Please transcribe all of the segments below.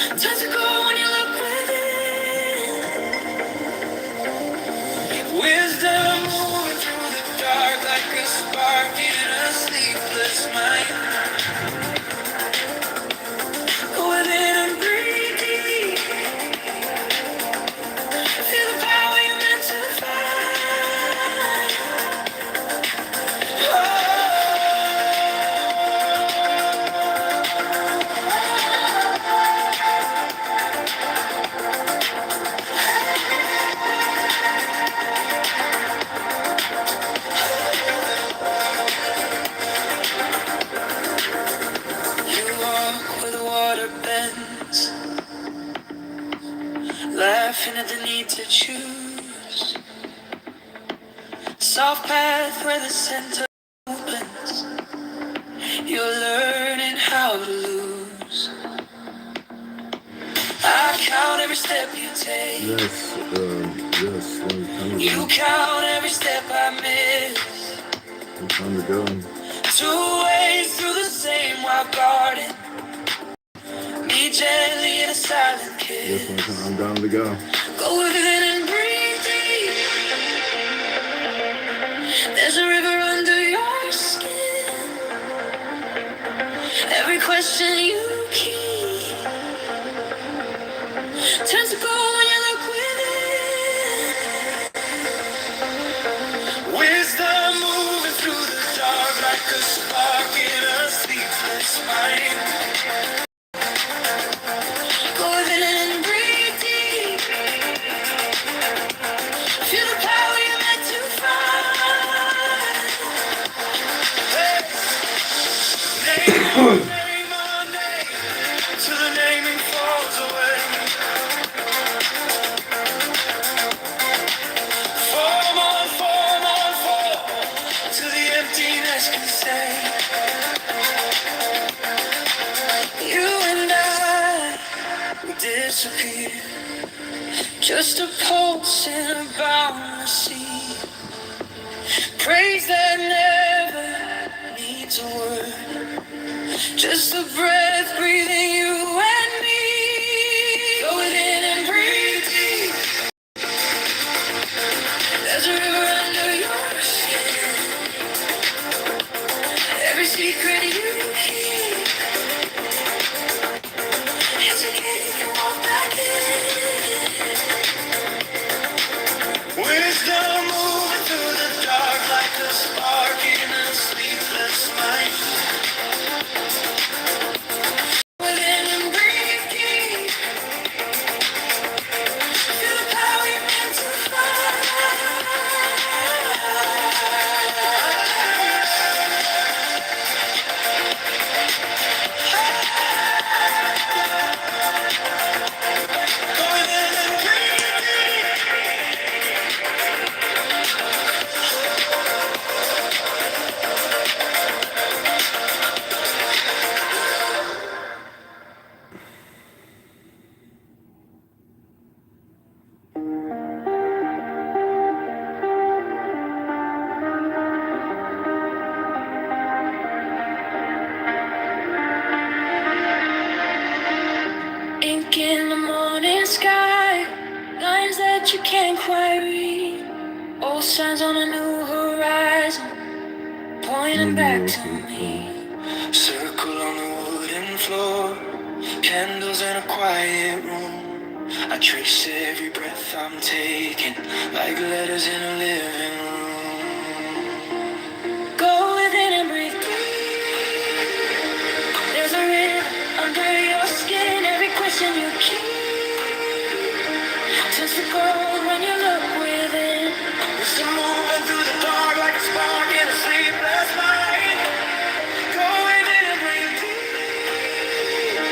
Turns to gold when you look within. Wisdom moving through the dark like a spark in a sleepless mind. Go within and breathe deep. Feel the power you're meant to find. You walk where the water bends, laughing at the need to choose. Soft path where the center opens. You're learning how to lose. I count every step you take. Yes, You count every step I miss. time to go. 2 ways through the same wild garden. Me gently in a silent kiss. Yes, I'm down to go. Go within and breathe deep. There's a river under your skin. Every question you keep turns to gold when you look within. Wisdom moving through the dark like a spark in a sleepless mind. Go within and breathe deep. Feel the power you're meant to find. Hey. Name on name, till the naming falls away. Form on form, till the emptiness can stay. You and I, we disappear, just a pulse in a boundless sea. Praise that never needs a word, just a breath breathing you and me. Go within and breathe deep. There's a river under your skin. Every secret you keep, it's a gate you can walk back in. Wisdom moving through the dark like a spark in a sleepless mind. Within and breathe deep. Feel the power you're meant to find. Go within and breathe deep. Ink in the morning sky, lines that you can't quite read. Old signs on a new horizon, pointing back to me. Circle on the wooden floor, candles in a quiet room. I trace every breath I'm taking, like letters in a living room. Go within and breathe deep. There's a river under your skin. Every question you keep turns to gold when you look within. It's moving through the dark like a spark in a sleepless mind. Go within and breathe deep.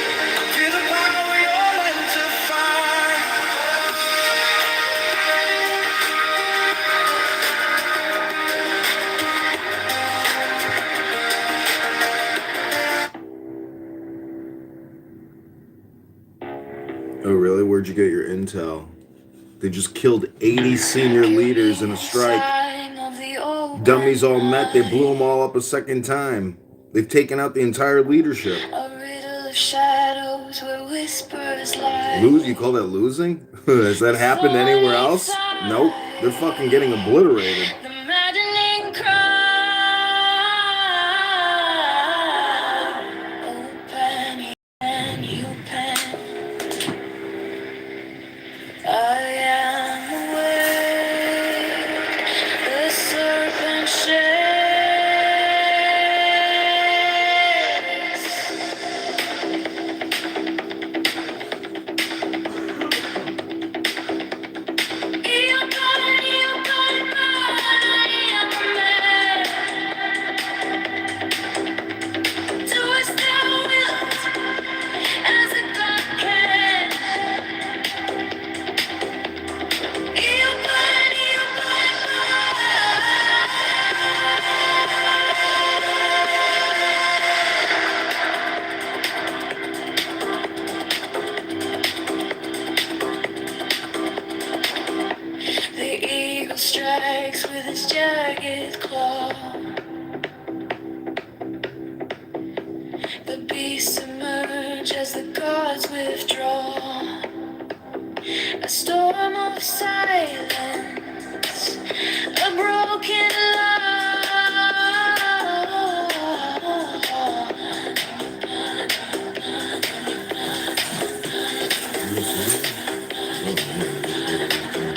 Feel the power you're meant to find. Oh, really? Where'd you get your intel? They just killed 80 senior leaders in a strike. Dummies all met. They blew them all up a second time. They've taken out the entire leadership. A riddle of shadows where whispers lie. You call that losing? Has that happened anywhere else? Nope. They're fucking getting obliterated. The maddening cry. Open and you pen. I am aware. The serpent shakes. The eagle strikes with his jagged claw. The beasts emerge as the gods withdraw. A storm of silence, a broken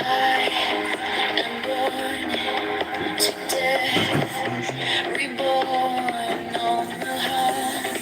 I am born to death, reborn on the hunt.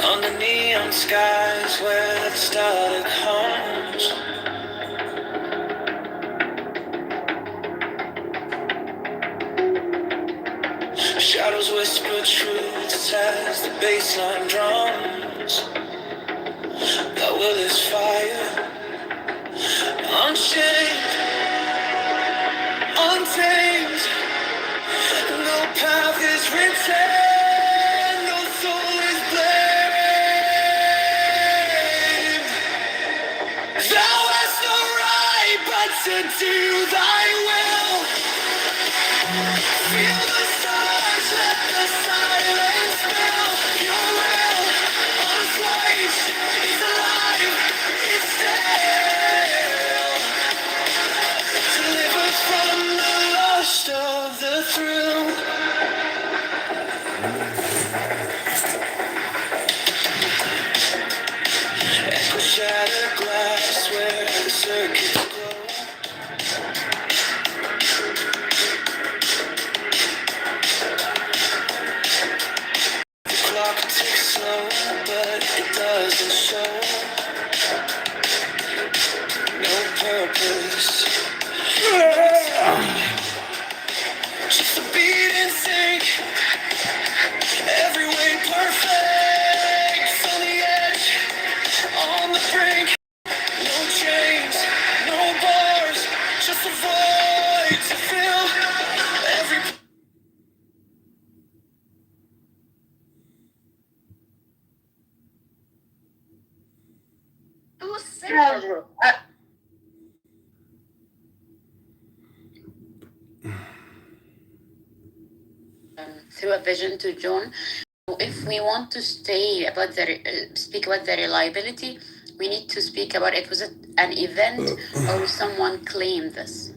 On the neon skies where the static hums, shadows whisper truths as the bassline drums. The will is fire, unchained, untamed. No path is written, no soul is blamed. Thou hast no right but to do thy will. Feel the stars, let the silence fill your will. Unswaged, it's alive, it's still. Delivered from the lust of the thrill. Echo shattered glass where the circuits glow. The clock ticks slow, but it doesn't show. No purpose. Just a beat in sync. Every way perfect. On the edge, on the brink. No chains, no bars. Just a void to fill. Every through a vision to John. If we want to stay about speak about the reliability, we need to speak about it. Was it an event or someone claimed this?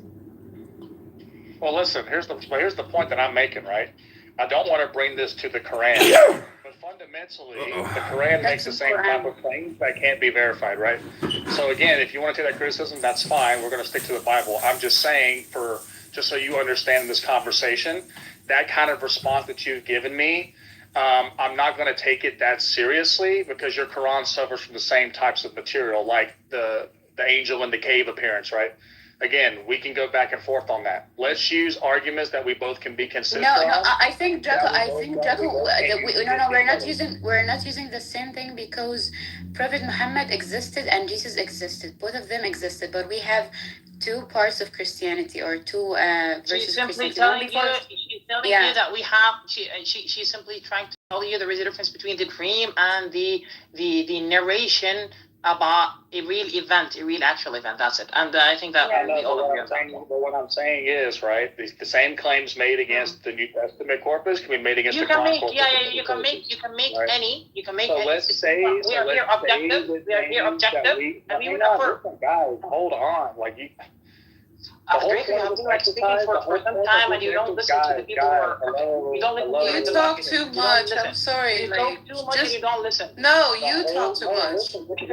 Well, listen. Here's the point that I'm making. Right. I don't want to bring this to the Quran, but fundamentally, the Quran makes the same type of claims that can't be verified. Right. So again, if you want to take that criticism, that's fine. We're going to stick to the Bible. I'm just saying, just so you understand this conversation, that kind of response that you've given me. I'm not going to take it that seriously because your Quran suffers from the same types of material, like the angel in the cave appearance, right? Again, we can go back and forth on that. Let's use arguments that we both can be consistent on. No, I think Draco. We're not using the same thing because Prophet Muhammad existed and Jesus existed. Both of them existed, but we have two parts of Christianity or two verses. She's simply Christianity. telling you that we have. She's simply trying to tell you there is a difference between the dream and the narration about a real event, a real actual event. That's it. And I think that we all agree on that. But what I'm saying is, right, the same claims made against the New Testament corpus can be made against the Quran corpus. You can make right? any. You can make so any. Let's say we are here objective. We are here objective. And we would prefer. Guys, hold on. Like you. Drake, you have been speaking for some time and you don't listen to the people who are. You don't listen. You talk too much. I'm sorry. You talk too much and you don't listen. No, you talk too much. Listen, bro.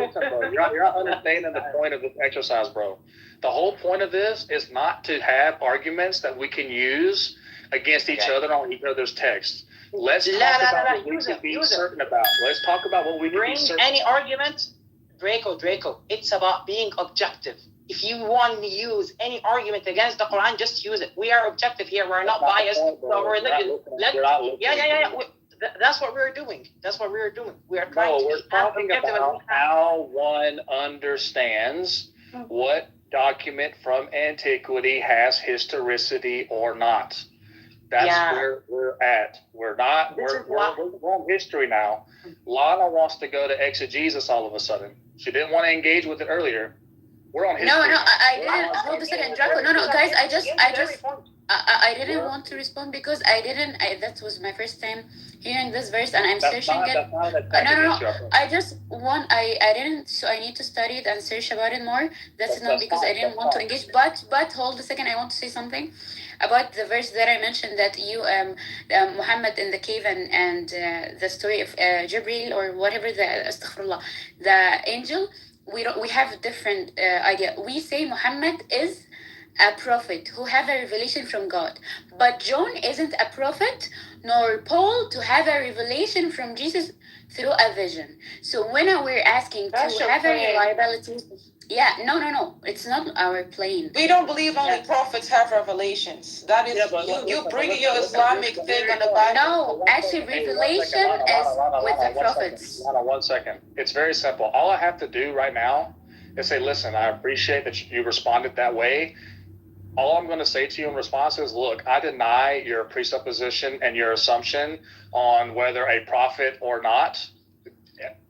You're not understanding the point of this exercise, bro. The whole point of this is not to have arguments that we can use against each other on each other's texts. Let's talk about what we can be certain about. Let's talk about what we can be certain about. Any argument, Draco. It's about being objective. If you want to use any argument against the Quran, just use it. We are objective here. We're not biased. That's what we're doing. We are trying to. We're talking about how one understands what document from antiquity has historicity or not. That's where we're at. We're on history now. Lana wants to go to exegesis all of a sudden. She didn't want to engage with it earlier. We're on history. I didn't. Hold a second, Draco. No, guys. I didn't want to respond because that was my first time hearing this verse, and I'm searching it. No. I didn't. So I need to study it and search about it more. That's not because I didn't want to engage. But hold a second. I want to say something about the verse that I mentioned that you Muhammad in the cave and the story of Jibril or whatever the angel. We have a different idea. We say Muhammad is a prophet who have a revelation from God, but John isn't a prophet nor Paul to have a revelation from Jesus through a vision. So when we're asking to have a reliability, no, it's not our plane. We don't believe only prophets have revelations. That is, you bring your Islamic thing on the Bible. No, actually, revelation is with the prophets. Hold on 1 second. It's very simple. All I have to do right now is say, listen, I appreciate that you responded that way. All I'm going to say to you in response is, look, I deny your presupposition and your assumption on whether a prophet or not.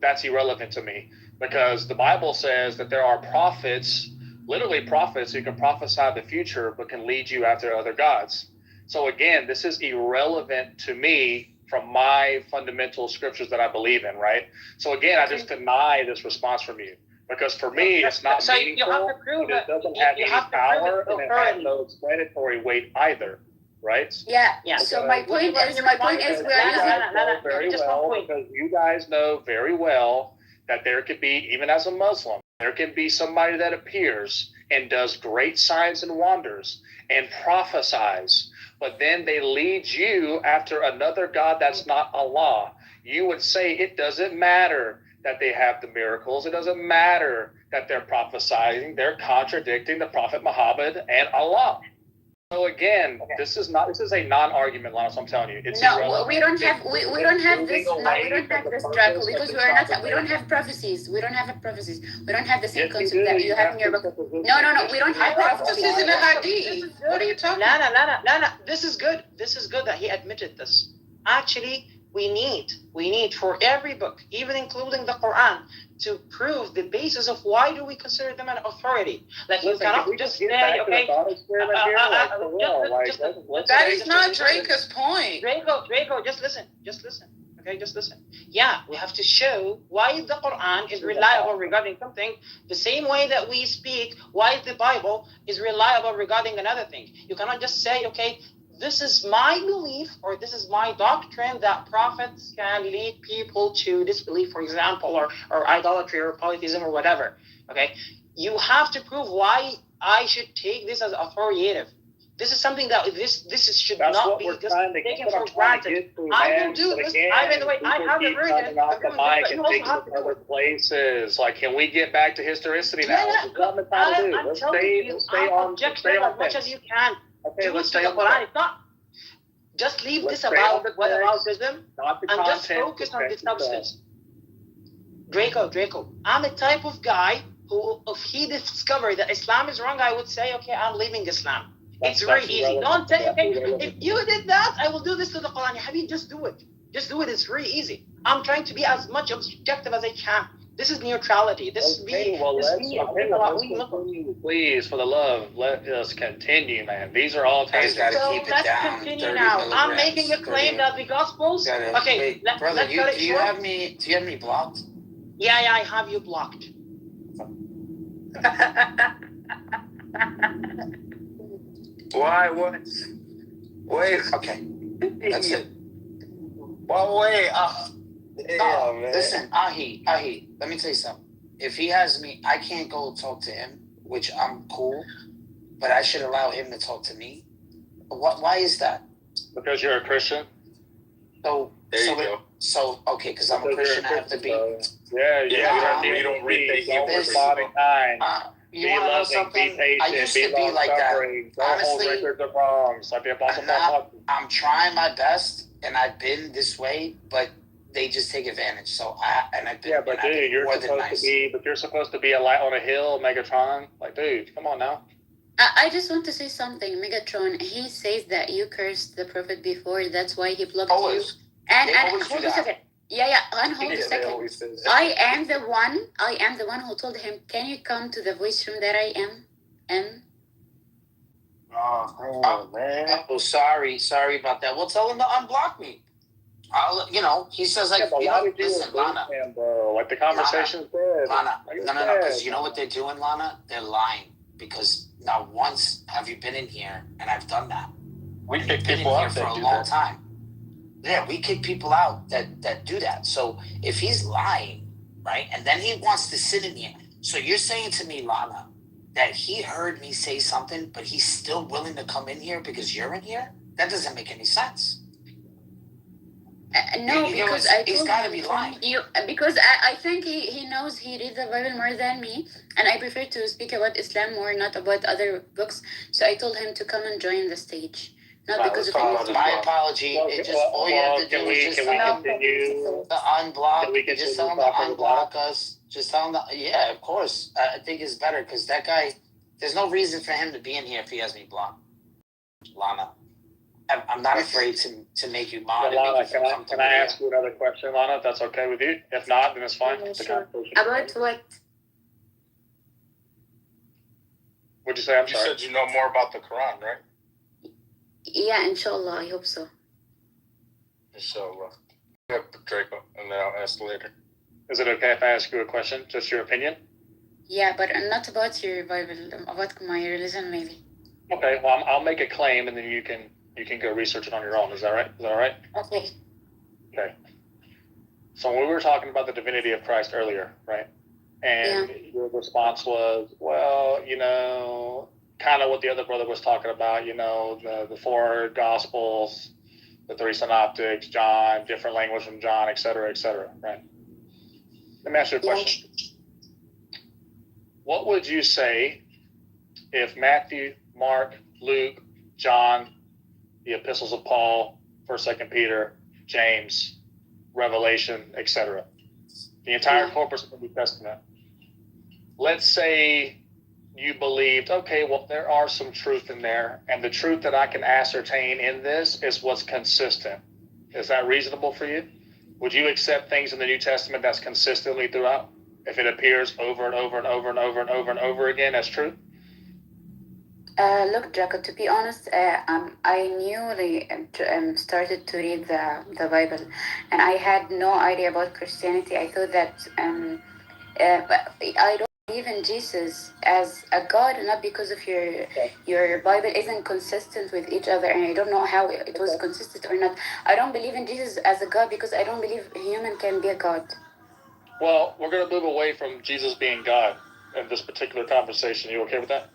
That's irrelevant to me. Because the Bible says that there are prophets, literally prophets, who can prophesy the future but can lead you after other gods. So again, this is irrelevant to me from my fundamental scriptures that I believe in, right? So again, I just deny this response from you. Because for me, it's not meaningful, it doesn't have any power, and it has no explanatory weight either, right? Yeah. So my point is, we are using very well, because you guys know very well that there could be, even as a Muslim, there can be somebody that appears and does great signs and wonders and prophesies, but then they lead you after another God that's not Allah. You would say it doesn't matter that they have the miracles. It doesn't matter that they're prophesying. They're contradicting the Prophet Muhammad and Allah. So again, this is a non-argument, Lana. So I'm telling you, it's irrelevant. we don't have this, Draco, because we don't have prophecies. We don't have the same concept that you have in your book. No, we don't have prophecies in the hadith. What are you talking about? No. This is good that he admitted this. Actually, we need for every book, even including the Quran, to prove the basis of why do we consider them an authority. Like, you cannot just say, okay, that is not Draco's point. Draco, just listen. Okay, just listen. Yeah, we have to show why the Quran is reliable regarding something, the same way that we speak why the Bible is reliable regarding another thing. You cannot just say, okay, this is my belief or this is my doctrine that prophets can lead people to disbelief, for example, or idolatry or polytheism or whatever. Okay, you have to prove why I should take this as authoritative. This is something that should That's not what be we're trying to taken get for granted. I will do this. By the way, I have the version. Off the mic and taking us other places. Like, can we get back to historicity now? Yeah, I'm telling you, I'm objective as much as you can. Okay, do it to the Quran. It's not just leave this about whataboutism and just focus on the substance. Draco, I'm a type of guy who, if he discovered that Islam is wrong, I would say, okay, I'm leaving Islam. It's very easy. Don't say, okay, if you did that, I will do this to the Quran. Habib, just do it. Just do it. It's very easy. I'm trying to be as much objective as I can. This is neutrality. This is me. Please, for the love, let us continue, man. These are all guys gotta keep it let's down. Continue now. I'm making a claim that the Gospels. Okay, brother, do you have me blocked? Yeah, I have you blocked. Why? What? Wait. Okay. That's it. Well, wait. No, man. Listen, Ahi. Let me tell you something. If he has me, I can't go talk to him, which I'm cool, but I should allow him to talk to me. Why is that? Because you're a Christian. So okay, because I'm a Christian, I have to be. Yeah. You don't read things. Don't respond in kind. You want to know something? I used to be like that. Honestly, records of wrongs, like the Apostle Paul. I'm trying my best, and I've been this way, but they just take advantage. So I've been. Yeah, but dude, you're supposed to be a light on a hill, Megatron. Like, dude, come on now. I just want to say something, Megatron. He says that you cursed the prophet before. That's why he blocked you. And hold a second. Yeah. And hold a second. I am the one who told him, "Can you come to the voice room that I am in?" Oh man. Oh, sorry about that. Well, tell him to unblock me. He says like, listen, Lana. Like the conversation's dead. Lana, no, because you know what they're doing, Lana? They're lying. Because not once have you been in here, and I've done that. We've been in here for a long time. Yeah, we kick people out that do that. So if he's lying, right, and then he wants to sit in here. So you're saying to me, Lana, that he heard me say something, but he's still willing to come in here because you're in here? That doesn't make any sense. No, because he's got to be lying. Because I think he knows he reads the Bible more than me, and I prefer to speak about Islam more, not about other books. So I told him to come and join the stage. Not because of anything. My apology. All you have to do is just unblock. Just tell him to unblock us. Just tell him that. Yeah, of course. I think it's better because that guy. There's no reason for him to be in here if he has me blocked. Lana, I'm not afraid to make you mod. Lana, can I ask you another question, Lana? If that's okay with you. If not, then it's fine. Sure. About what? What'd you say? I'm sorry. You said you know more about the Quran, right? Yeah, inshallah, I hope so. Inshallah. Yeah, Draco, and then I'll ask later. Is it okay if I ask you a question? Just your opinion? Yeah, but not about your Bible, about my religion, maybe. Okay, well, I'll make a claim, and then you can go research it on your own. Is that right? Is that all right? Okay. Okay. So when we were talking about the divinity of Christ earlier, right? And your response was, well, kind of what the other brother was talking about, the four Gospels, the three Synoptics, John, different language from John, et cetera, right? Let me ask you a question. What would you say if Matthew, Mark, Luke, John, the epistles of Paul, 1st, 2nd Peter, James, Revelation, et cetera, the entire corpus of the New Testament, let's say you believed, okay, well, there are some truth in there, and the truth that I can ascertain in this is what's consistent. Is that reasonable for you? Would you accept things in the New Testament that's consistently throughout, if it appears over and over and over and over and over and over again as true? Look, Draco, to be honest, I newly started to read the Bible, and I had no idea about Christianity. I thought that I don't believe in Jesus as a God, not because of your Bible isn't consistent with each other, and I don't know how it was consistent or not. I don't believe in Jesus as a God because I don't believe a human can be a God. Well, we're going to move away from Jesus being God in this particular conversation. You okay with that?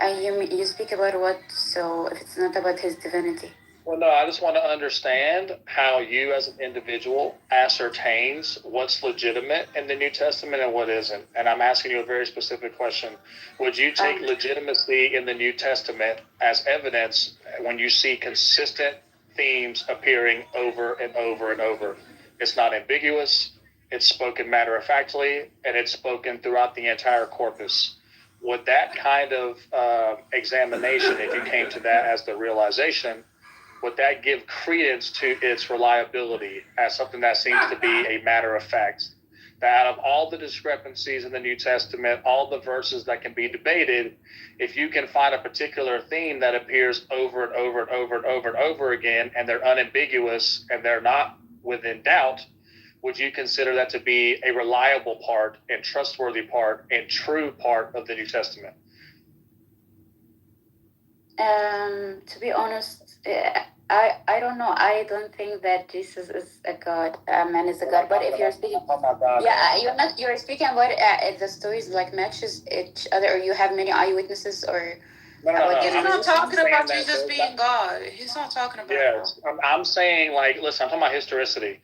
You speak about what? So if it's not about his divinity. Well, no, I just want to understand how you as an individual ascertains what's legitimate in the New Testament and what isn't. And I'm asking you a very specific question. Would you take legitimacy in the New Testament as evidence when you see consistent themes appearing over and over and over? It's not ambiguous, it's spoken matter-of-factly, and it's spoken throughout the entire corpus. Would that kind of examination, if you came to that as the realization, would that give credence to its reliability as something that seems to be a matter of fact? That out of all the discrepancies in the New Testament, all the verses that can be debated, if you can find a particular theme that appears over and over and over and over and over again, and they're unambiguous and they're not within doubt, would you consider that to be a reliable part and trustworthy part and true part of the New Testament? To be honest, I don't know. I don't think that Jesus is a God. Man is a God. But if you're speaking, you're speaking about the stories like matches each other, or you have many eyewitnesses, or. No. He's not talking about Jesus being God. He's not talking about. Yes, I'm saying, like, listen, I'm talking about historicity.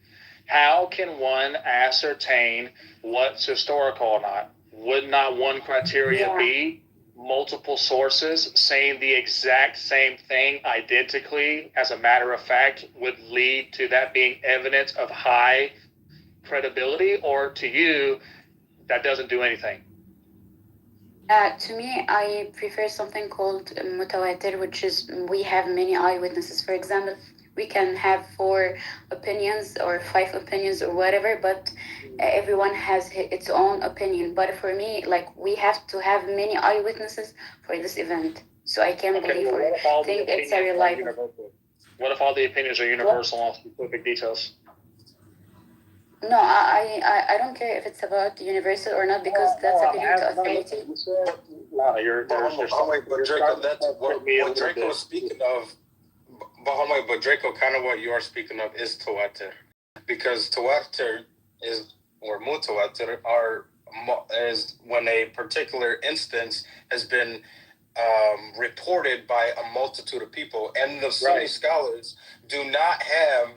How can one ascertain what's historical or not? Would not one criteria be multiple sources saying the exact same thing identically, as a matter of fact, would lead to that being evidence of high credibility? Or to you, that doesn't do anything? To me, I prefer something called mutawatir, which is we have many eyewitnesses. For example, we can have 4 opinions or 5 opinions or whatever, but everyone has its own opinion. But for me, like, we have to have many eyewitnesses for this event, so I can believe or think it's a reliable. What if all the opinions are universal on specific details? No, I don't care if it's about universal or not, because that's a belief to authority. No, you're Draco, that's what Draco is speaking of. But Draco, kind of what you are speaking of is tawatir, because tawatir is, or mutawatir is when a particular instance has been reported by a multitude of people, and the Sunni scholars do not have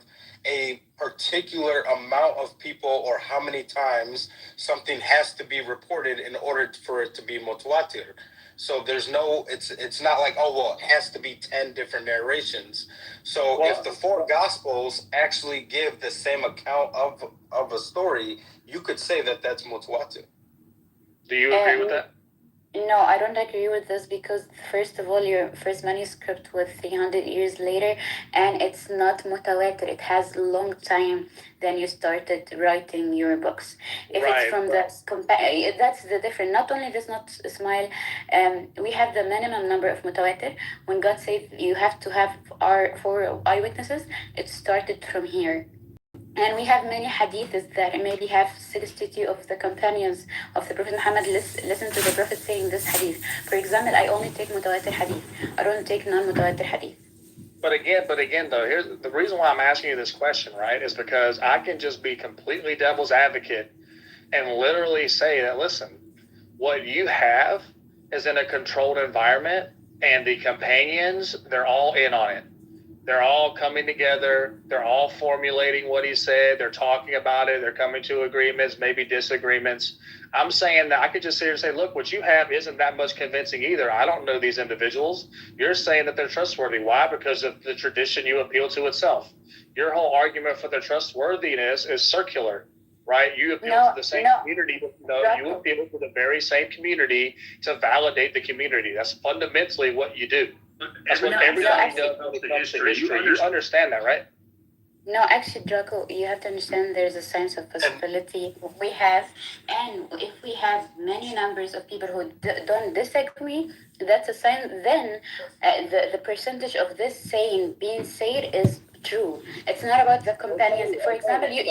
a particular amount of people or how many times something has to be reported in order for it to be mutawatir. So there's no, it's not like, oh, well, it has to be 10 different narrations. So if the 4 gospels actually give the same account of a story, you could say that that's mutawatir. Do you agree with that? No, I don't agree with this, because first of all, your first manuscript was 300 years later, and it's not mutawatir. It has a long time than you started writing your books. If it's from that's the difference. Not only this, not Ismail, we have the minimum number of mutawatir. When God said you have to have 4 eyewitnesses, it started from here. And we have many hadiths that maybe have 62 of the companions of the Prophet Muhammad listen to the Prophet saying this hadith. For example, I only take mutawatir hadith. I don't take non-mutawatir hadith. But again, though, here's the reason why I'm asking you this question, right? Is because I can just be completely devil's advocate and literally say that, listen, what you have is in a controlled environment, and the companions, they're all in on it. They're all coming together. They're all formulating what he said. They're talking about it. They're coming to agreements, maybe disagreements. I'm saying that I could just sit here and say, look, what you have isn't that much convincing either. I don't know these individuals. You're saying that they're trustworthy. Why? Because of the tradition you appeal to itself. Your whole argument for their trustworthiness is circular, right? You appeal to the same community. You appeal to the very same community to validate the community. That's fundamentally what you do. That's what everybody does when it comes to history. You understand that, right? No, actually, Draco, you have to understand there's a sense of possibility we have. And if we have many numbers of people who don't disagree, that's a sign. Then the percentage of this saying being said is true. It's not about the companions. For example, you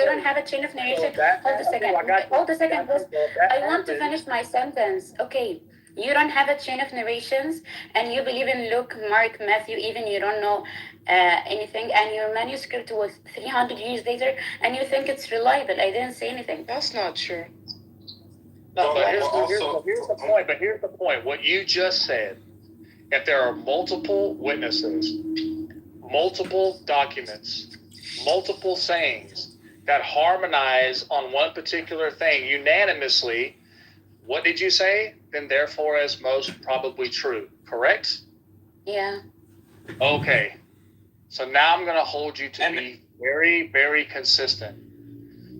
don't have a chain of narration. Hold a second. Hold a second. I want to finish my sentence. Okay. You don't have a chain of narrations, and you believe in Luke, Mark, Matthew, even you don't know anything, and your manuscript was 300 years later, and you think it's reliable. I didn't say anything. That's not true. No, but here's the point. But here's the point. What you just said. If there are multiple witnesses, multiple documents, multiple sayings that harmonize on one particular thing unanimously, what did you say? Then therefore is most probably true, correct? Yeah. Okay. So now I'm going to hold you to be very, very consistent.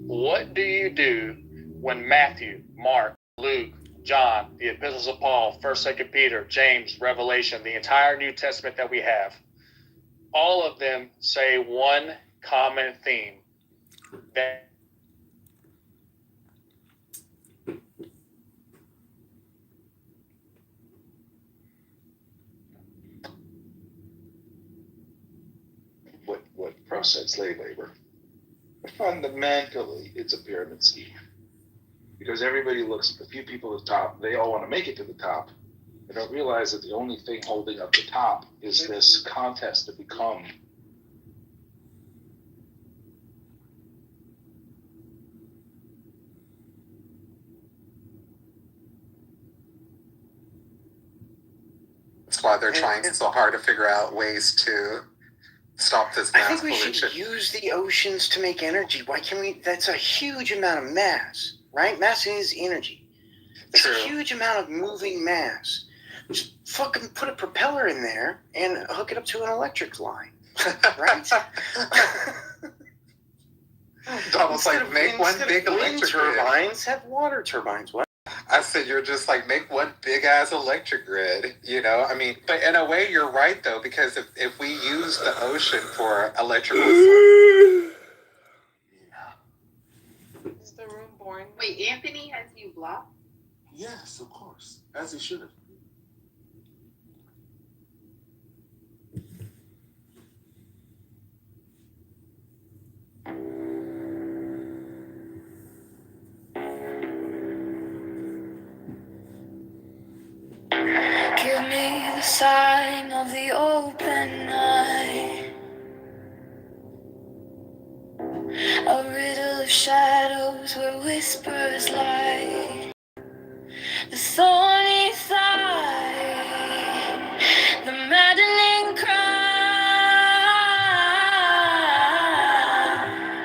What do you do when Matthew, Mark, Luke, John, the epistles of Paul, 1st, 2nd Peter, James, Revelation, the entire New Testament that we have, all of them say one common theme. That what process slave labor. Fundamentally, it's a pyramid scheme. Because everybody looks at the few people at the top, they all want to make it to the top. They don't realize that the only thing holding up the top is this contest to become. That's why they're trying so hard to figure out ways to stop this mass I think we pollution. should use the oceans to make energy. Why can't we? That's a huge amount of mass, right? Mass is energy. It's a huge amount of moving mass. Just fucking put a propeller in there and hook it up to an electric line, right? It's almost like make one big electric turbines, have water turbines. What? I said you're just like make one big ass electric grid, you know? I mean, but in a way you're right though, because if we use the ocean for electrical Is the room boring? Wait, Anthony has you blocked? Yes, of course. As he should have. Give me the sign of the open night, a riddle of shadows where whispers lie, the thorny thigh, the maddening cry.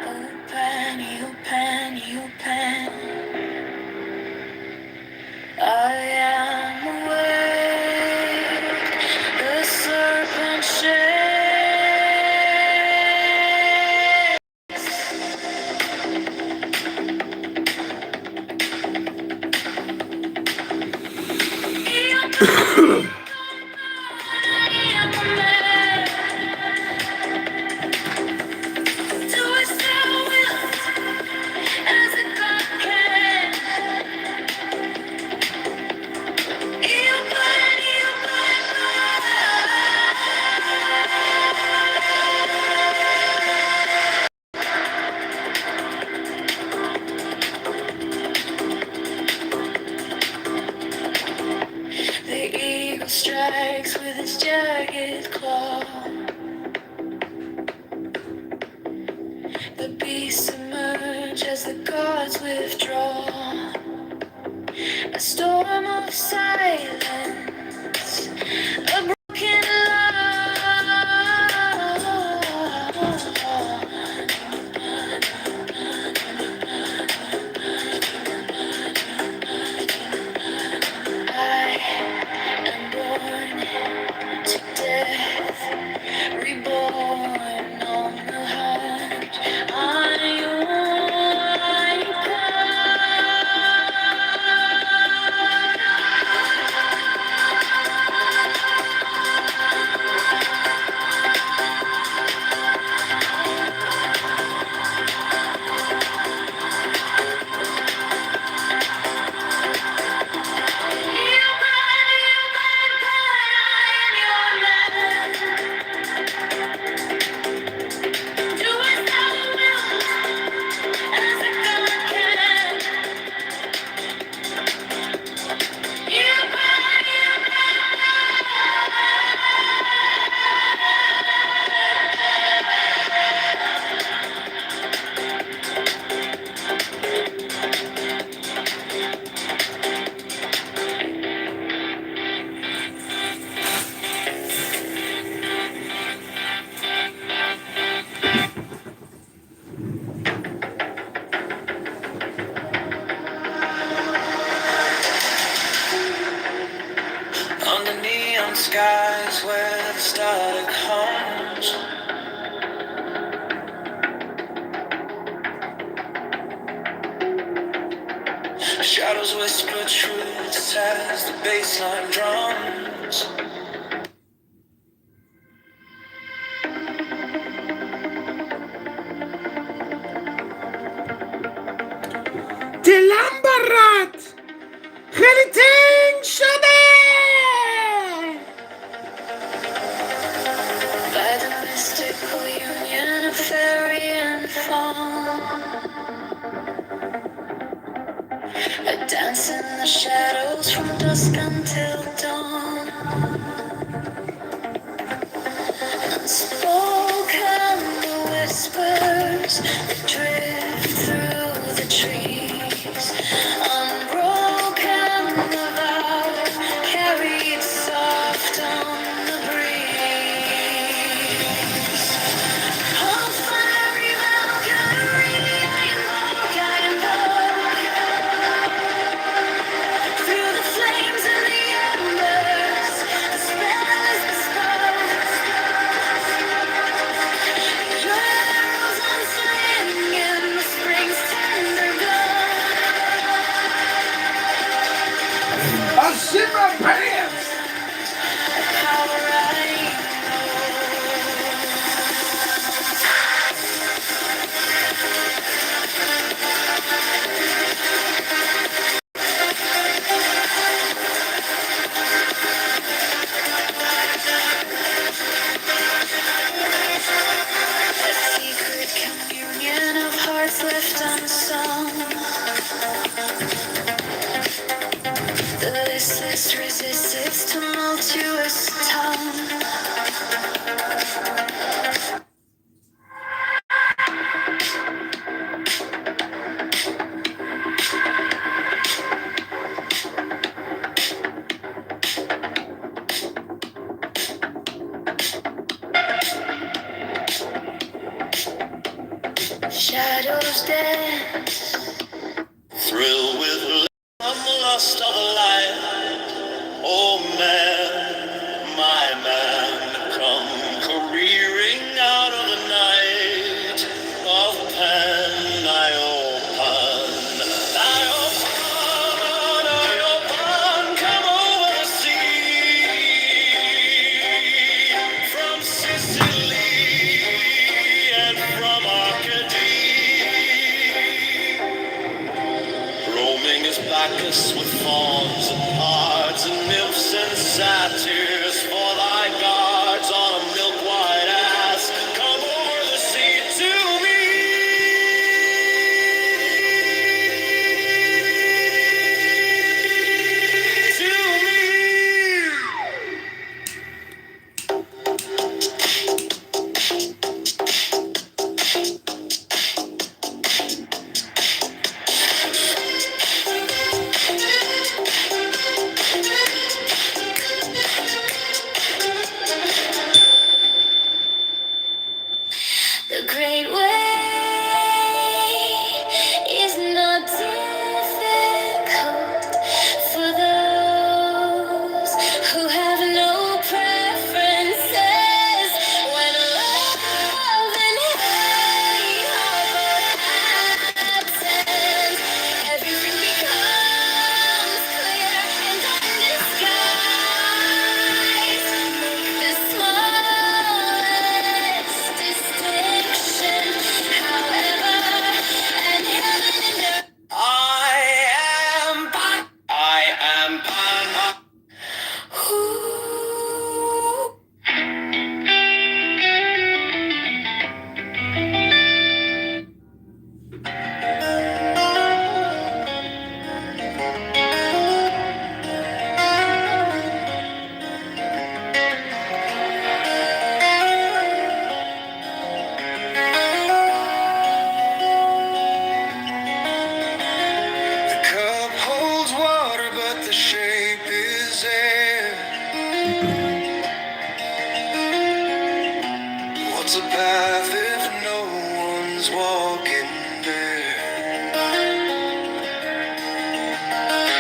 Open, open, open. I am awake, the serpent do as thou wilt, as a God can. The eagle strikes with its jagged claw. The beasts emerge as the gods withdraw. A storm of silence, a broken I am born to death, reborn on the hunt. I shadows whisper truths as the bassline drums. De Lambarat! Geliting Shabe! By the mystical union of fairy and fawn, I dance in the shadows from dusk until dawn. Unspoken whispers that drift through the trees. Unbroken the vow carried soft on the breeze. Oh, fiery Valkyrie, I invoke. Through the flames and the embers, the spell is bespoke. Your arrows unslinging the spring's tender glow. I'll shit my pants! Power I a secret communion of hearts left unsung. The listless resist its tumultuous tongue. Shadows dance, thrill with the lust of life. Oh man, my man, come careering out of the night of Pan. I open, come over the sea from Sicily and from Arcady. Roaming as Bacchus with fawns and bards and nymphs and satyrs for thy guards on a milk-white ass. Come over the sea to me. To me. The great way is not difficult for those who have no preferences. When love and hate are both absent, everything becomes clear and undisguised. Make the smallest distinction, however, and heaven and earth. I am Pan. Ooh. The cup holds water, but the shape is air. What's a path if no one's walking there?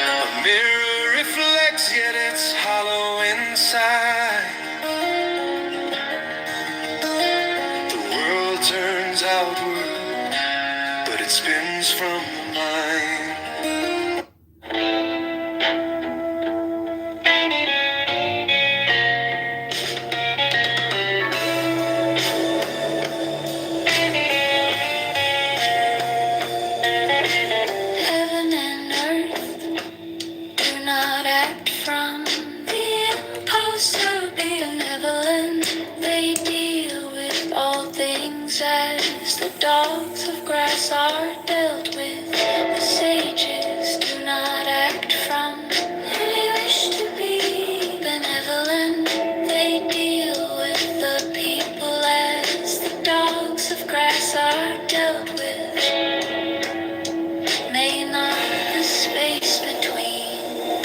A mirror reflects, yet it's hollow inside. The world turns outward, but it spins from the mind. things as the dogs of grass are dealt with. The sages do not act from any wish to be benevolent. They deal with the people as the dogs of grass are dealt with. May not the space between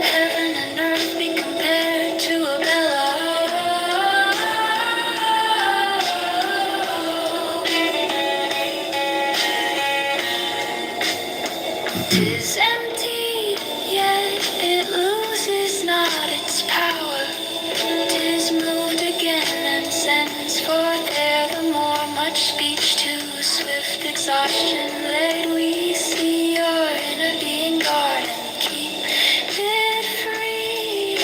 heaven and earth be compared to a bellow. 'Tis empty, yet it loses not its power. 'Tis moved again and sends forth there the more much speech to swift exhaustion. Let we see your inner being guard and keep it free.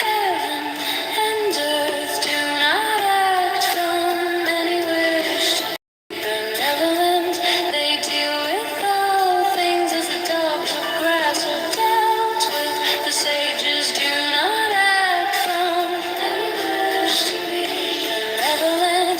Heaven and earth do not act from any wish to be benevolent. They deal with all things as the dogs of grass are dealt with. The sages do not act from any wish to be benevolent.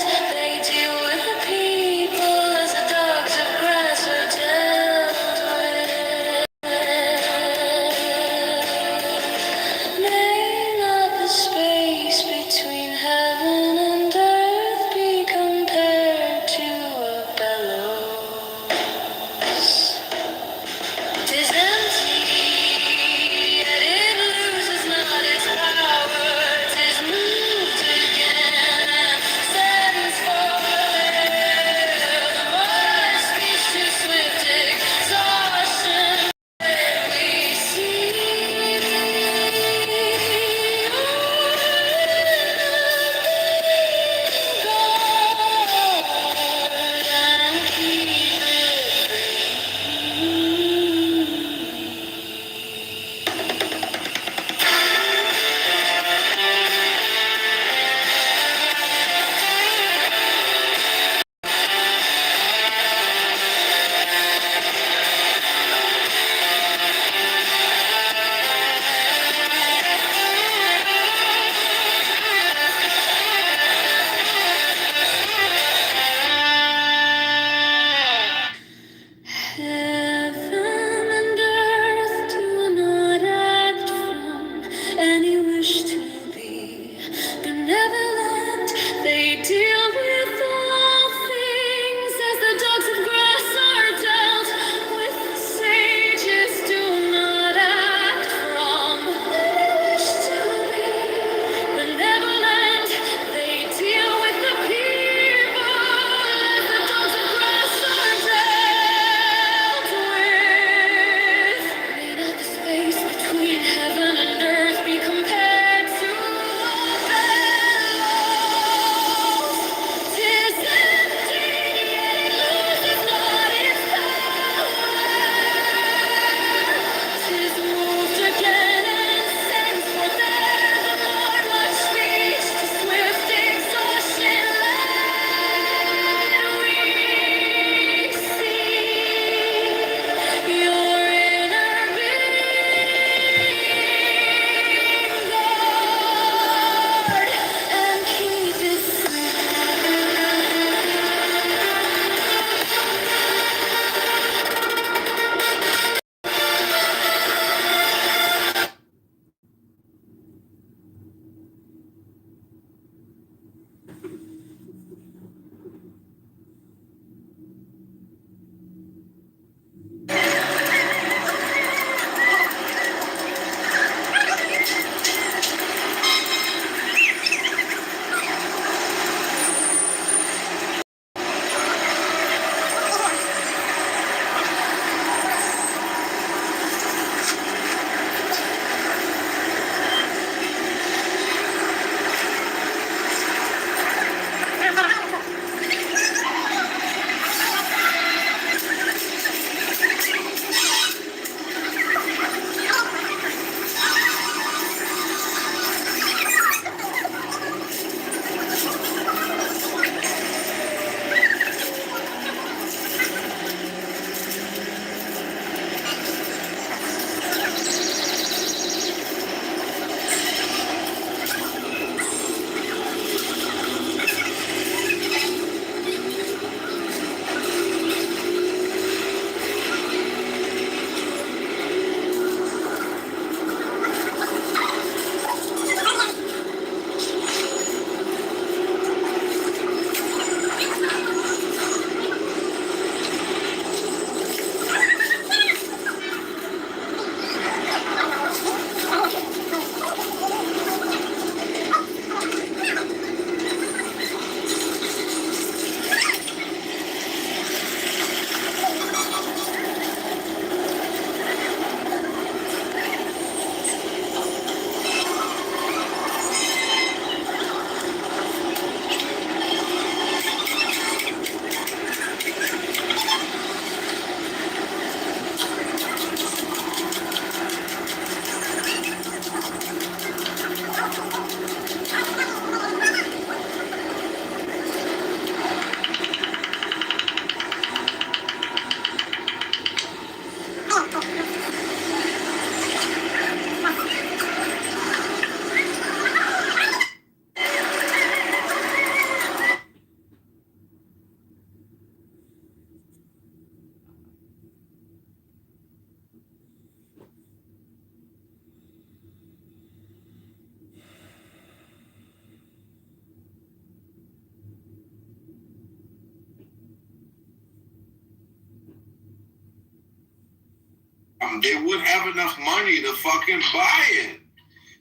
bomb, they would have enough money to fucking buy it.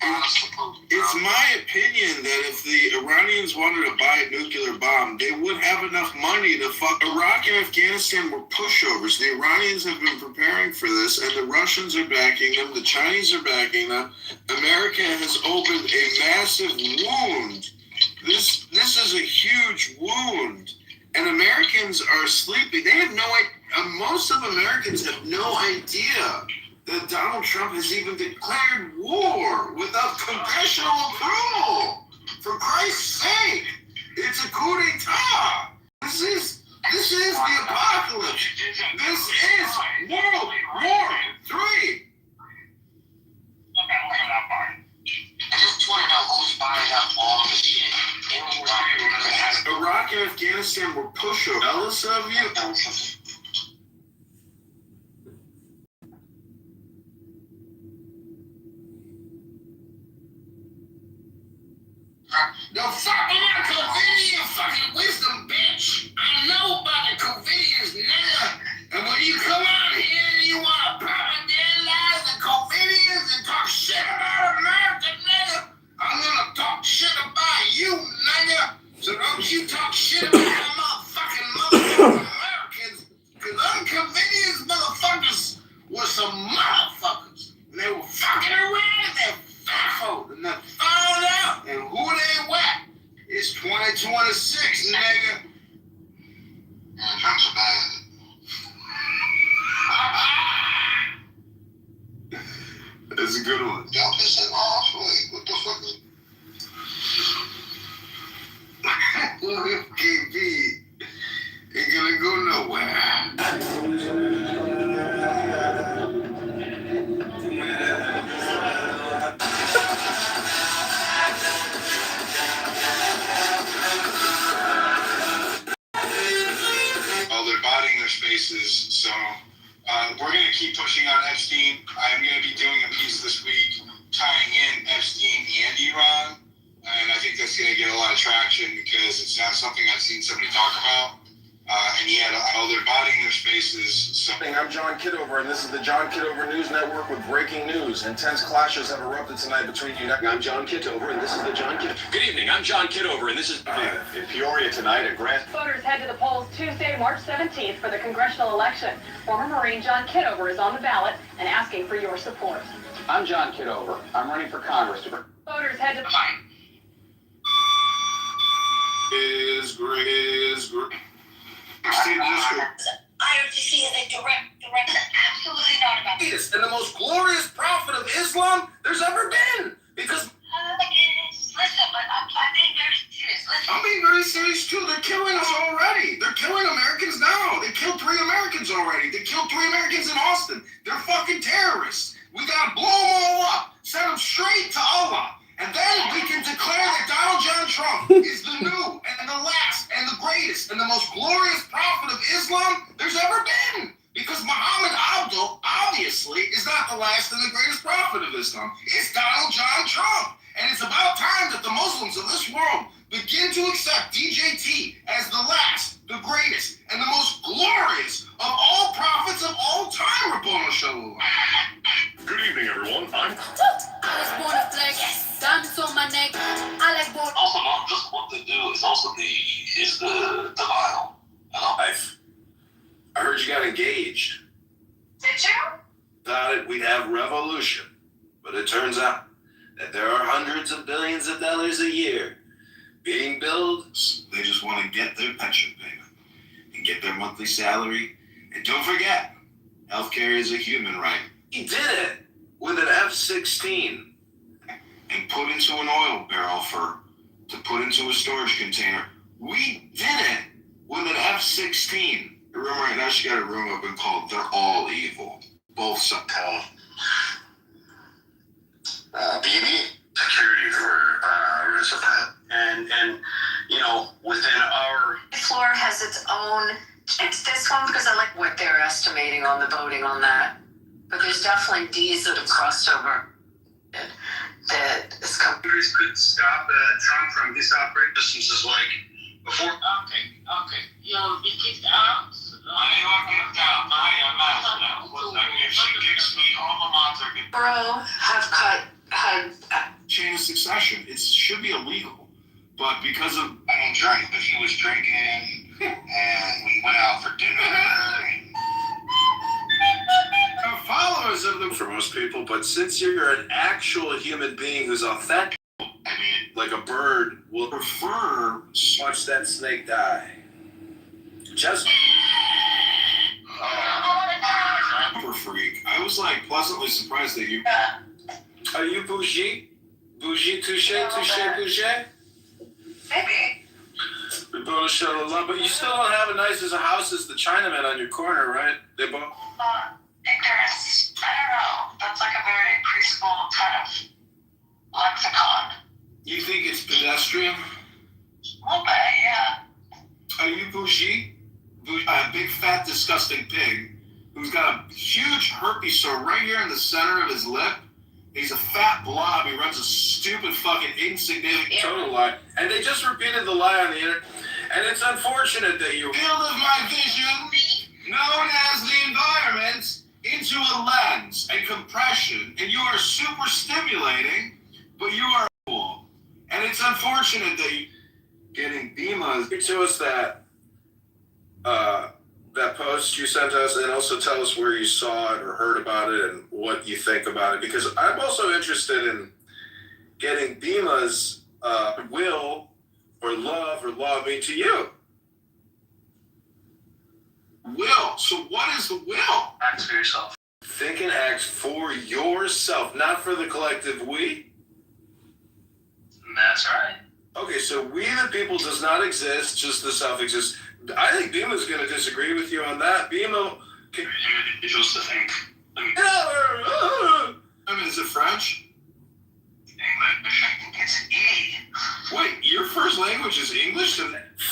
It's my opinion that if the Iranians wanted to buy a nuclear bomb, they would have enough money to fuck. Iraq and Afghanistan were pushovers. The Iranians have been preparing for this, and the Russians are backing them. The Chinese are backing them. America has opened a massive wound. This is a huge wound, and Americans are sleeping. They have no idea. Most of Americans have no idea that Donald Trump has even declared war without congressional approval. For Christ's sake, it's a coup d'etat. This is the apocalypse. This is World War III. I just want to know who's buying up all the shit in Iraq. Iraq and Afghanistan were pushovers. Jealous of you? No, fuck my Covidian fucking wisdom, bitch. I know about the Covidians, nigga. And when you come out here and you want to propagandize the Covidians and talk shit about America, nigga, I'm gonna talk shit about you, nigga. So don't you talk shit about motherfucking Americans, because them Covidians motherfuckers were some motherfuckers. And they were fucking around and baffled and they found out and who they were. It's 2026, nigga. That's bad. That's a good one. Y'all pissing off? Like, what the fuck is... KB ain't gonna go nowhere. They're botting their spaces, so we're going to keep pushing on Epstein. I'm going to be doing a piece this week tying in Epstein and Iran, and I think that's going to get a lot of traction because it's not something I've seen somebody talk about. And yeah, they're botting their spaces. So. I'm John Kitover, and this is the John Kitover News Network with breaking news. Intense clashes have erupted tonight between I'm John Kitover, and this is the John Kitover. Good evening, I'm John Kitover, and this is... in Peoria tonight at Grant. Voters head to the polls Tuesday, March 17th for the congressional election. Former Marine John Kitover is on the ballot and asking for your support. I'm John Kitover. I'm running for Congress. Voters head to... Is great. I have to see a direct, absolutely not about this. And the most glorious prophet of Islam there's ever been. Because... listen, but I'm being very serious. Listen. I'm being very serious too. They're killing us already. They're killing Americans now. They killed 3 Americans already. They killed 3 Americans in Austin. They're fucking terrorists. We gotta blow them all up. Send them straight to Allah. And then we can declare that Donald John Trump is the new and the last and the greatest and the most glorious prophet of Islam there's ever been. Because Muhammad Abdul, obviously, is not the last and the greatest prophet of Islam. It's Donald John Trump. And it's about time that the Muslims of this world begin to accept DJT as the last, the greatest, and the most glorious of all prophets of all time, Rabbana Shalom. Good evening, everyone. I was born a flex. Diamonds on my neck. I like born. Also, not just what they do, it's also the denial. I heard you got engaged. Did you? Thought we'd have revolution. But it turns out that there are hundreds of billions of dollars a year being billed. They just want to get their pension payment and get their monthly salary. And don't forget, healthcare is a human right. He did it with an F-16 and put into an oil barrel to put into a storage container. We did it with an F-16. Her room right now, she got a room open called They're All Evil. Both sides. BB security for Roosevelt. And you know, within our floor has its own. It's this one because I like what they're estimating on the voting on that. But there's definitely D's that have crossed over. That is Congress could stop Trump from this operation. This is like before. Okay. You'll be kicked out. If she kicks me, alma mater. Bro, had chain of succession. It should be illegal. But because of... I don't drink, but he was drinking, and we went out for dinner. Followers of them for most people, but since you're an actual human being who's authentic, I mean, like a bird will prefer watch that snake die. Just super freak. I was like pleasantly surprised that you... Are you bougie? Bougie, touche, touche, bougie? maybe. We both show love, but you still don't have as nice as a house as the Chinaman on your corner, right? They both... Ignorance. I don't know. That's like a very preschool kind of lexicon. You think it's pedestrian? A little bit, yeah. Are you bougie? A big, fat, disgusting pig who's got a huge herpes sore right here in the center of his lip. He's a fat blob. He runs a stupid, fucking, insignificant total lie. And they just repeated the lie on the internet. And it's unfortunate that you... field of my vision, known as the environment, into a lens and compression, and you are super stimulating, but you are cool. And it's unfortunate that you getting Bima's to us that that post you sent us, and also tell us where you saw it or heard about it and what you think about it, because I'm also interested in getting Bima's will or love or lobbying to you. Will. So what is the will? Act for yourself. Think and act for yourself, not for the collective we. That's right. Okay, so we the people does not exist, just the self exists. I think Bima's going to disagree with you on that. Bima... Individuals to think. I mean, is it French? English. It's E. Wait, your first language is English?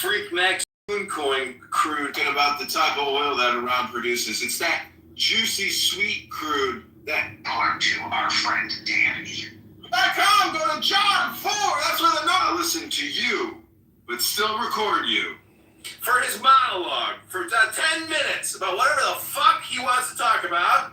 Freak Max coin crude. And about the type of oil that Iran produces. It's that juicy, sweet crude that... Or to our friend Danny. .com, go to John 4. That's where the number... I listen to you, but still record you. For his monologue for 10 minutes about whatever the fuck he wants to talk about.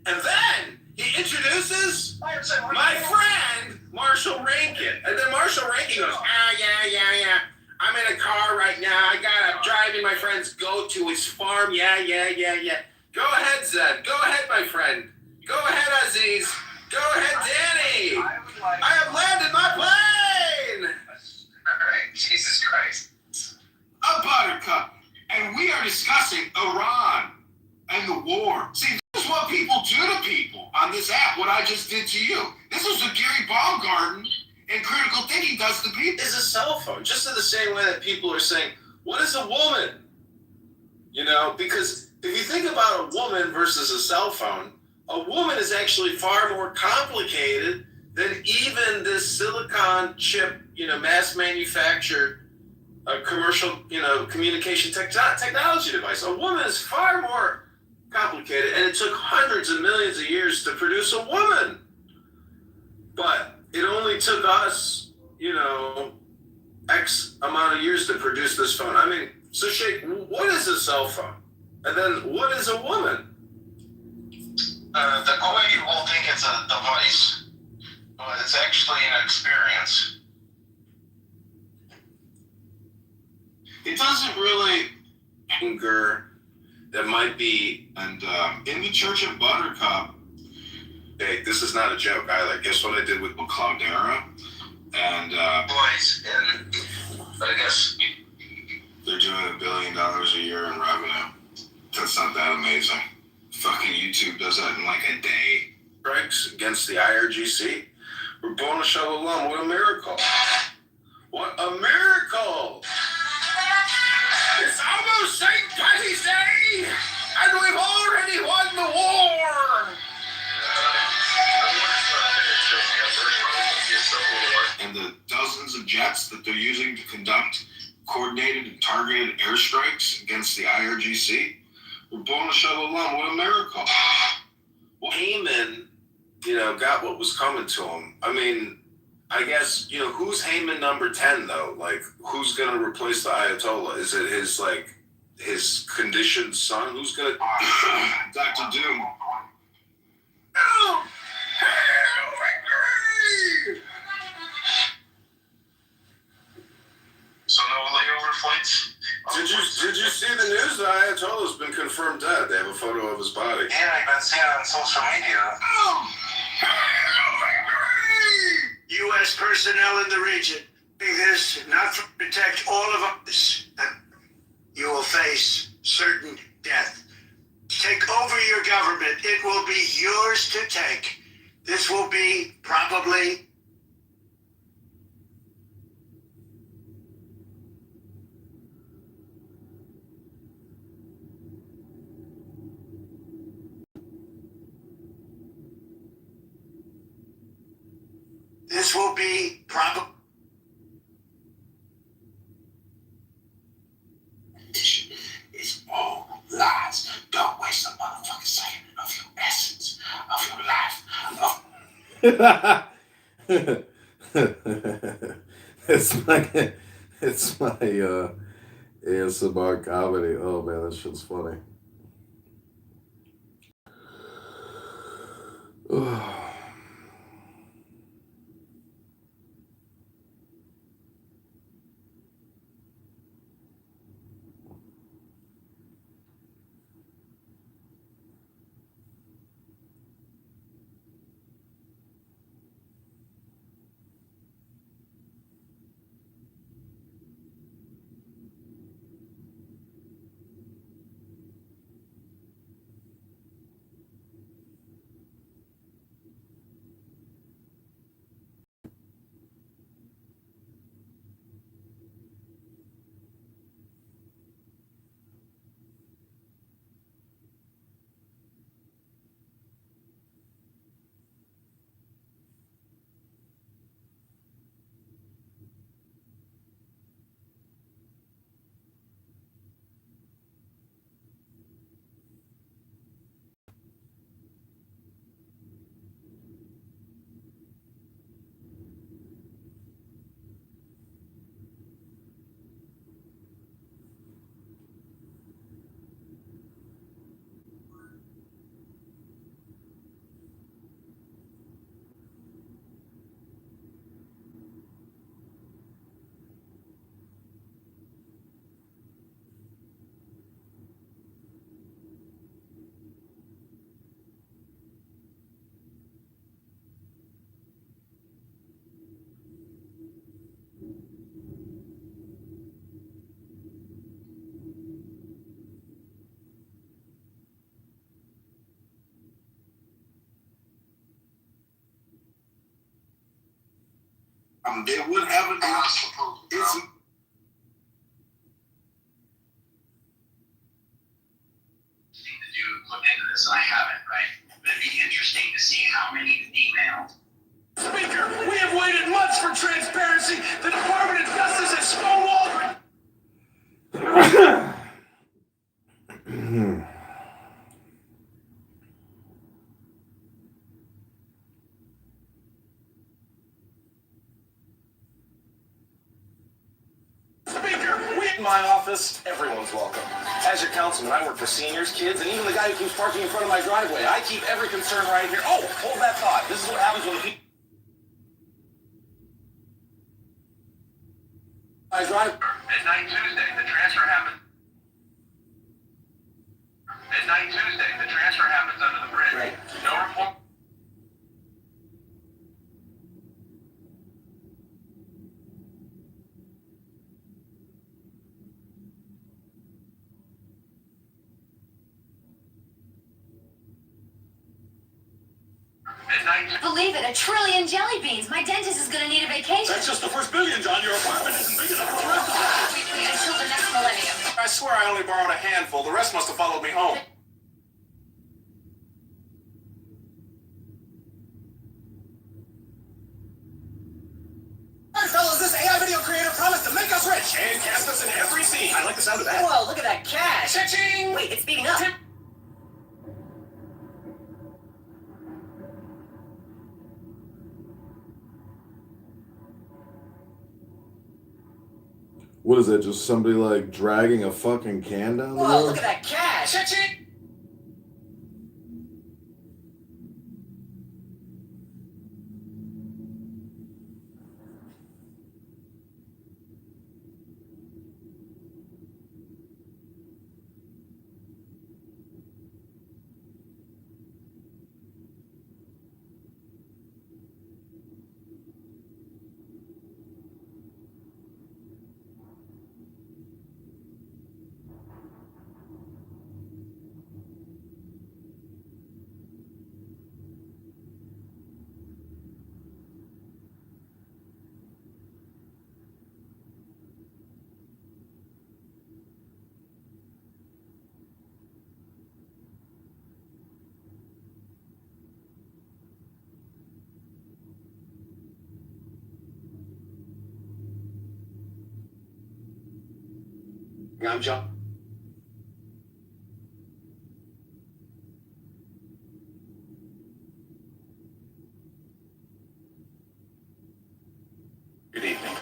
And then he introduces my friend, Marshall Rankin. And then Marshall Rankin goes, yeah. I'm in a car right now. I'm driving my friend's goat to his farm. Yeah. Go ahead, Zed. Go ahead, my friend. Go ahead, Aziz. Go ahead, Danny. I have landed my plane. All right, Jesus Christ. A buttercup. And we are discussing Iran and the war. See, this is what people do to people on this app, what I just did to you. This is what Gary Baumgarten and critical thinking does to people. It's a cell phone, just in the same way that people are saying, what is a woman? You know, because if you think about a woman versus a cell phone, a woman is actually far more complicated than even this silicon chip, mass manufactured commercial, communication technology device. A woman is far more complicated, and it took hundreds of millions of years to produce a woman. But it only took us, X amount of years to produce this phone. I mean, so Sheikh, what is a cell phone? And then what is a woman? The Goy will think it's a device, but it's actually an experience. It doesn't really anger that might be, and in the Church of Buttercup, hey, this is not a joke either. Guess what I did with Cloudera? And Boys, and I guess they're doing $1 billion a year in revenue. That's not that amazing. Fucking YouTube does that in like a day. Strikes against the IRGC. Rabbona Shalom, what a miracle. What a miracle! It's almost St. Patty's Day, and we've already won the war! And the dozens of jets that they're using to conduct coordinated and targeted airstrikes against the IRGC. Rabbona Shalom, what a miracle. Well, Haman, got what was coming to him. I mean, I guess, who's Haman number 10, though? Like, who's going to replace the Ayatollah? Is it his, his conditioned son? Who's gonna? Dr. Doom. Oh, hail victory! So no layover flights? Did you see the news? The Ayatollah's been confirmed dead. They have a photo of his body. Yeah, I've been seeing it on social media. Oh, hail victory! U.S. personnel in the region doing this not to protect all of us. You will face certain death. Take over your government. It will be yours to take. This will be probably It's all lies. Don't waste a motherfucking second of your essence, of your life, it's my ASMR comedy. Oh man, that shit's funny. They would have enough. Look into this, and I haven't, right? But it'd be interesting to see how many emails. Speaker, we have waited months for transparency. The Department of Justice has stonewalled. In my office, everyone's welcome. As your councilman, I work for seniors, kids, and even the guy who keeps parking in front of my driveway. I keep every concern right here. Oh, hold that thought. This is what happens when people... I drive... Midnight Tuesday, the transfer happens. Midnight Tuesday, the transfer happens under the bridge. Right. No report. Believe it, 1 trillion jelly beans. My dentist is gonna need a vacation. That's just the first billion, John. Your apartment isn't big enough for the rest of it. Until the next millennium. I swear I only borrowed a handful. The rest must have followed me home. All right, fellas, this AI video creator promised to make us rich and cast us in every scene. I like the sound of that. Whoa, look at that cash. Cha-ching! Wait, it's speeding up. What is that? Just somebody like dragging a fucking can down the road? Whoa, look at that cash. I'm John. Good evening.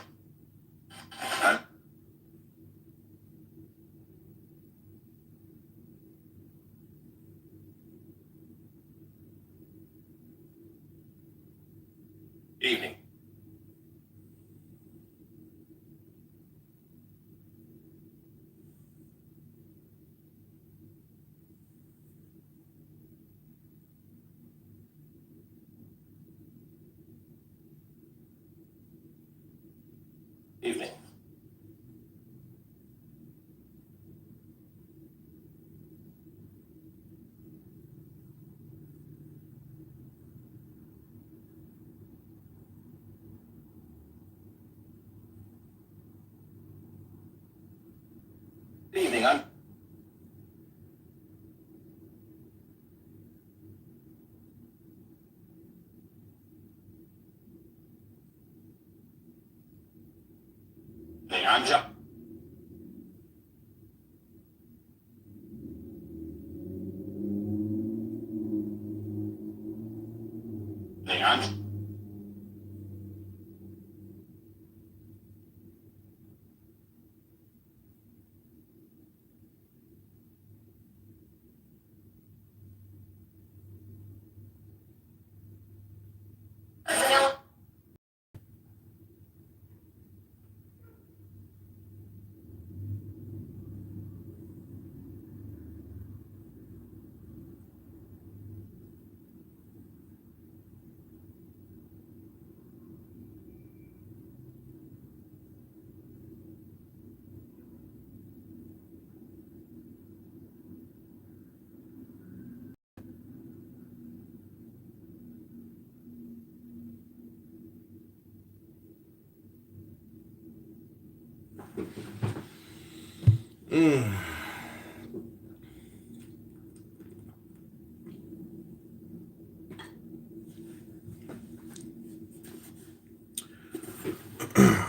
Evening. Evening. Evening. I'm. I'm John. I'm.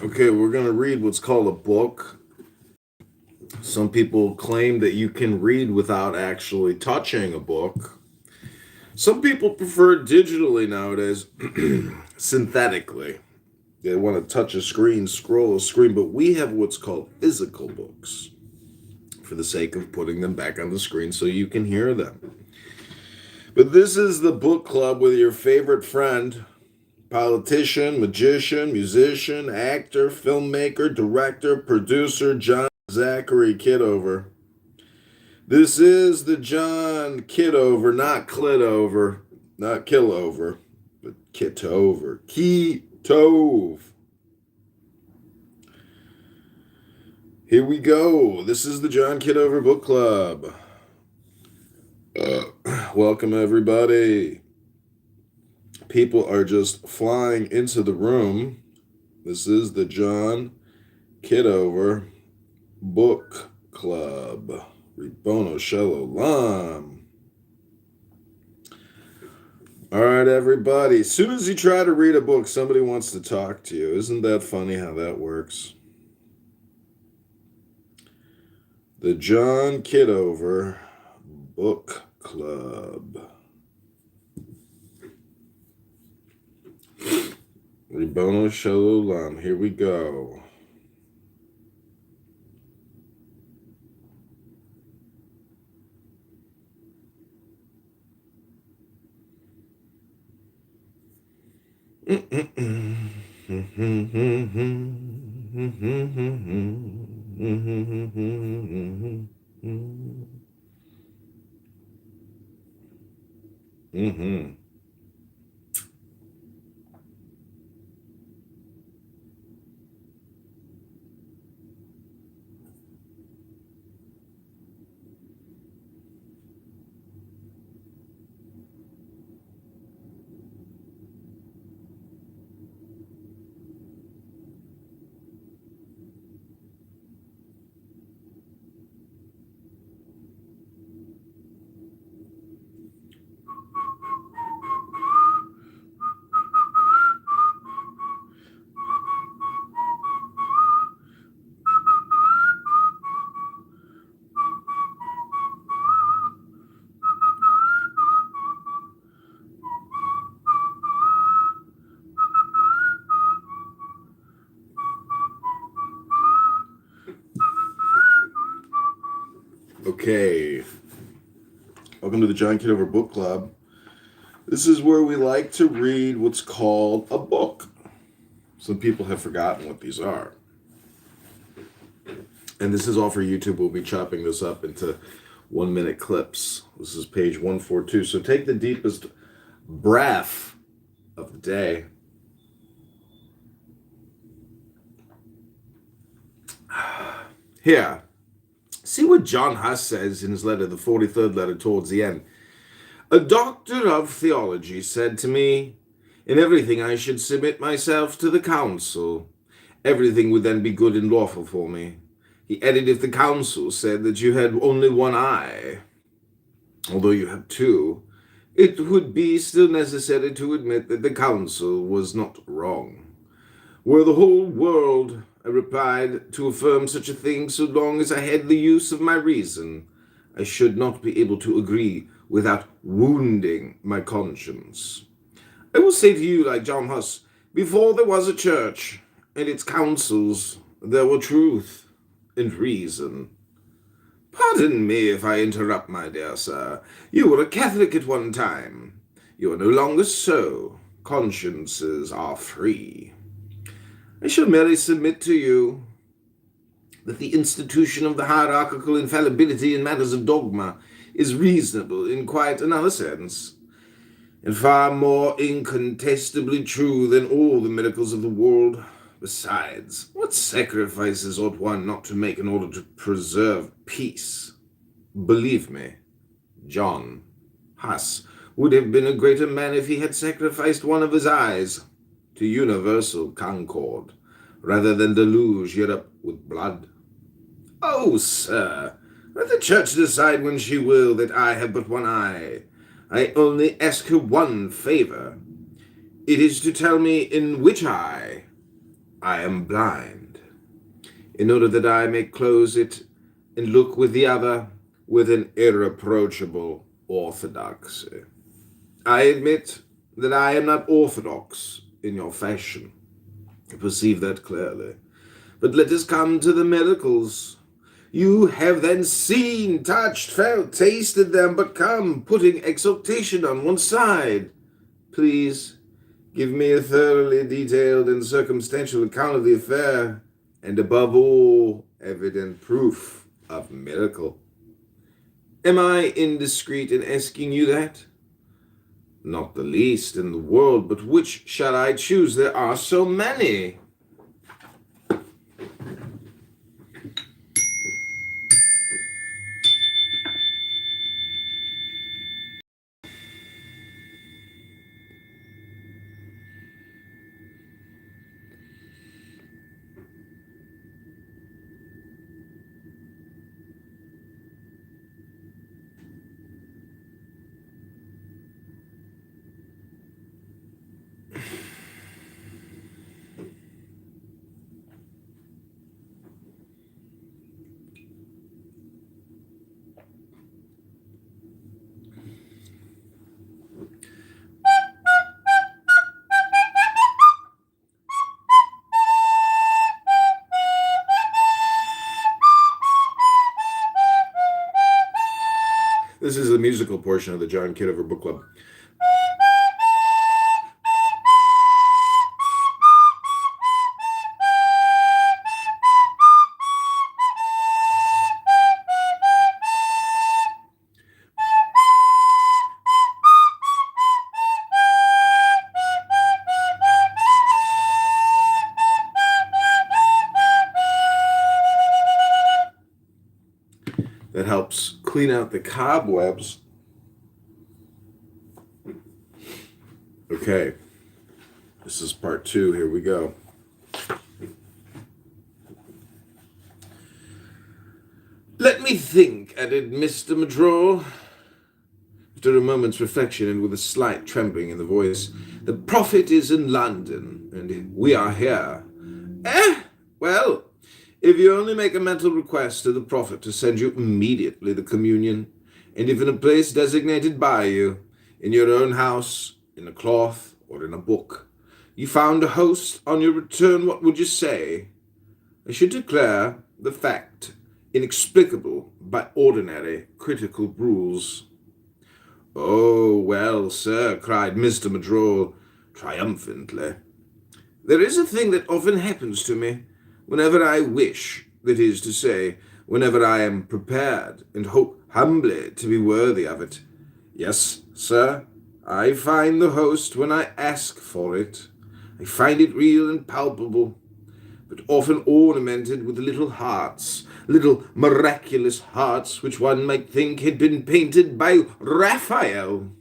Okay, we're going to read what's called a book. Some people claim that you can read without actually touching a book. Some people prefer it digitally nowadays, synthetically. They want to touch a screen, scroll a screen, but we have what's called physical books for the sake of putting them back on the screen so you can hear them. But this is the book club with your favorite friend, politician, magician, musician, actor, filmmaker, director, producer, John Zachary Kitover. This is the John Kitover, not Clitover, not Killover, but Kitover. Kitove. Here we go. This is the John Kitover Book Club. Welcome, everybody. People are just flying into the room. This is the John Kitover Book Club. Ribono Shalom. All right, everybody. As soon as you try to read a book, somebody wants to talk to you. Isn't that funny how that works? The John Kitover Book Club. Ribono Shalom. Here we go. Okay. Welcome to the John Kitover Book Club. This is where we like to read what's called a book. Some people have forgotten what these are. And this is all for YouTube. We'll be chopping this up into 1-minute clips. This is page 142. So take the deepest breath of the day. Here. See what John Huss says in his letter, the 43rd letter towards the end. A doctor of theology said to me, in everything I should submit myself to the council. Everything would then be good and lawful for me. He added, if the council said that you had only one eye, although you have two, it would be still necessary to admit that the council was not wrong. Were the whole world, I replied, to affirm such a thing so long as I had the use of my reason, I should not be able to agree without wounding my conscience. I will say to you, like John Huss, before there was a church and its councils, there were truth and reason. Pardon me if I interrupt, my dear sir. You were a Catholic at one time. You are no longer so. Consciences are free. I shall merely submit to you that the institution of the hierarchical infallibility in matters of dogma is reasonable in quite another sense, and far more incontestably true than all the miracles of the world. Besides, what sacrifices ought one not to make in order to preserve peace? Believe me, John Huss would have been a greater man if he had sacrificed one of his eyes to universal concord, rather than deluge Europe with blood. Oh, sir, let the church decide when she will that I have but one eye. I only ask her one favor. It is to tell me in which eye I am blind, in order that I may close it and look with the other with an irreproachable orthodoxy. I admit that I am not orthodox in your fashion. I perceive that clearly. But let us come to the miracles. You have then seen, touched, felt, tasted them, but come, putting exaltation on one side. Please give me a thoroughly detailed and circumstantial account of the affair, and above all, evident proof of miracle. Am I indiscreet in asking you that? Not the least in the world, but which shall I choose? There are so many. This is the musical portion of the John Kitover Book Club. that helps clean out the cobwebs. Okay, this is part 2. Here we go. Let me think, added Mr. Madrol. After a moment's reflection and with a slight trembling in the voice, the prophet is in London, and we are here. Well, if you only make a mental request to the prophet to send you immediately the communion, and if in a place designated by you, in your own house, in a cloth, or in a book, you found a host on your return, what would you say? I should declare the fact inexplicable by ordinary critical rules. Oh, well, sir, cried Mr. Madrol triumphantly. There is a thing that often happens to me, whenever I wish, that is to say, whenever I am prepared, and hope humbly to be worthy of it. Yes, sir, I find the host when I ask for it. I find it real and palpable, but often ornamented with little hearts, little miraculous hearts which one might think had been painted by Raphael.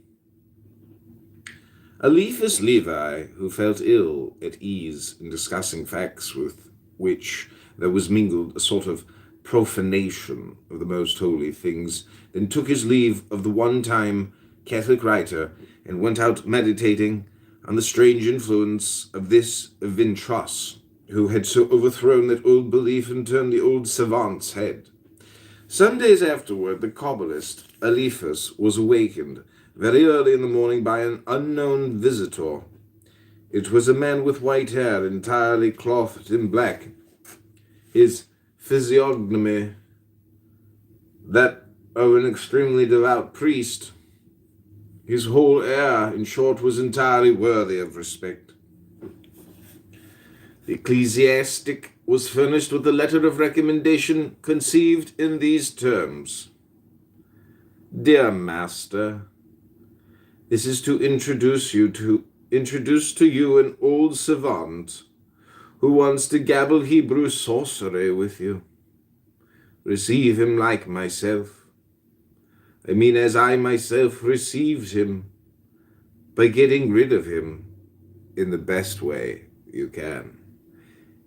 Eliphas Levi, who felt ill at ease in discussing facts with which there was mingled a sort of profanation of the most holy things, then took his leave of the one-time Catholic writer and went out meditating on the strange influence of this Vintras, who had so overthrown that old belief and turned the old savant's head. Some days afterward, the Kabbalist Eliphas was awakened very early in the morning by an unknown visitor. It was a man with white hair, entirely clothed in black. His physiognomy, that of an extremely devout priest. His whole air, in short, was entirely worthy of respect. The ecclesiastic was furnished with a letter of recommendation conceived in these terms. Dear Master, this is to introduce to you an old savant who wants to gabble Hebrew sorcery with you. Receive him like myself. I mean as I myself received him, by getting rid of him in the best way you can.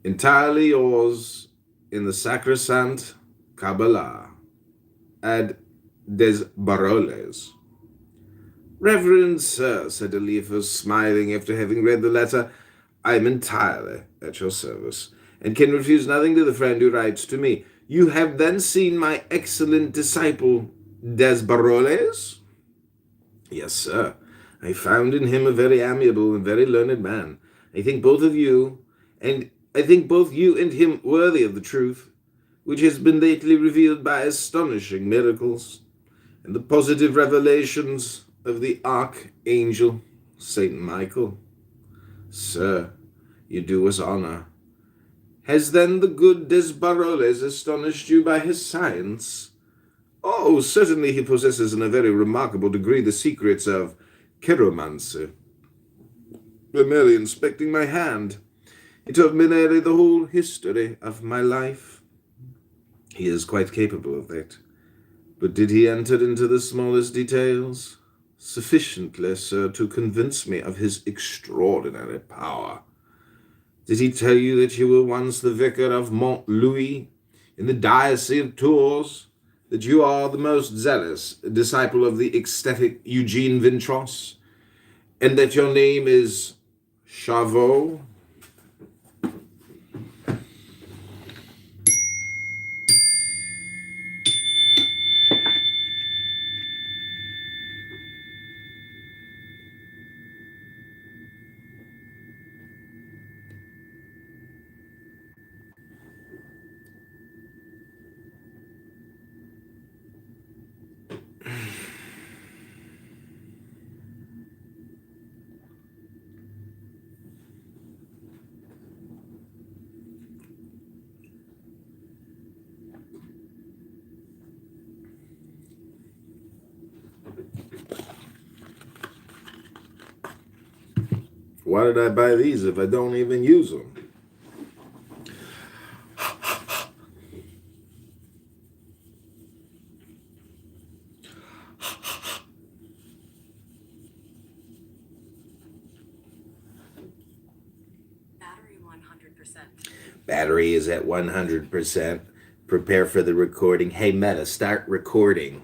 Entirely yours, in the sacrosanct Kabbalah, ad des Baroles. Reverend sir, said Eliphas, smiling after having read the letter, I am entirely at your service, and can refuse nothing to the friend who writes to me. You have then seen my excellent disciple, des Baroles? Yes, sir. I found in him a very amiable and very learned man. I think both you and him worthy of the truth, which has been lately revealed by astonishing miracles, and the positive revelations of the Archangel, Saint Michael. Sir, you do us honor. Has then the good Des Baroles astonished you by his science? Oh, certainly he possesses in a very remarkable degree the secrets of chiromancy. By merely inspecting my hand, he told me nearly the whole history of my life. He is quite capable of that. But did he enter into the smallest details? Sufficiently, sir, to convince me of his extraordinary power. Did he tell you that you were once the vicar of Mont Louis in the Diocese of Tours, that you are the most zealous disciple of the ecstatic Eugene Vintras, and that your name is Chavot? Why did I buy these if I don't even use them? Battery 100%. Battery is at 100%. Prepare for the recording. Hey, Meta, start recording.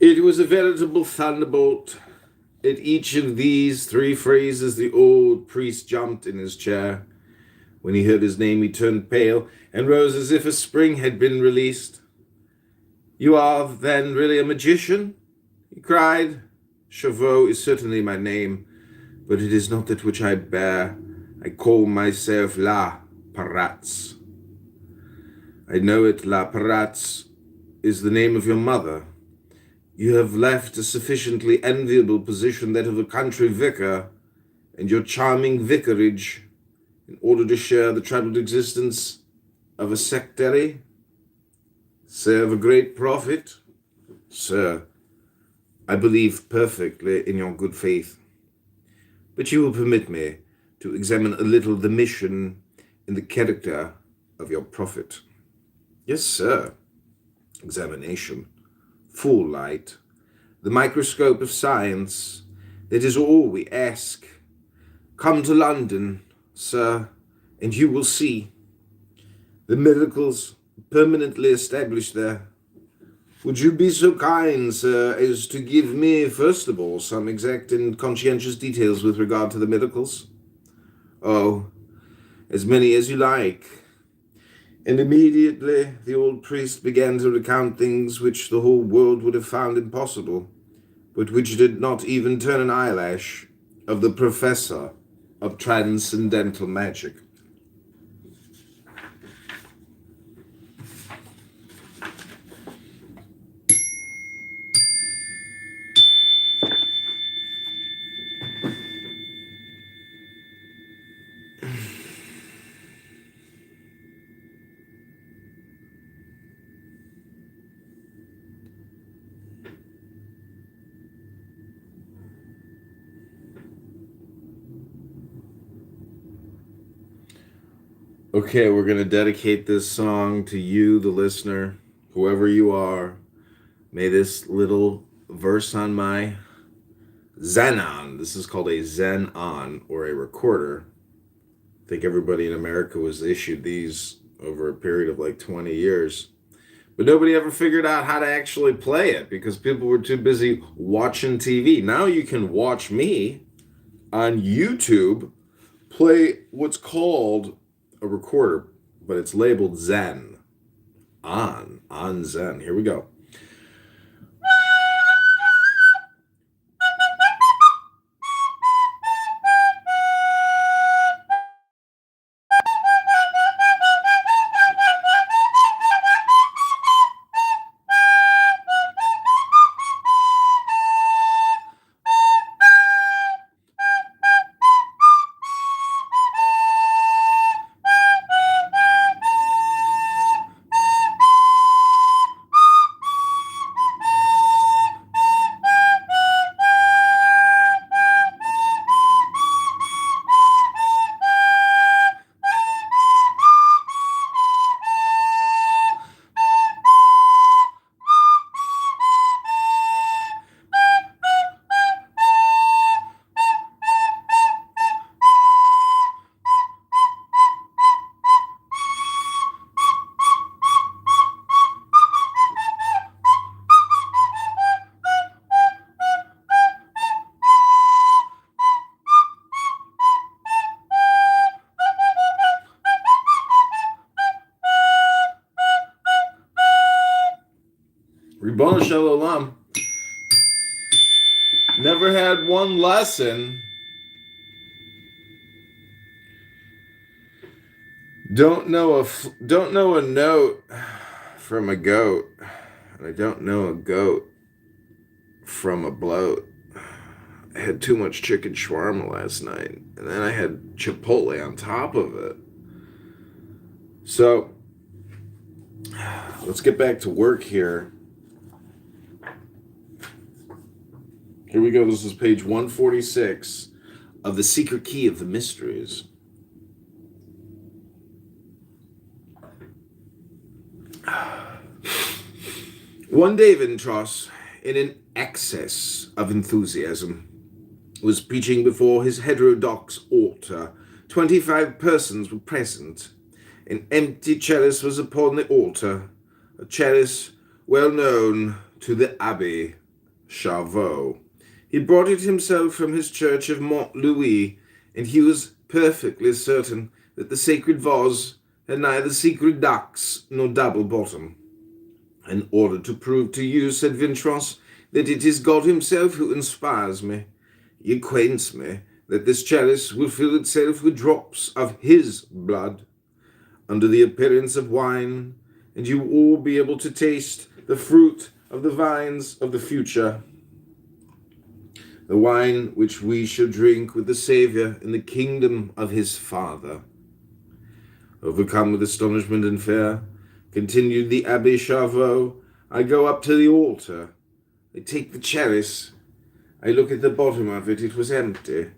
It was a veritable thunderbolt. At each of these 3 phrases, the old priest jumped in his chair. When he heard his name, he turned pale and rose as if a spring had been released. You are, then, really a magician? He cried. Chauveau is certainly my name, but it is not that which I bear. I call myself La Paratz. I know it, La Paratz is the name of your mother. You have left a sufficiently enviable position, that of a country vicar, and your charming vicarage, in order to share the troubled existence of a sectary. Serve a great prophet? Sir, I believe perfectly in your good faith. But you will permit me to examine a little the mission and the character of your prophet. Yes, sir. Examination. Full light. The microscope of science. That is all we ask. Come to London, sir, and you will see. The miracles permanently established there. Would you be so kind, sir, as to give me, first of all, some exact and conscientious details with regard to the miracles? Oh, as many as you like. And immediately the old priest began to recount things which the whole world would have found impossible, but which did not even turn an eyelash of the professor of transcendental magic. Okay, we're going to dedicate this song to you, the listener, whoever you are. May this little verse on my Xenon, this is called a Xenon, or a recorder. I think everybody in America was issued these over a period of like 20 years. But nobody ever figured out how to actually play it because people were too busy watching TV. Now you can watch me on YouTube play what's called a recorder, but it's labeled Zen. On Zen. Here we go. Ribbon Shalom. Never had one lesson. Don't know a note from a goat, and I don't know a goat from a bloat. I had too much chicken shawarma last night, and then I had Chipotle on top of it. So let's get back to work here. Here we go. This is page 146 of The Secret Key of the Mysteries. One day, Vintros, in an excess of enthusiasm, was preaching before his heterodox altar. 25 persons were present. An empty chalice was upon the altar, a chalice well known to the Abbé Charveau. He brought it himself from his church of Mont Louis, and he was perfectly certain that the sacred vase had neither secret ducts nor double bottom. In order to prove to you, said Vintros, that it is God himself who inspires me, he acquaints me that this chalice will fill itself with drops of his blood, under the appearance of wine, and you will all be able to taste the fruit of the vines of the future, the wine which we shall drink with the Saviour in the kingdom of his Father. Overcome with astonishment and fear, continued the Abbé Charveau, I go up to the altar. I take the chalice. I look at the bottom of it. It was empty.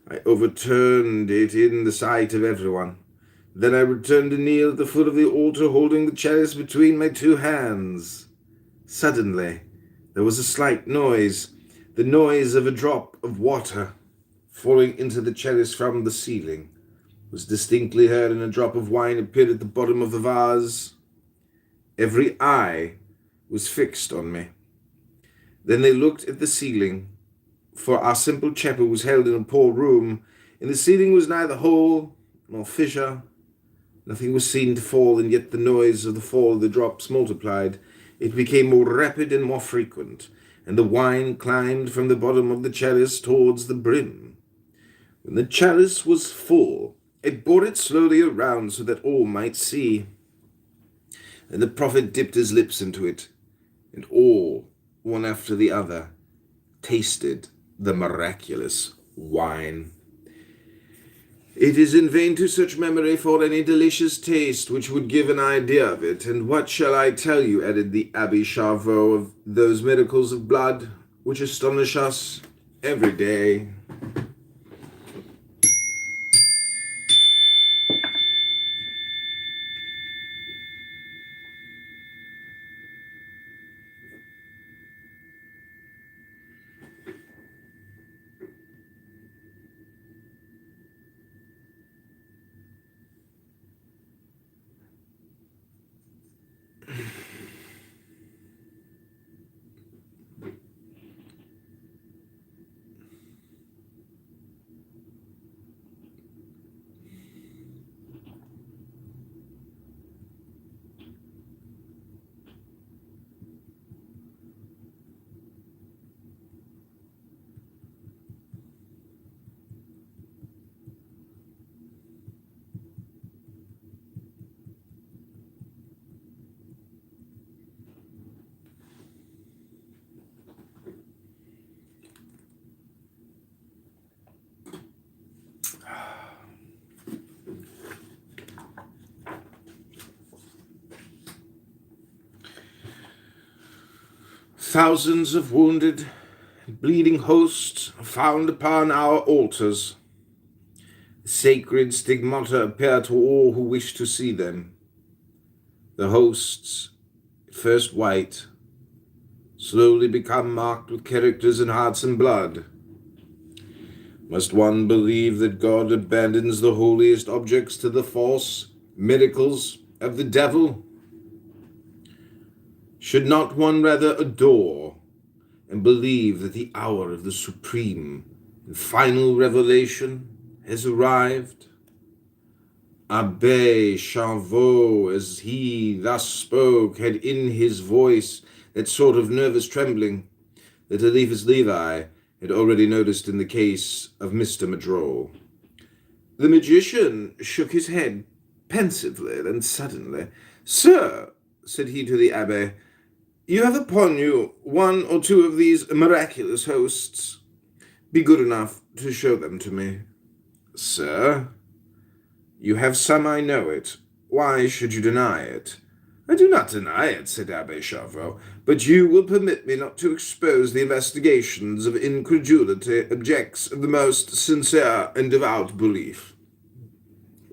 I overturned it in the sight of everyone. Then I returned to kneel at the foot of the altar, holding the chalice between my two hands. Suddenly, there was a slight noise, the noise of a drop of water falling into the chalice from the ceiling. It was distinctly heard, and a drop of wine appeared at the bottom of the vase. Every eye was fixed on me. Then they looked at the ceiling, for our simple chapel was held in a poor room. In the ceiling was neither hole nor fissure. Nothing was seen to fall, and yet the noise of the fall of the drops multiplied. It became more rapid and more frequent, and the wine climbed from the bottom of the chalice towards the brim. When the chalice was full, it bore it slowly around so that all might see. And the prophet dipped his lips into it, and all, one after the other, tasted the miraculous wine. It is in vain to search memory for any delicious taste which would give an idea of it. And what shall I tell you, added the Abbé Charveau, of those miracles of blood which astonish us every day? Thousands of wounded, bleeding hosts found upon our altars. Sacred stigmata appear to all who wish to see them. The hosts, at first white, slowly become marked with characters in hearts and blood. Must one believe that God abandons the holiest objects to the false miracles of the devil? Should not one rather adore and believe that the hour of the supreme and final revelation has arrived? Abbé Charveau, as he thus spoke, had in his voice that sort of nervous trembling that Eliphas Levi had already noticed in the case of Mr. Madrol. The magician shook his head pensively, then suddenly, "Sir," said he to the abbé, "you have upon you one or two of these miraculous hosts. Be good enough to show them to me." "Sir, you have some, I know it. Why should you deny it?" "I do not deny it," said Abbé Charveau, "but you will permit me not to expose the investigations of incredulity, objects of the most sincere and devout belief."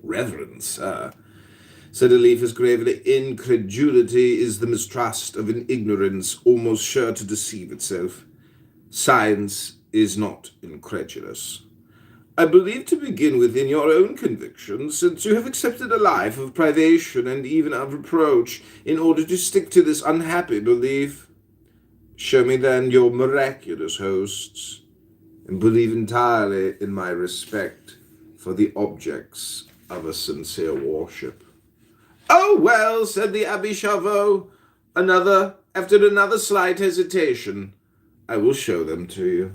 "Reverend sir," said Eliphas gravely. Incredulity is the mistrust of an ignorance almost sure to deceive itself. Science is not incredulous. I believe to begin with in your own convictions, since you have accepted a life of privation and even of reproach in order to stick to this unhappy belief. Show me then your miraculous hosts, and believe entirely in my respect for the objects of a sincere worship. Oh, well, said the Abbé Chauveau, after another slight hesitation, I will show them to you.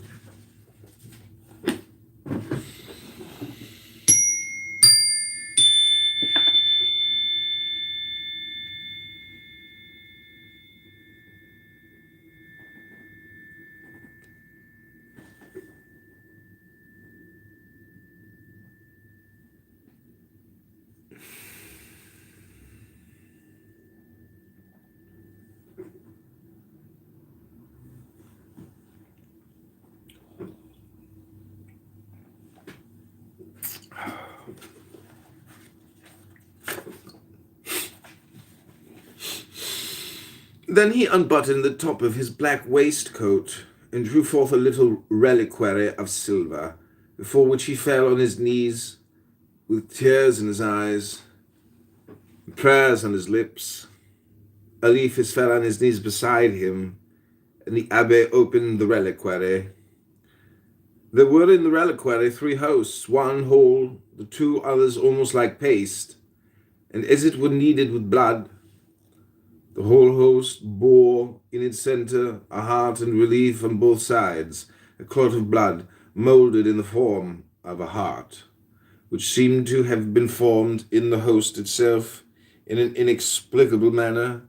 Then he unbuttoned the top of his black waistcoat and drew forth a little reliquary of silver, before which he fell on his knees, with tears in his eyes, and prayers on his lips. Eliphas fell on his knees beside him, and the abbé opened the reliquary. There were in the reliquary 3 hosts, one whole, the 2 others almost like paste, and as it were kneaded with blood. The whole host bore in its center a heart in relief on both sides, a clot of blood molded in the form of a heart, which seemed to have been formed in the host itself in an inexplicable manner.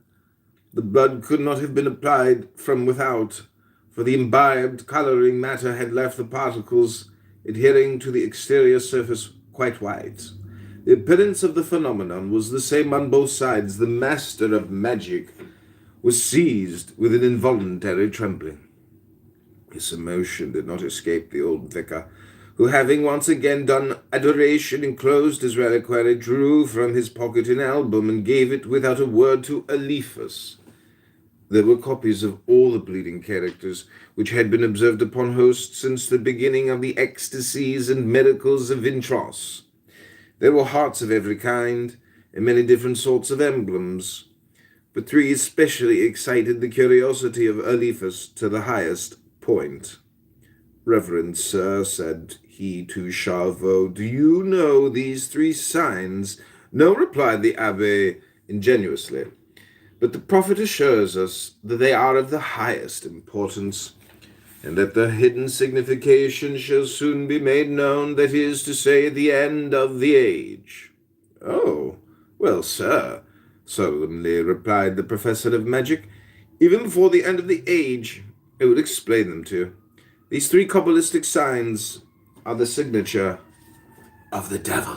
The blood could not have been applied from without, for the imbibed coloring matter had left the particles adhering to the exterior surface quite white. The appearance of the phenomenon was the same on both sides. The master of magic was seized with an involuntary trembling. His emotion did not escape the old vicar, who, having once again done adoration and closed his reliquary, drew from his pocket an album and gave it without a word to Eliphas. There were copies of all the bleeding characters which had been observed upon hosts since the beginning of the ecstasies and miracles of Vintros. There were hearts of every kind, and many different sorts of emblems, but 3 especially excited the curiosity of Eliphas to the highest point. Reverend sir, said he to Chauveau, do you know these 3 signs? No, replied the abbé ingenuously, but the prophet assures us that they are of the highest importance, and that the hidden signification shall soon be made known, that is to say, the end of the age. Oh, well, sir, solemnly replied the professor of magic, even before the end of the age, I would explain them to you. These 3 Kabbalistic signs are the signature of the devil.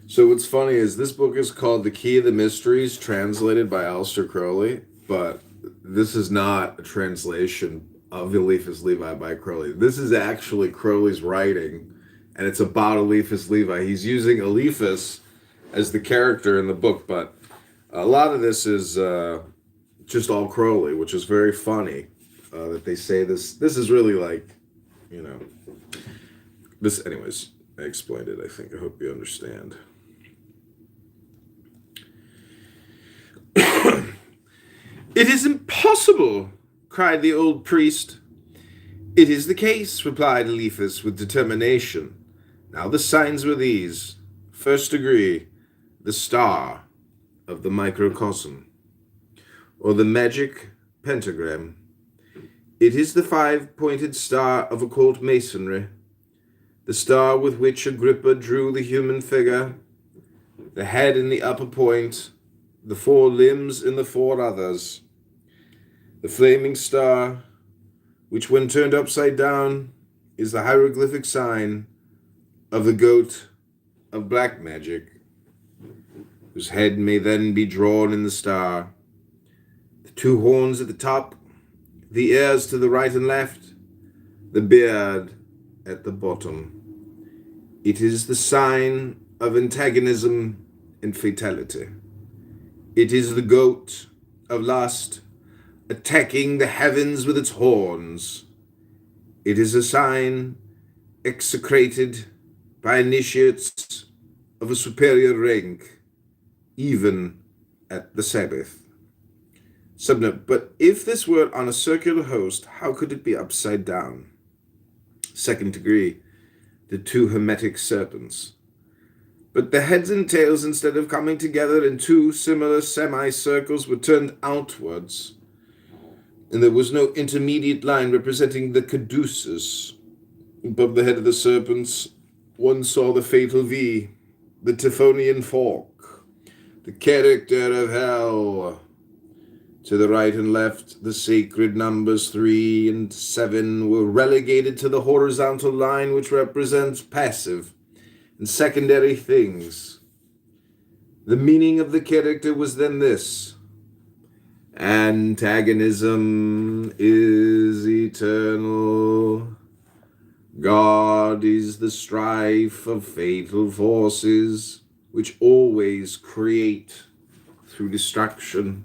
So what's funny is this book is called The Key of the Mysteries, translated by Aleister Crowley, but this is not a translation of Eliphas Levi by Crowley. This is actually Crowley's writing, and it's about Eliphas Levi. He's using Eliphas as the character in the book, but a lot of this is just all Crowley, which is very funny that they say this. This is really like, you know, this. Anyways, I explained it, I think. I hope you understand. It is impossible, cried the old priest. It is the case, replied Eliphas with determination. Now the signs were these. First degree, the star of the microcosm, or the magic pentagram. It is the 5-pointed star of occult masonry, the star with which Agrippa drew the human figure, the head in the upper point, the 4 limbs in the 4 others. The flaming star, which when turned upside down, is the hieroglyphic sign of the goat of black magic, whose head may then be drawn in the star. The 2 horns at the top, the ears to the right and left, the beard at the bottom. It is the sign of antagonism and fatality. It is the goat of lust attacking the heavens with its horns. It is a sign execrated by initiates of a superior rank, even at the Sabbath. Subnote, but if this were on a circular host, how could it be upside down? Second degree, the 2 hermetic serpents. But the heads and tails, instead of coming together in 2 similar semicircles, were turned outwards, and there was no intermediate line representing the caduceus. Above the head of the serpents, one saw the fatal V, the Typhonian fork, the character of hell. To the right and left, the sacred numbers 3 and 7 were relegated to the horizontal line, which represents passive and secondary things. The meaning of the character was then this: antagonism is eternal. God is the strife of fatal forces, which always create through destruction.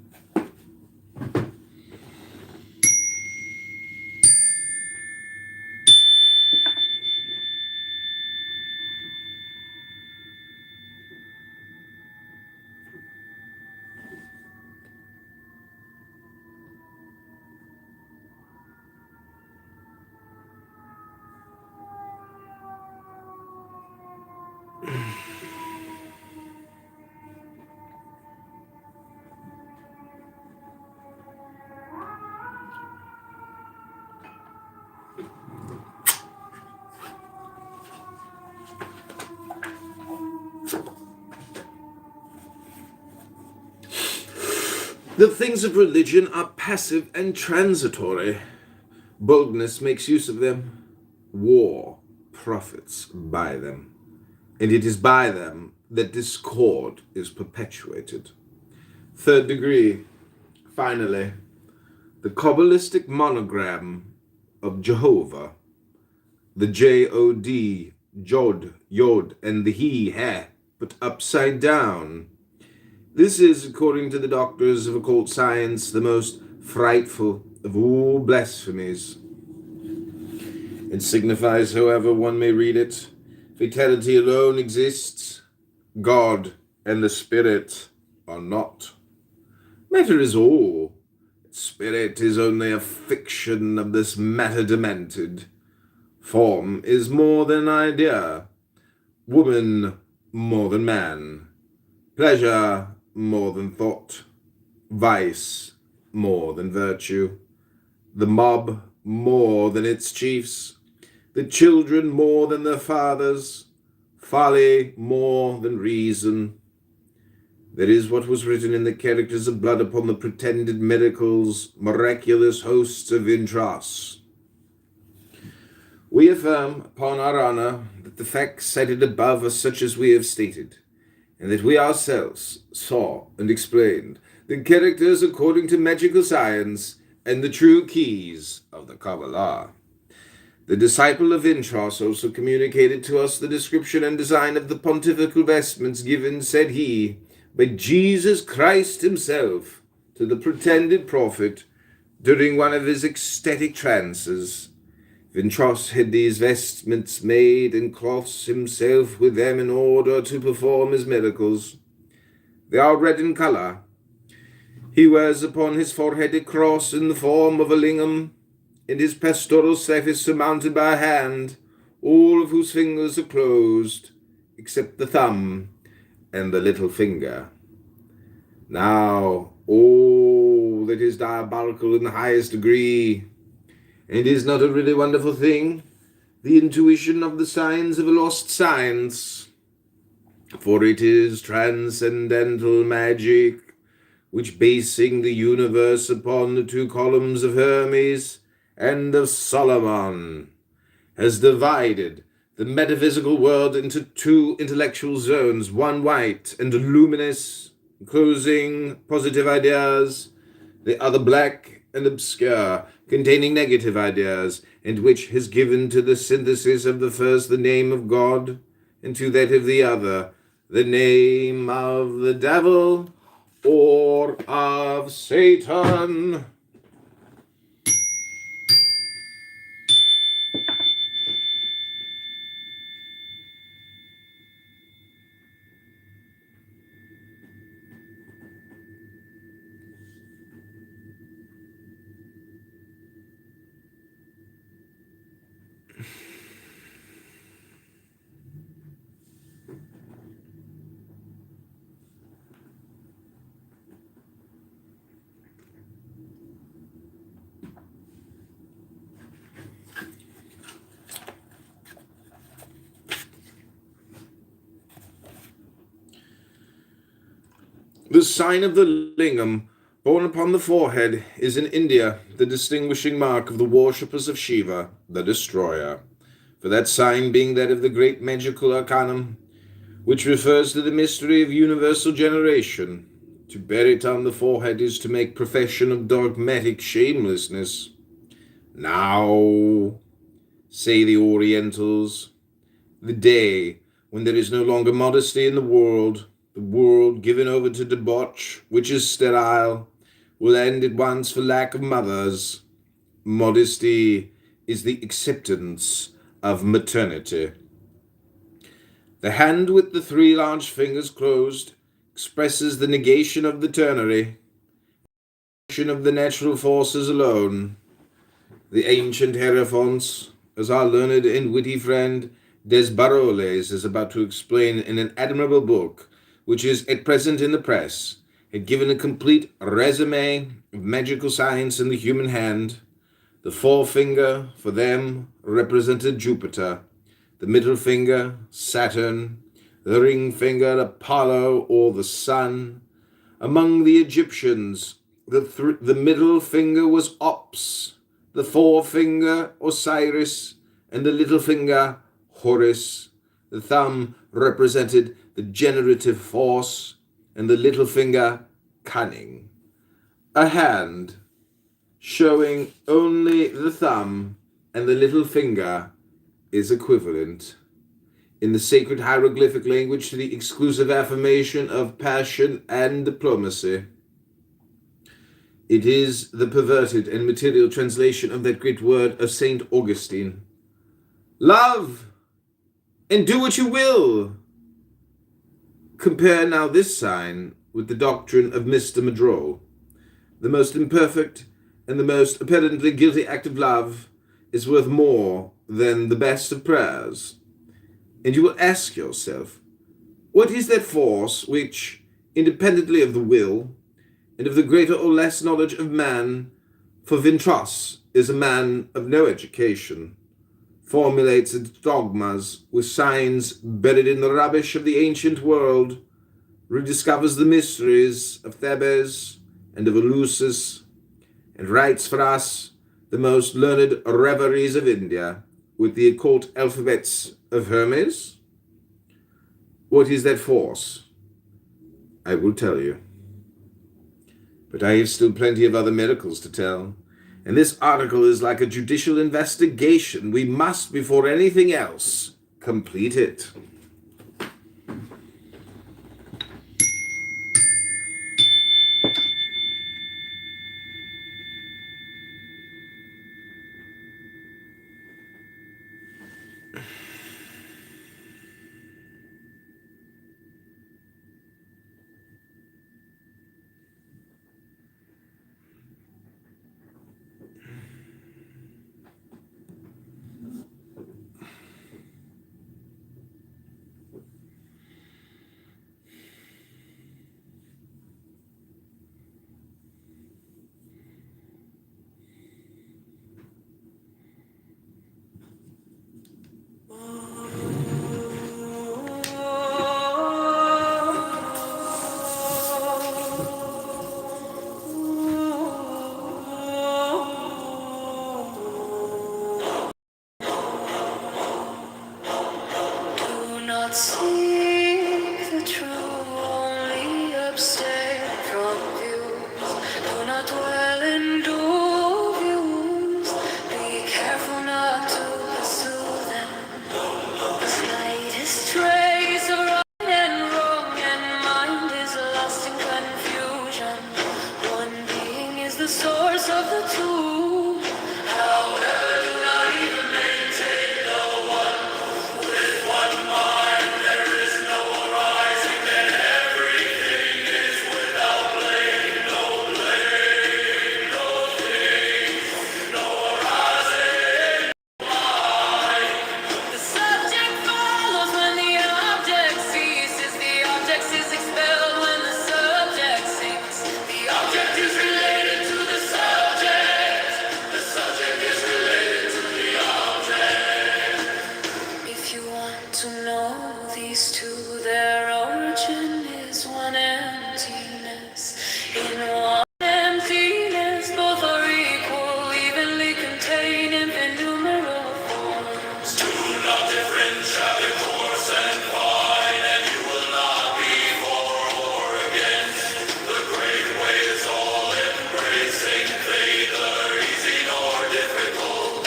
The things of religion are passive and transitory. Boldness makes use of them. War profits by them. And it is by them that discord is perpetuated. Third degree, finally, the Kabbalistic monogram of Jehovah, the J-O-D, Jod, Yod, and the He, Heh, but upside down. This is, according to the doctors of occult science, the most frightful of all blasphemies. It signifies, however one may read it, fatality alone exists, God and the Spirit are not. Matter is all. Spirit is only a fiction of this matter demented. Form is more than idea, woman more than man, pleasure more than thought, vice more than virtue, the mob more than its chiefs, the children more than their fathers, folly more than reason. That is what was written in the characters of blood upon the pretended miracles, miraculous hosts of Intros. We affirm upon our honor that the facts cited above are such as we have stated, and that we ourselves saw and explained the characters according to magical science and the true keys of the Kabbalah. The disciple of Intros also communicated to us the description and design of the pontifical vestments given, said he, by Jesus Christ himself to the pretended prophet during one of his ecstatic trances. Intros had these vestments made and cloths himself with them in order to perform his miracles. They are red in color. He wears upon his forehead a cross in the form of a lingam, and his pastoral staff is surmounted by a hand, all of whose fingers are closed, except the thumb and the little finger. Now, all that is diabolical in the highest degree, and is not a really wonderful thing, the intuition of the signs of a lost science. For it is transcendental magic, which basing the universe upon the two columns of Hermes and of Solomon, has divided the metaphysical world into two intellectual zones, one white and luminous, enclosing positive ideas, the other black and obscure, containing negative ideas, and which has given to the synthesis of the first the name of God, and to that of the other the name of the devil or of Satan. The sign of the lingam, borne upon the forehead, is in India the distinguishing mark of the worshippers of Shiva, the destroyer. For that sign being that of the great magical arcanum, which refers to the mystery of universal generation, to bear it on the forehead is to make profession of dogmatic shamelessness. Now, say the Orientals, the day when there is no longer modesty in the world given over to debauch, which is sterile, will end at once for lack of mothers. Modesty is the acceptance of maternity. The hand with the three large fingers closed expresses the negation of the ternary, of the natural forces alone. The ancient Hierophants, as our learned and witty friend Desbaroles is about to explain in an admirable book, which is at present in the press, had given a complete resume of magical science in the human hand. The forefinger, for them, represented Jupiter, the middle finger, Saturn, the ring finger, Apollo, or the sun. Among the Egyptians, the middle finger was Ops, the forefinger Osiris, and the little finger Horus. The thumb represented the generative force, and the little finger cunning. A hand showing only the thumb and the little finger is equivalent in the sacred hieroglyphic language to the exclusive affirmation of passion and diplomacy. It is the perverted and material translation of that great word of St. Augustine. Love, and do what you will. Compare now this sign with the doctrine of Mr. Madrol. The most imperfect and the most apparently guilty act of love is worth more than the best of prayers. And you will ask yourself, what is that force which, independently of the will, and of the greater or less knowledge of man, for Vintras is a man of no education, formulates its dogmas with signs buried in the rubbish of the ancient world, rediscovers the mysteries of Thebes and of Eleusis, and writes for us the most learned reveries of India with the occult alphabets of Hermes? What is that force? I will tell you. But I have still plenty of other miracles to tell, and this article is like a judicial investigation. We must, before anything else, complete it. upstairs from views. Do not dwell in dual views. Be careful not to pursue them. The slightest trace of right and wrong, and mind is lost in confusion. One being is the source of the two. However, do not even maintain the one. With one mind, there is no arising, and everything is without blame. No blame, no thing, no arising. The subject follows when the object ceases. The object is expelled when the subject sinks. The object is related to the subject. The subject is related to the object. If you want to know these two, their origin is one emptiness. In one emptiness, both are equal, evenly contained in innumerable forms. Do not differentiate coarse and fine, and you will not be for or against. The great way is all embracing, neither easy nor difficult.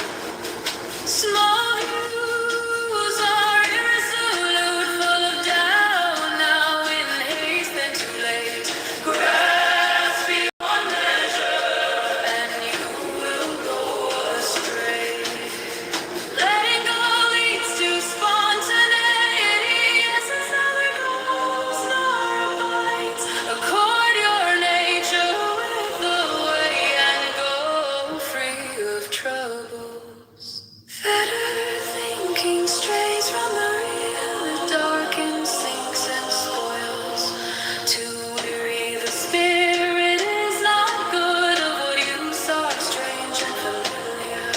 Small views are irresolute, full of doubt, now in haste and too late. Grasp beyond measure, and you will go astray. Letting go leads to spontaneity. Essence neither goes nor abides. Accord your nature with the way and go free of troubles. Better thinking strays from the real. It darkens, sinks, and spoils. Too weary the spirit is not good. Of what you saw strange and familiar.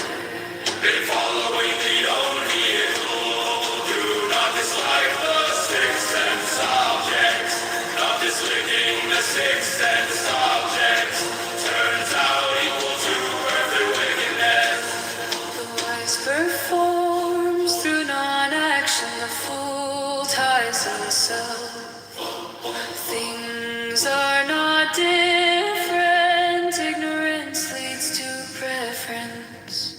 Been following the own vehicle. Do not dislike the sixth sense objects. Not dislicking the sixth sense objects. Turns out equal to perfect wickedness. The wise performs through non-action. The fool ties himself. Things are not different. Ignorance leads to preference.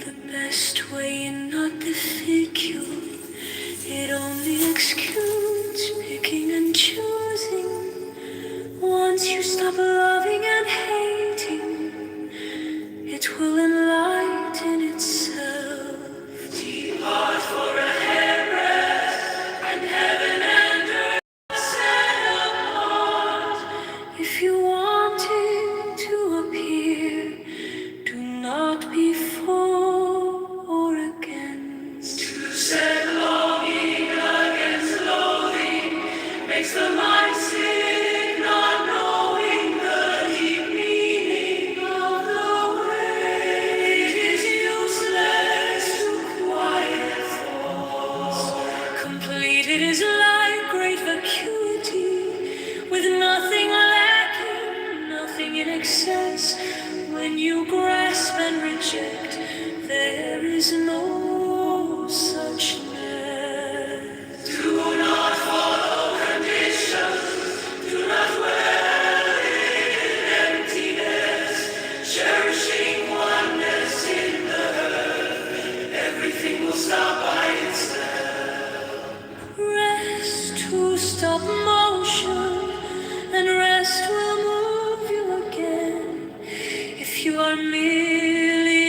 The best way and not the figure. It only excludes picking and choosing. Once you stop loving and hating, it will enlighten itself. Depart for a hairbreadth, and heaven and earth set apart. If you want it to appear, do not be for or against. To set longing against loathing makes the mind sick, not knowing the deep meaning of the way. It is useless to quiet thoughts. Complete it is like great vacuity, with nothing lacking, nothing in excess. When you grasp and reject, there is no suchness. Do not follow conditions. Do not dwell in emptiness. Cherishing oneness in the earth, everything will stop by itself. Rest to stop motion, and rest will move you again. If you are merely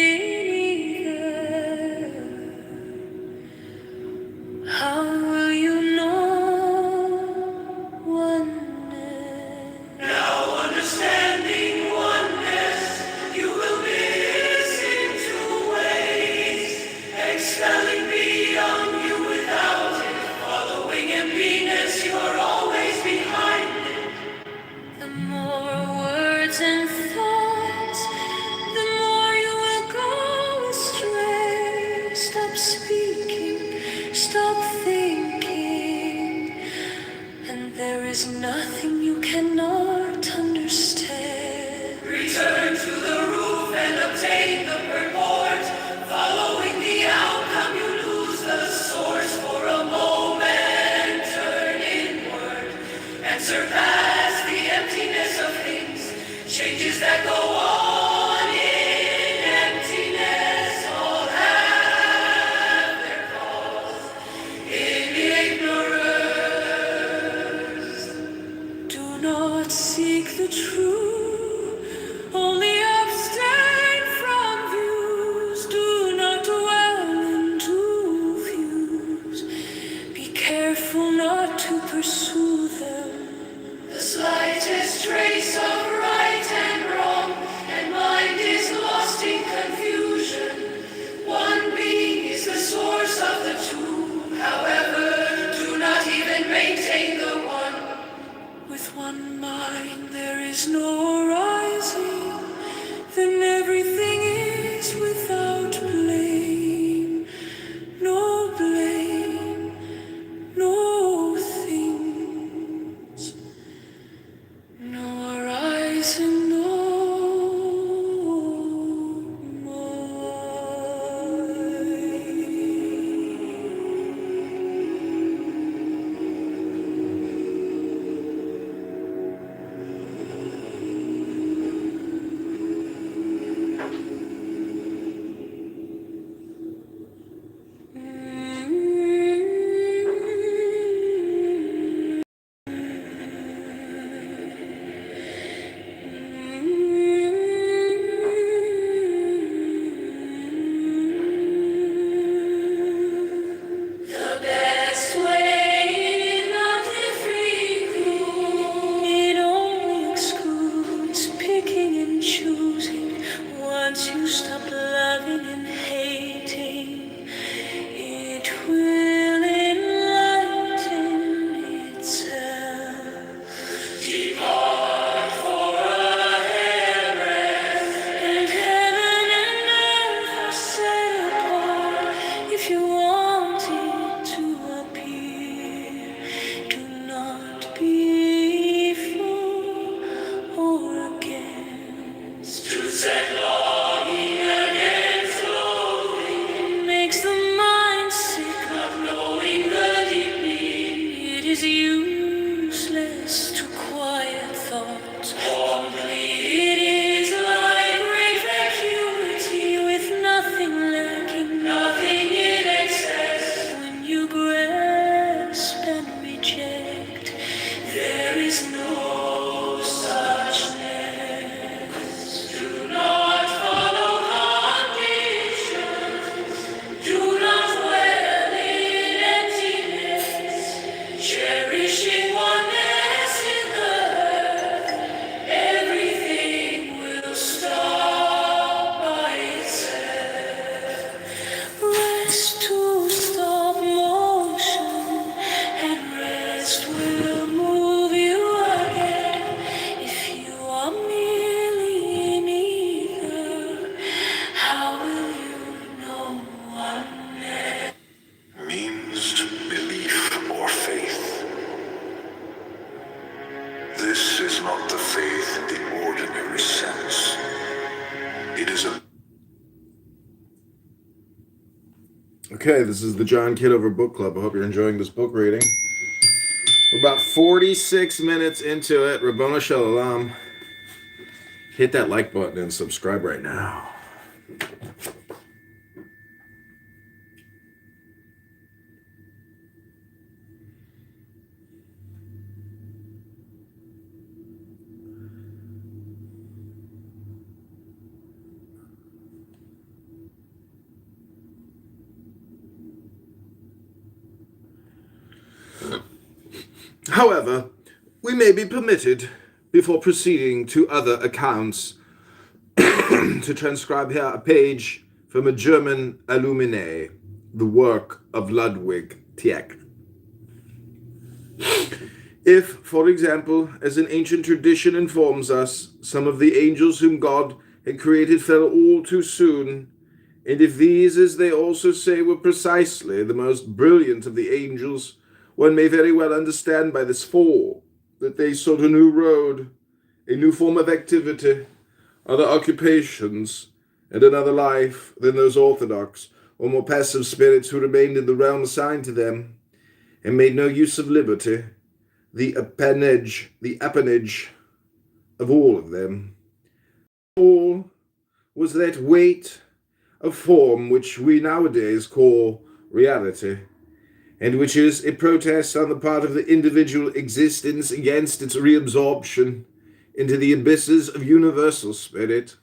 eager, how will you know oneness? Now understanding oneness, you will miss into is nothing you cannot understand. Return to the roof and obtain the purport. Following the outcome, you lose the source for a moment. Turn inward and surpass the emptiness of things. Changes that go on in emptiness all have their cause in ignorance. Do not seek the truth, only abstain from views. Do not dwell into views. Be careful not to pursue them. The slightest trace of right and wrong, and mind is lost in confusion. One being is the source of the two. However, do not even maintain the one. With one mind there is no rising, then everything is without blame. No blame, no things, no arising, no the best way not to free it only excludes picking and choosing. Once you stop loving and hating, it will enlighten itself. Depart for a hairbreadth, and heaven and earth are set apart. If you want it to appear, do not be for or against. To set longing against loathing makes the mind sick, not knowing the deep need. It is useless to quiet thoughts. Only it is like great vacuity with nothing lacking, nothing in excess. When you grasp and reject, there is no suchness. Do not follow conditions. Do not dwell in emptiness. Cherishing oneness in the earth, everything will stop by itself. Rest to stop motion, and rest will move you again. If you are merely in ether, how will you know oneness? Means belief or faith. This is not the faith in the ordinary sense. It is a Okay, this is the John Kitover Book Club. I hope you're enjoying this book reading. We're about 46 minutes into it. Rabbona Shalom. Hit that like button and subscribe right now. However, we may be permitted, before proceeding to other accounts, to transcribe here a page from a German Illumine, the work of Ludwig Tieck. If, for example, as an ancient tradition informs us, some of the angels whom God had created fell all too soon, and if these, as they also say, were precisely the most brilliant of the angels, one may very well understand by this fall that they sought a new road, a new form of activity, other occupations, and another life than those orthodox or more passive spirits who remained in the realm assigned to them, and made no use of liberty, the appanage of all of them. All was that weight of form which we nowadays call reality, and which is a protest on the part of the individual existence against its reabsorption into the abysses of universal spirit.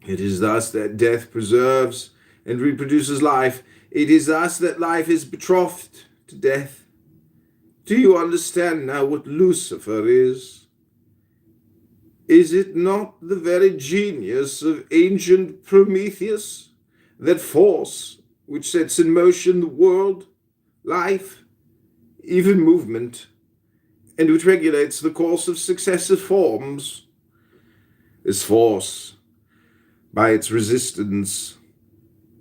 It is thus that death preserves and reproduces life. It is thus that life is betrothed to death. Do you understand now what Lucifer is? Is it not the very genius of ancient Prometheus, that force which sets in motion the world, life, even movement, and which regulates the course of successive forms? This force, by its resistance,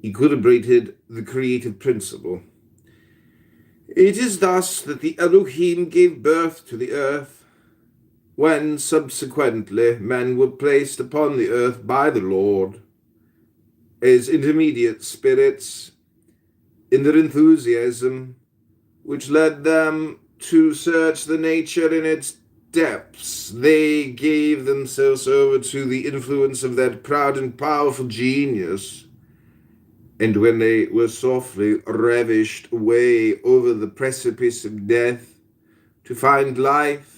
equilibrated the creative principle. It is thus that the Elohim gave birth to the earth, when subsequently men were placed upon the earth by the Lord as intermediate spirits in their enthusiasm, which led them to search the nature in its depths. They gave themselves over to the influence of that proud and powerful genius, and when they were softly ravished away over the precipice of death to find life,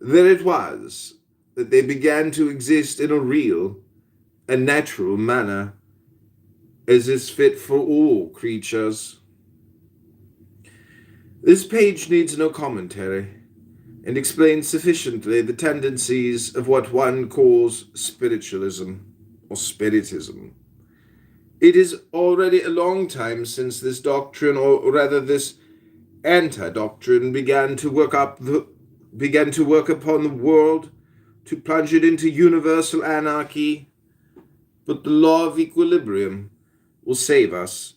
there it was that they began to exist in a real and natural manner, as is fit for all creatures. This page needs no commentary, and explains sufficiently the tendencies of what one calls spiritualism or spiritism. It is already a long time since this doctrine, or rather this anti-doctrine, began to work upon the world, to plunge it into universal anarchy. But the law of equilibrium will save us,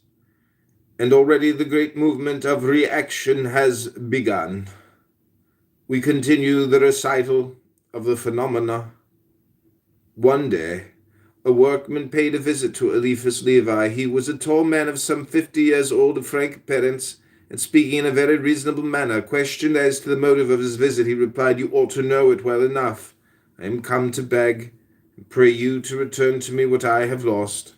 and already the great movement of reaction has begun. We continue the recital of the phenomena. One day, a workman paid a visit to Eliphas Levi. He was a tall man of some 50 years old, of frank appearance, and speaking in a very reasonable manner. Questioned as to the motive of his visit, he replied, "You ought to know it well enough. I am come to beg and pray you to return to me what I have lost."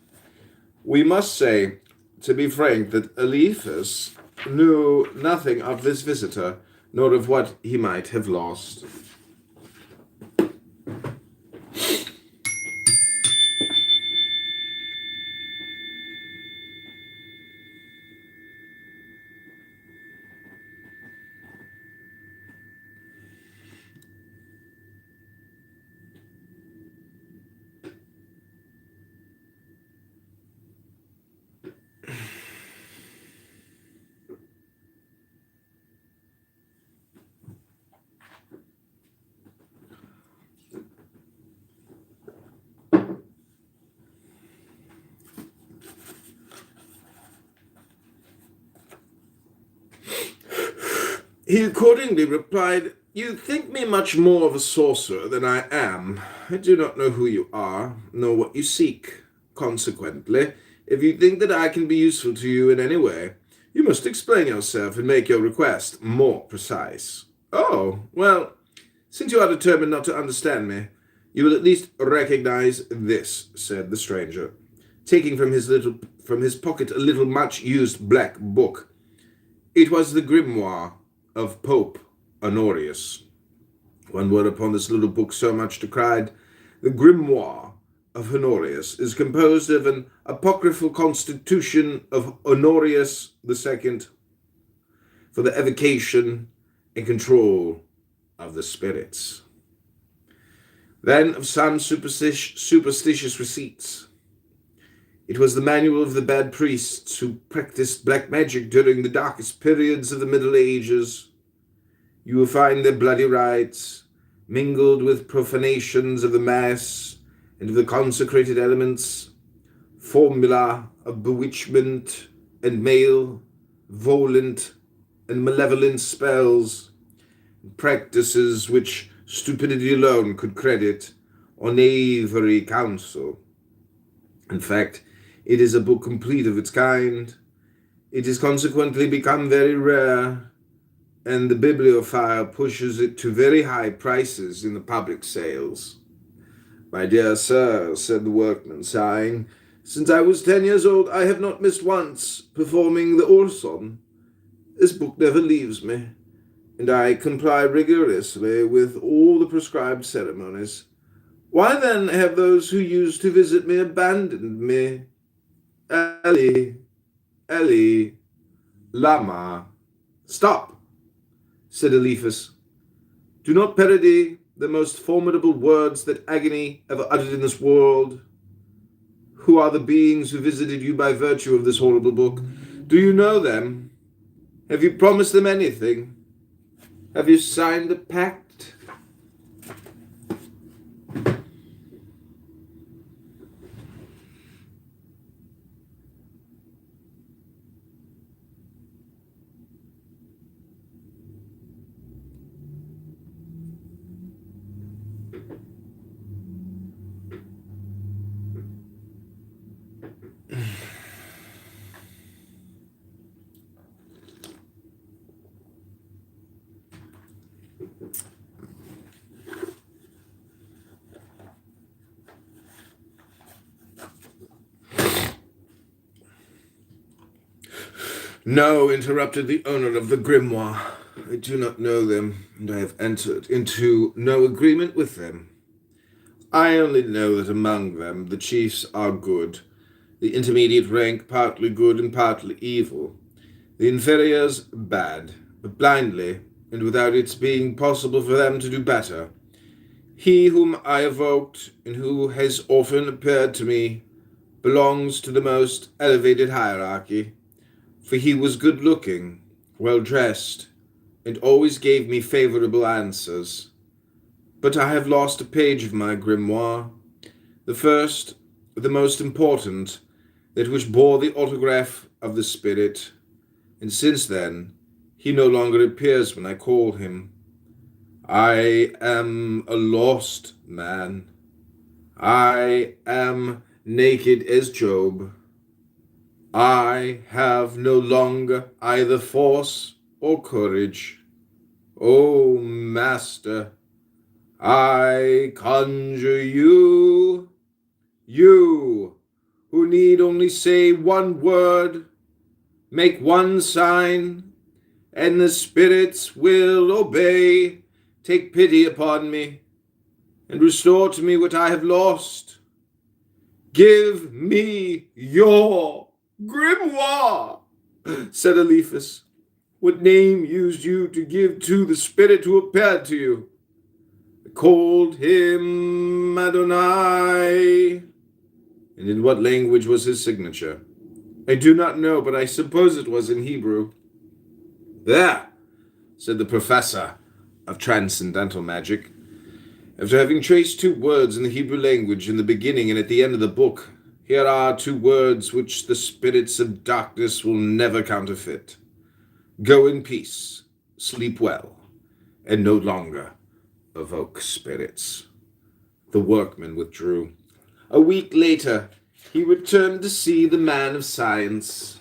We must say, to be frank, that Eliphas knew nothing of this visitor, nor of what he might have lost. He accordingly replied, "You think me much more of a sorcerer than I am. I do not know who you are, nor what you seek. Consequently, if you think that I can be useful to you in any way, you must explain yourself and make your request more precise." "Oh, well, since you are determined not to understand me, you will at least recognize this," said the stranger, taking from his pocket a little much-used black book. It was the grimoire of Pope Honorius. One word upon this little book so much decried. The grimoire of Honorius is composed of an apocryphal constitution of Honorius II for the evocation and control of the spirits. Then of some superstitious receipts. It was the manual of the bad priests who practiced black magic during the darkest periods of the Middle Ages. You will find their bloody rites, mingled with profanations of the Mass and of the consecrated elements, formula of bewitchment and malevolent and malevolent spells, practices which stupidity alone could credit, or knavery counsel. In fact, it is a book complete of its kind. It has consequently become very rare, and the bibliophile pushes it to very high prices in the public sales. My dear sir, said the workman, sighing, since I was 10 years old, I have not missed once performing the Orson. This book never leaves me, and I comply rigorously with all the prescribed ceremonies. Why then have those who used to visit me abandoned me? Eli, lama. Stop, said Eliphas. Do not parody the most formidable words that agony ever uttered in this world. Who are the beings who visited you by virtue of this horrible book? Do you know them? Have you promised them anything? Have you signed a pact? No, interrupted the owner of the grimoire. I do not know them, and I have entered into no agreement with them. I only know that among them the chiefs are good, the intermediate rank partly good and partly evil, the inferiors bad, but blindly, and without its being possible for them to do better. He whom I evoked, and who has often appeared to me, belongs to the most elevated hierarchy, for he was good-looking, well-dressed, and always gave me favorable answers. But I have lost a page of my grimoire, the first, the most important, that which bore the autograph of the spirit, and since then he no longer appears when I call him. I am a lost man. I am naked as Job. I have no longer either force or courage. O Master, I conjure you, you who need only say one word, make one sign, and the spirits will obey. Take pity upon me, and restore to me what I have lost. Give me your grimoire, said Eliphas. What name used you to give to the spirit who appeared to you? I called him Adonai. And in what language was his signature? I do not know, but I suppose it was in Hebrew. There, said the professor of transcendental magic. After having traced 2 words in the Hebrew language in the beginning and at the end of the book, here are 2 words which the spirits of darkness will never counterfeit. Go in peace, sleep well, and no longer evoke spirits. The workman withdrew. A week later, he returned to see the man of science.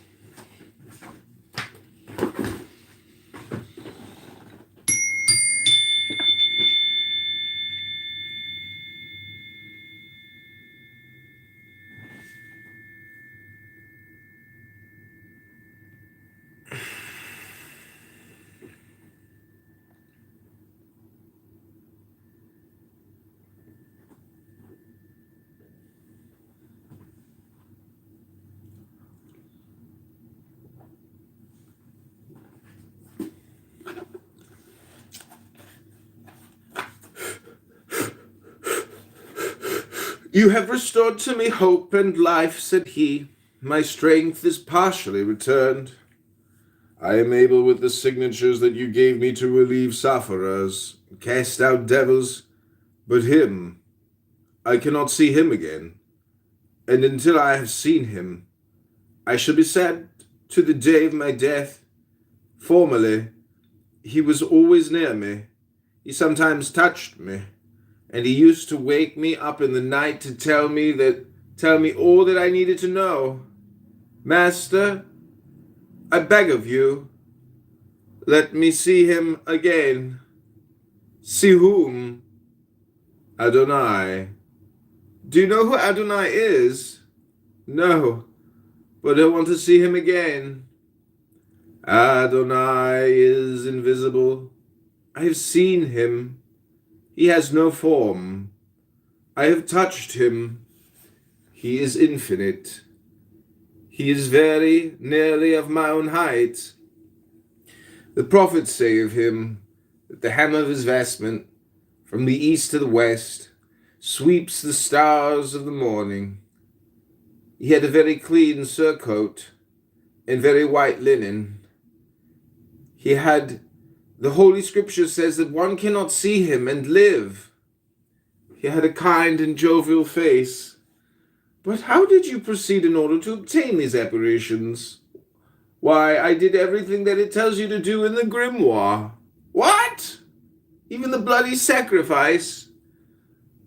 You have restored to me hope and life, said he. My strength is partially returned. I am able with the signatures that you gave me to relieve sufferers, cast out devils, but him, I cannot see him again. And until I have seen him, I shall be sad to the day of my death. Formerly, he was always near me, He sometimes touched me, and he used to wake me up in the night to tell me all that I needed to know. Master, I beg of you, let me see him again. See whom? Adonai. Do you know who Adonai is? No, but I want to see him again. Adonai is invisible. I have seen him. He has no form. I have touched him. He is infinite. He is very nearly of my own height. The prophets say of him that the hem of his vestment, from the east to the west, sweeps the stars of the morning. He had a very clean surcoat and very white linen. The Holy Scripture says that one cannot see him and live. He had a kind and jovial face. But how did you proceed in order to obtain these apparitions? Why, I did everything that it tells you to do in the grimoire. What? Even the bloody sacrifice?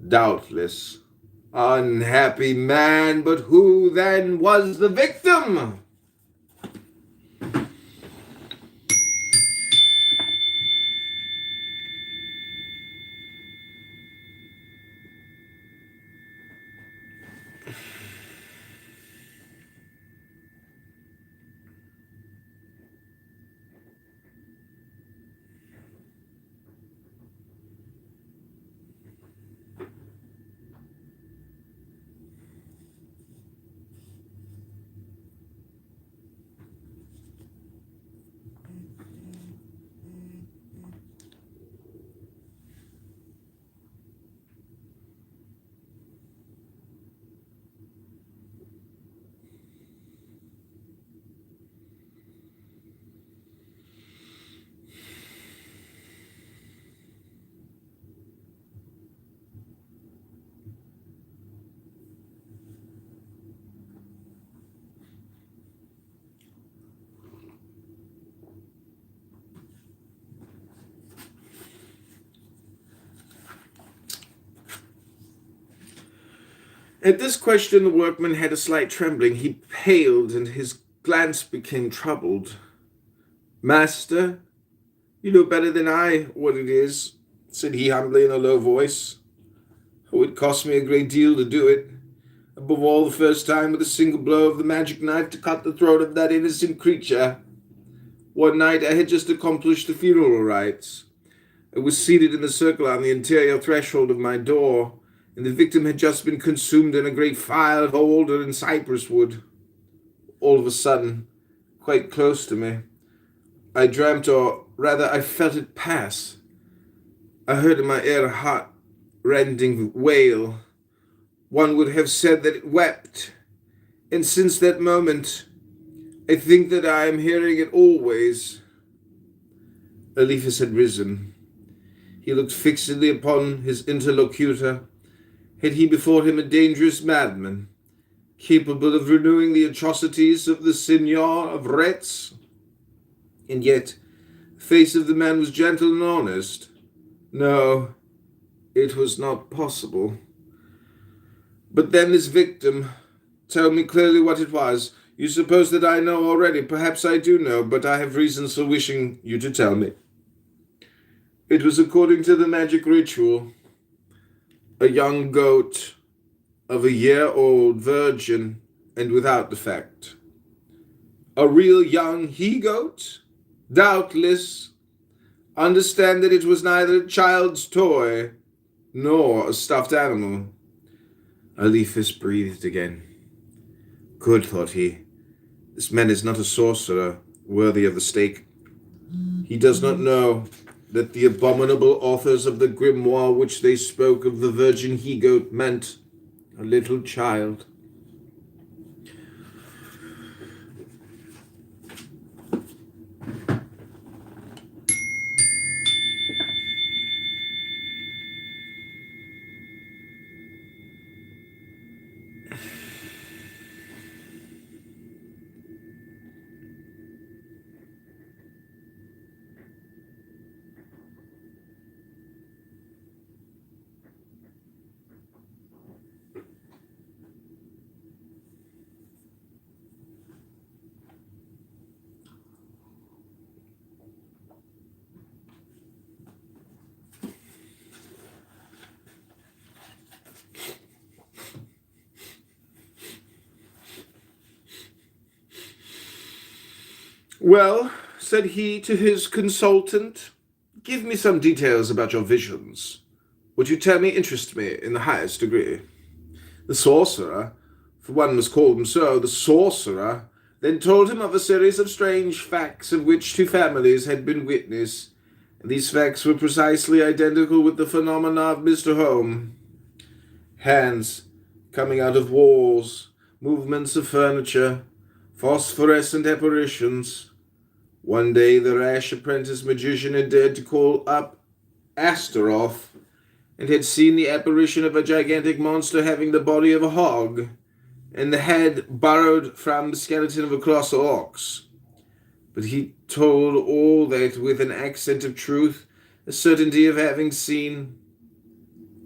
Doubtless. Unhappy man, but who then was the victim? At this question, the workman had a slight trembling. He paled, and his glance became troubled. Master, you know better than I what it is, said he humbly in a low voice. Oh, it cost me a great deal to do it. Above all, the first time with a single blow of the magic knife to cut the throat of that innocent creature. One night I had just accomplished the funeral rites. I was seated in the circle on the interior threshold of my door, and the victim had just been consumed in a great fire of alder and cypress wood. All of a sudden, quite close to me, I dreamt, or rather I felt it pass. I heard in my ear a heart-rending wail. One would have said that it wept, and since that moment, I think that I am hearing it always. Eliphas had risen. He looked fixedly upon his interlocutor. Had he before him a dangerous madman, capable of renewing the atrocities of the Signor of Retz? And yet, the face of the man was gentle and honest. No, it was not possible. But then this victim, tell me clearly what it was. You suppose that I know already. Perhaps I do know, but I have reasons for wishing you to tell me. It was according to the magic ritual. A young goat of a year-old virgin and without defect. A real young he-goat? Doubtless. Understand that it was neither a child's toy nor a stuffed animal. Eliphas breathed again. Good, thought he. This man is not a sorcerer worthy of the stake. He does not know that the abominable authors of the grimoire which they spoke of the virgin he-goat meant a little child. Well, said he to his consultant, give me some details about your visions. What you tell me interests me in the highest degree. The sorcerer, for one must call him so, the sorcerer, then told him of a series of strange facts of which two families had been witness, and these facts were precisely identical with the phenomena of Mr. Home. Hands coming out of walls, movements of furniture, phosphorescent apparitions. One day the rash apprentice magician had dared to call up Astaroth, and had seen the apparition of a gigantic monster having the body of a hog, and the head borrowed from the skeleton of a colossal ox. But he told all that with an accent of truth, a certainty of having seen,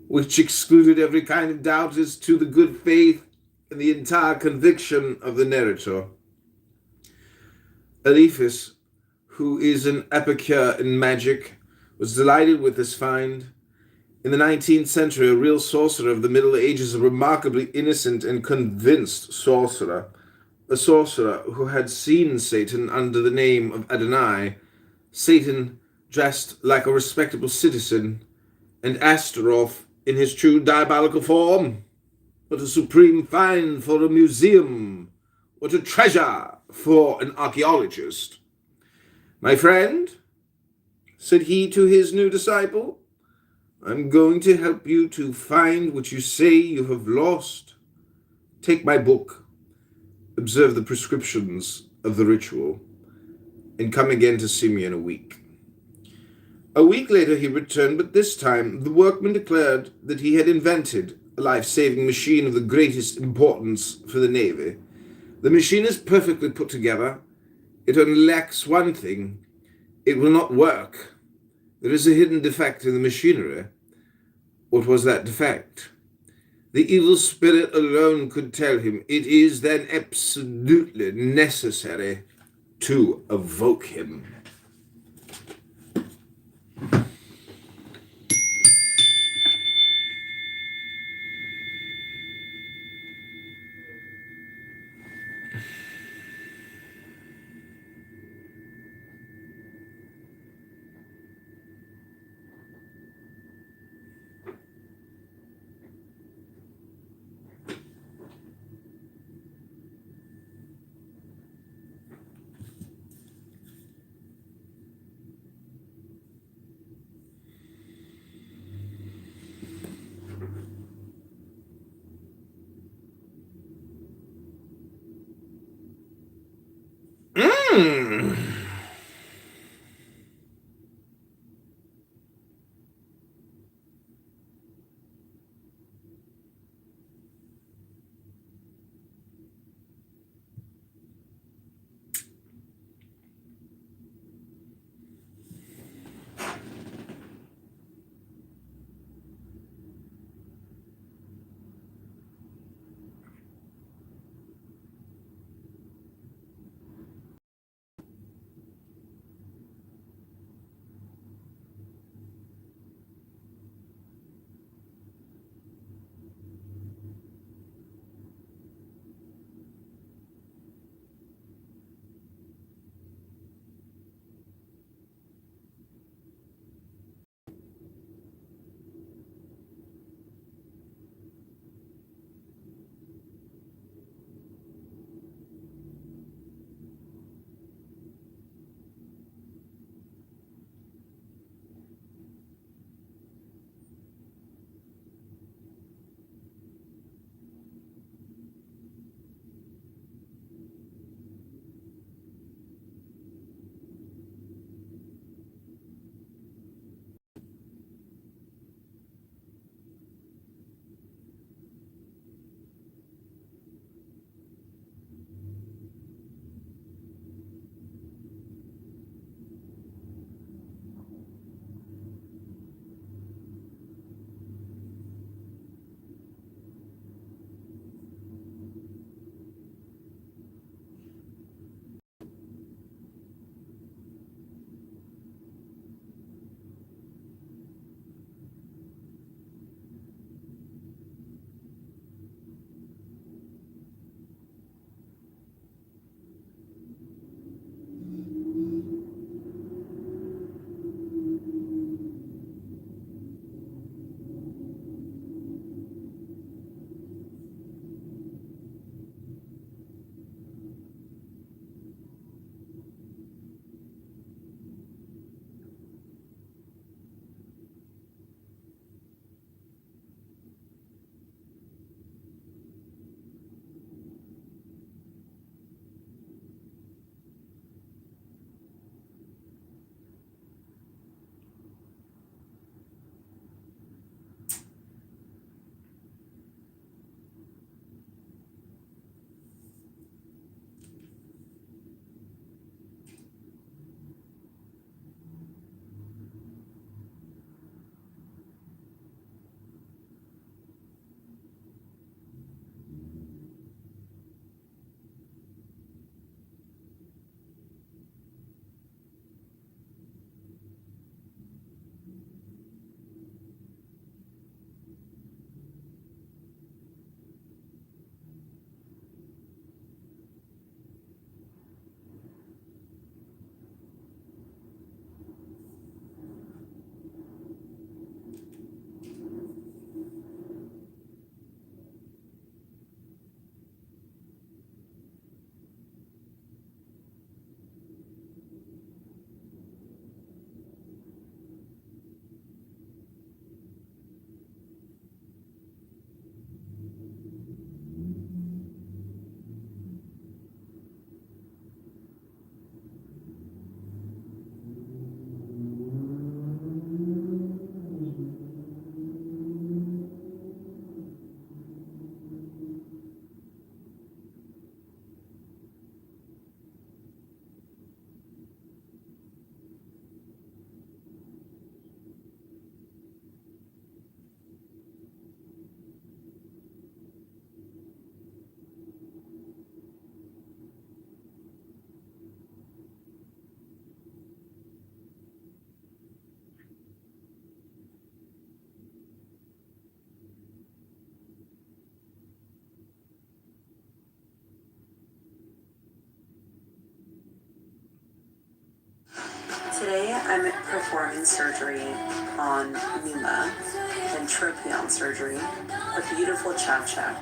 which excluded every kind of doubt as to the good faith and the entire conviction of the narrator. Eliphas, who is an epicure in magic, was delighted with this find. In the 19th century, a real sorcerer of the Middle Ages, a remarkably innocent and convinced sorcerer, a sorcerer who had seen Satan under the name of Adonai, Satan dressed like a respectable citizen, and Astaroth in his true diabolical form. What a supreme find for a museum! What a treasure for an archaeologist! My friend, said he to his new disciple, I'm going to help you to find what you say you have lost. Take my book, observe the prescriptions of the ritual, and come again to see me in a week. A week later he returned, but this time the workman declared that he had invented a life-saving machine of the greatest importance for the Navy. The machine is perfectly put together. It only lacks one thing. It will not work. There is a hidden defect in the machinery. What was that defect? The evil spirit alone could tell him. It is then absolutely necessary to evoke him. I'm performing surgery on Numa and tropion surgery. A beautiful Chow.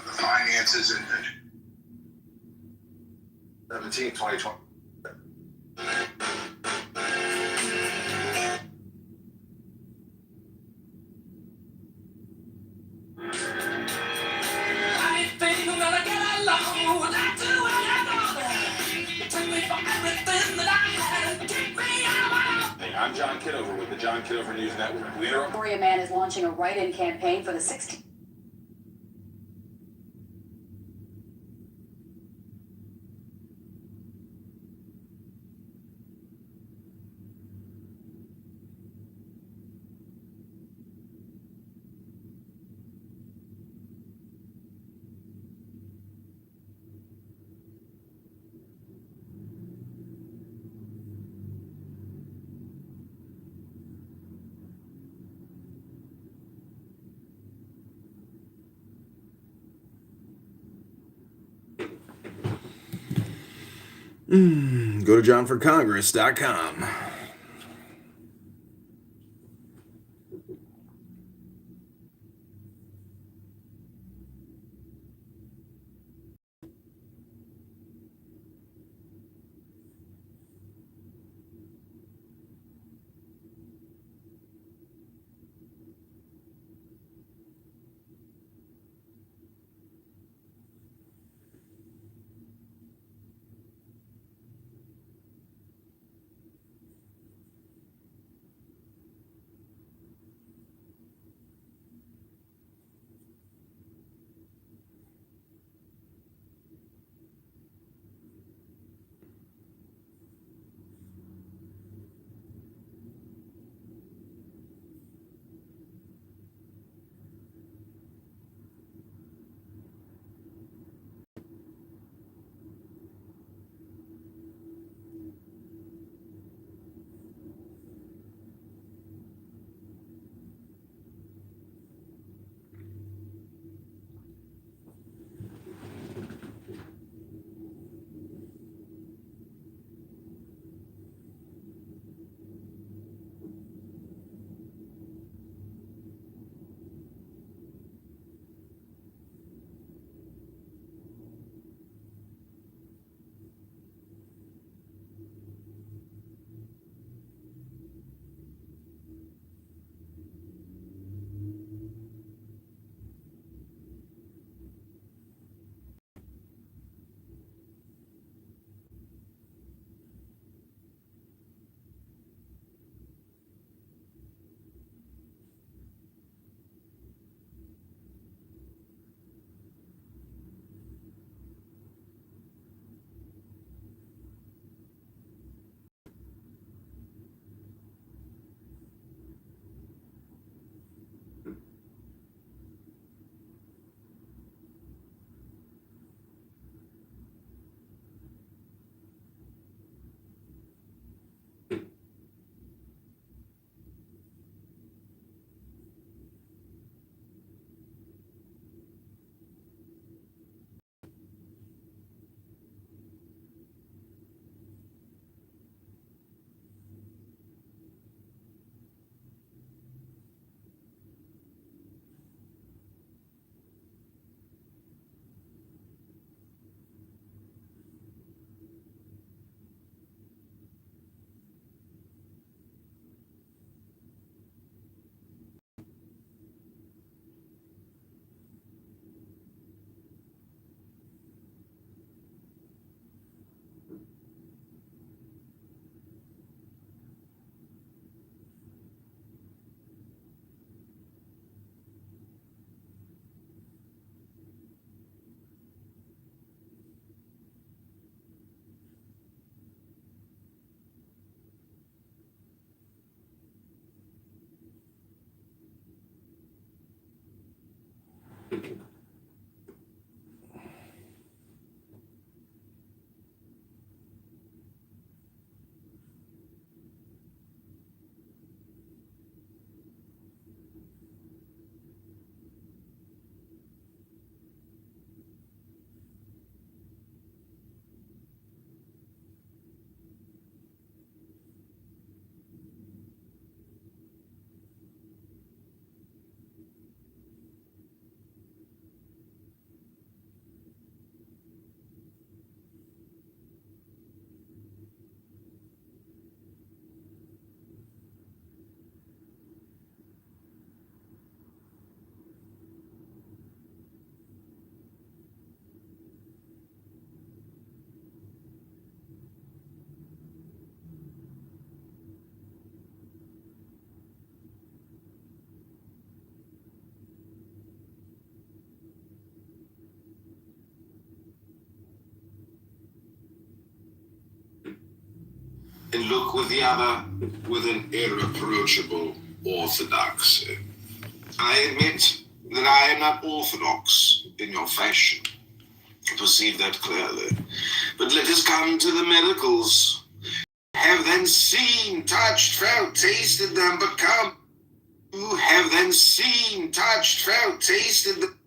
The finances in 2020. Hey, I'm John Kitover with the John Kitover News Network. Victoria Man is launching a write-in campaign for the 16th. Go to johnforcongress.com. And look with the other with an irreproachable orthodoxy. I admit that I am not orthodox in your fashion. I perceive that clearly. But let us come to the miracles. Have then seen, touched, felt, tasted them become. Who have then seen, touched, felt, tasted them.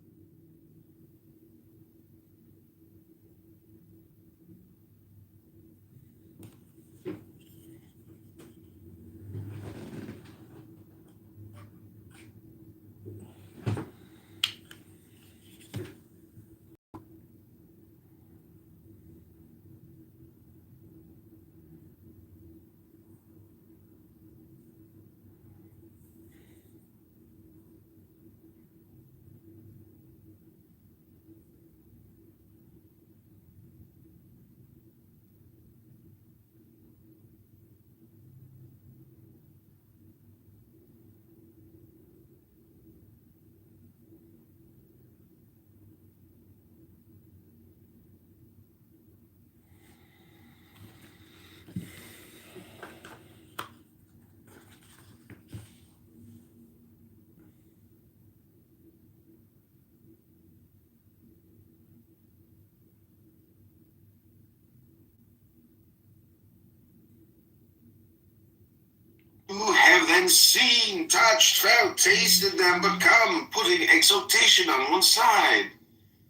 Who have then seen, touched, felt, tasted them become, putting exaltation on one side.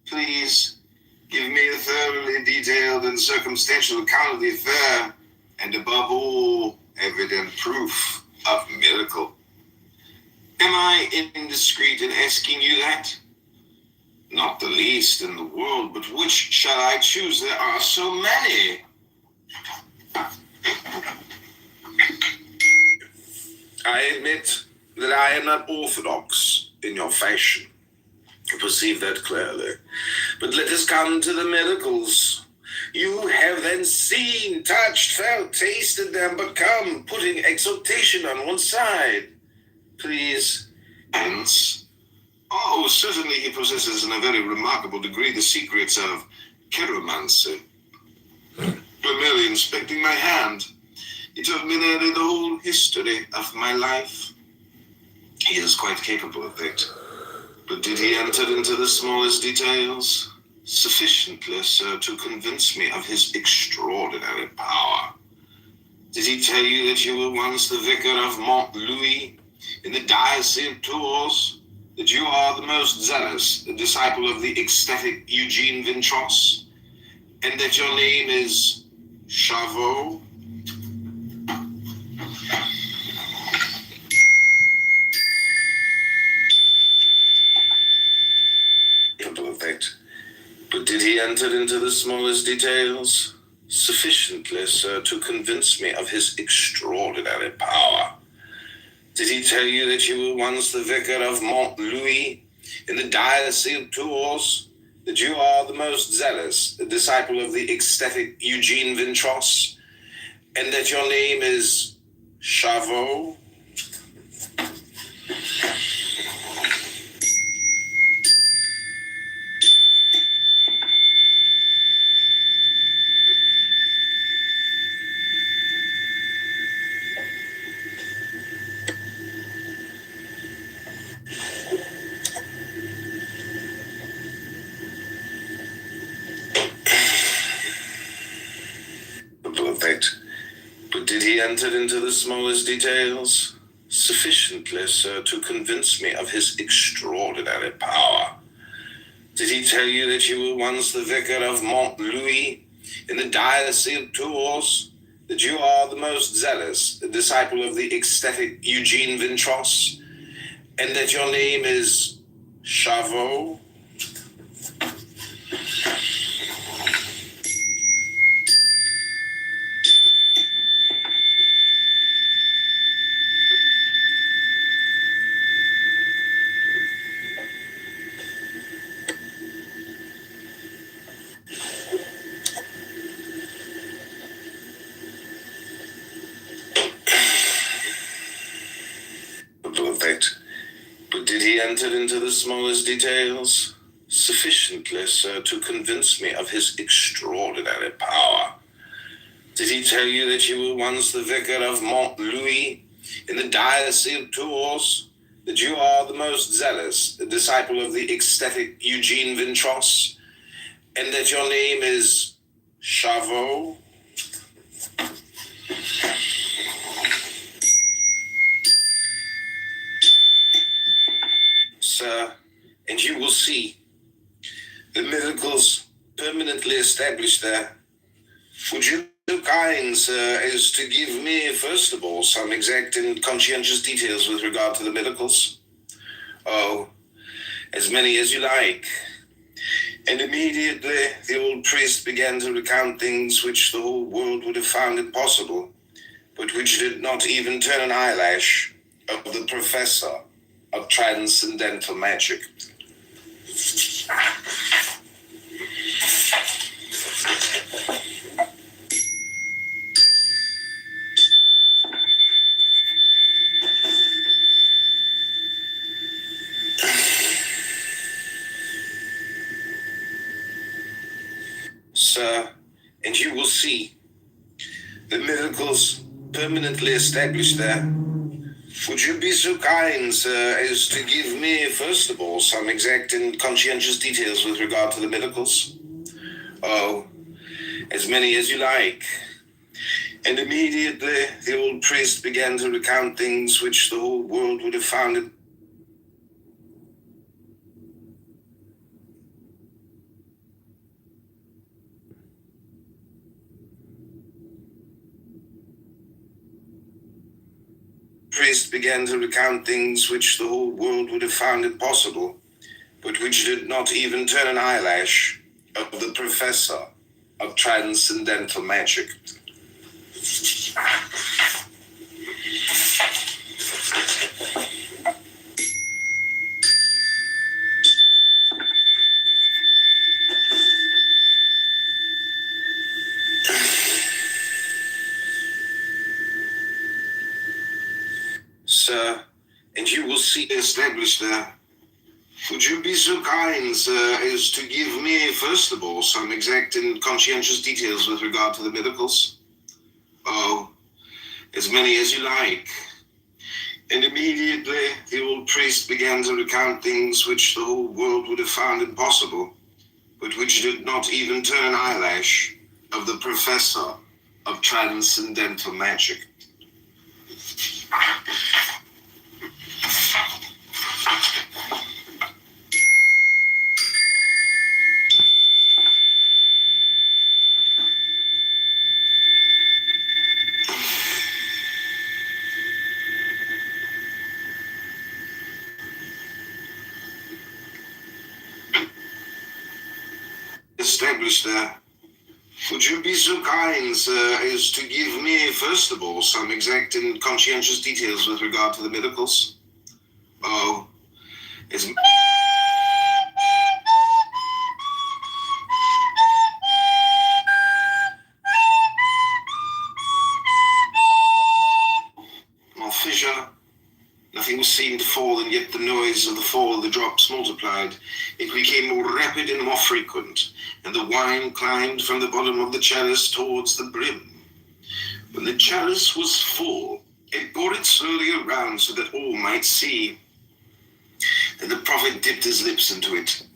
Please give me a thoroughly detailed and circumstantial account of the affair, and above all, evident proof of miracle. Am I indiscreet in asking you that? Not the least in the world, but which shall I choose? There are so many. I admit that I am not orthodox in your fashion. I perceive that clearly. But let us come to the miracles. You have then seen, touched, felt, tasted them become, putting exaltation on one side. Please, hence. Oh, certainly he possesses in a very remarkable degree the secrets of chiromancy. By merely inspecting my hand, he told me nearly the whole history of my life. He is quite capable of that. But did he enter into the smallest details? Sufficiently so to convince me of his extraordinary power. Did he tell you that you were once the vicar of Mont Louis in the Diocese of Tours? That you are the most zealous disciple of the ecstatic Eugene Vintros? And that your name is Chavot? But did he enter into the smallest details? Sufficiently so to convince me of his extraordinary power. Did he tell you that you were once the vicar of Mont Louis in the Diocese of Tours? That you are the most zealous disciple of the ecstatic Eugene Vintros? And that your name is Chavot? But did he enter into the smallest details? Sufficiently, sir, to convince me of his extraordinary power. Did he tell you that you were once the vicar of Mont Louis in the diocese of Tours? That you are the most zealous disciple of the ecstatic Eugene Vintros? And that your name is Chavot? Perfect. But did he enter into the smallest details? Sufficiently, sir, to convince me of his extraordinary power. Did he tell you that you were once the vicar of Mont Louis in the diocese of Tours? That you are the most zealous disciple of the ecstatic Eugene Vintros? And that your name is Chavot? Sir, and you will see the miracles permanently established there. Would you be so kind, sir, as to give me, first of all, some exact and conscientious details with regard to the miracles? Oh, as many as you like. And immediately the old priest began to recount things which the whole world would have found impossible, but which did not even turn an eyelash of the professor of transcendental magic. Sir, and you will see the miracles permanently established there. Would you be so kind, sir, as to give me, first of all, some exact and conscientious details with regard to the miracles? Oh, as many as you like. And immediately the old priest began to recount things which the whole world would have found it. Priest began to recount things which the whole world would have found impossible, but which did not even turn an eyelash of the professor of transcendental magic. Sir, and you will see established there. Would you be so kind, sir, as to give me, first of all, some exact and conscientious details with regard to the miracles? Oh, as many as you like. And immediately the old priest began to recount things which the whole world would have found impossible, but which did not even turn an eyelash of the professor of transcendental magic. Established there. Would you be so kind, sir, as to give me, first of all, some exact and conscientious details with regard to the miracles? Oh, as... More fissure. Nothing was seen to fall, and yet the noise of the fall of the drops multiplied. It became more rapid and more frequent, and the wine climbed from the bottom of the chalice towards the brim. When the chalice was full, it poured it slowly around so that all might see. Then the prophet dipped his lips into it,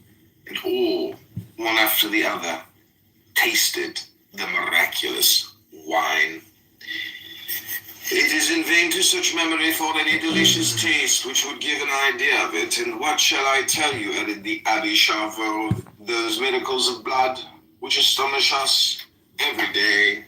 and all, one after the other, tasted the miraculous wine. It is in vain to such memory for any delicious taste which would give an idea of it. And what shall I tell you, added the Abbe Charveau, those miracles of blood which astonish us every day.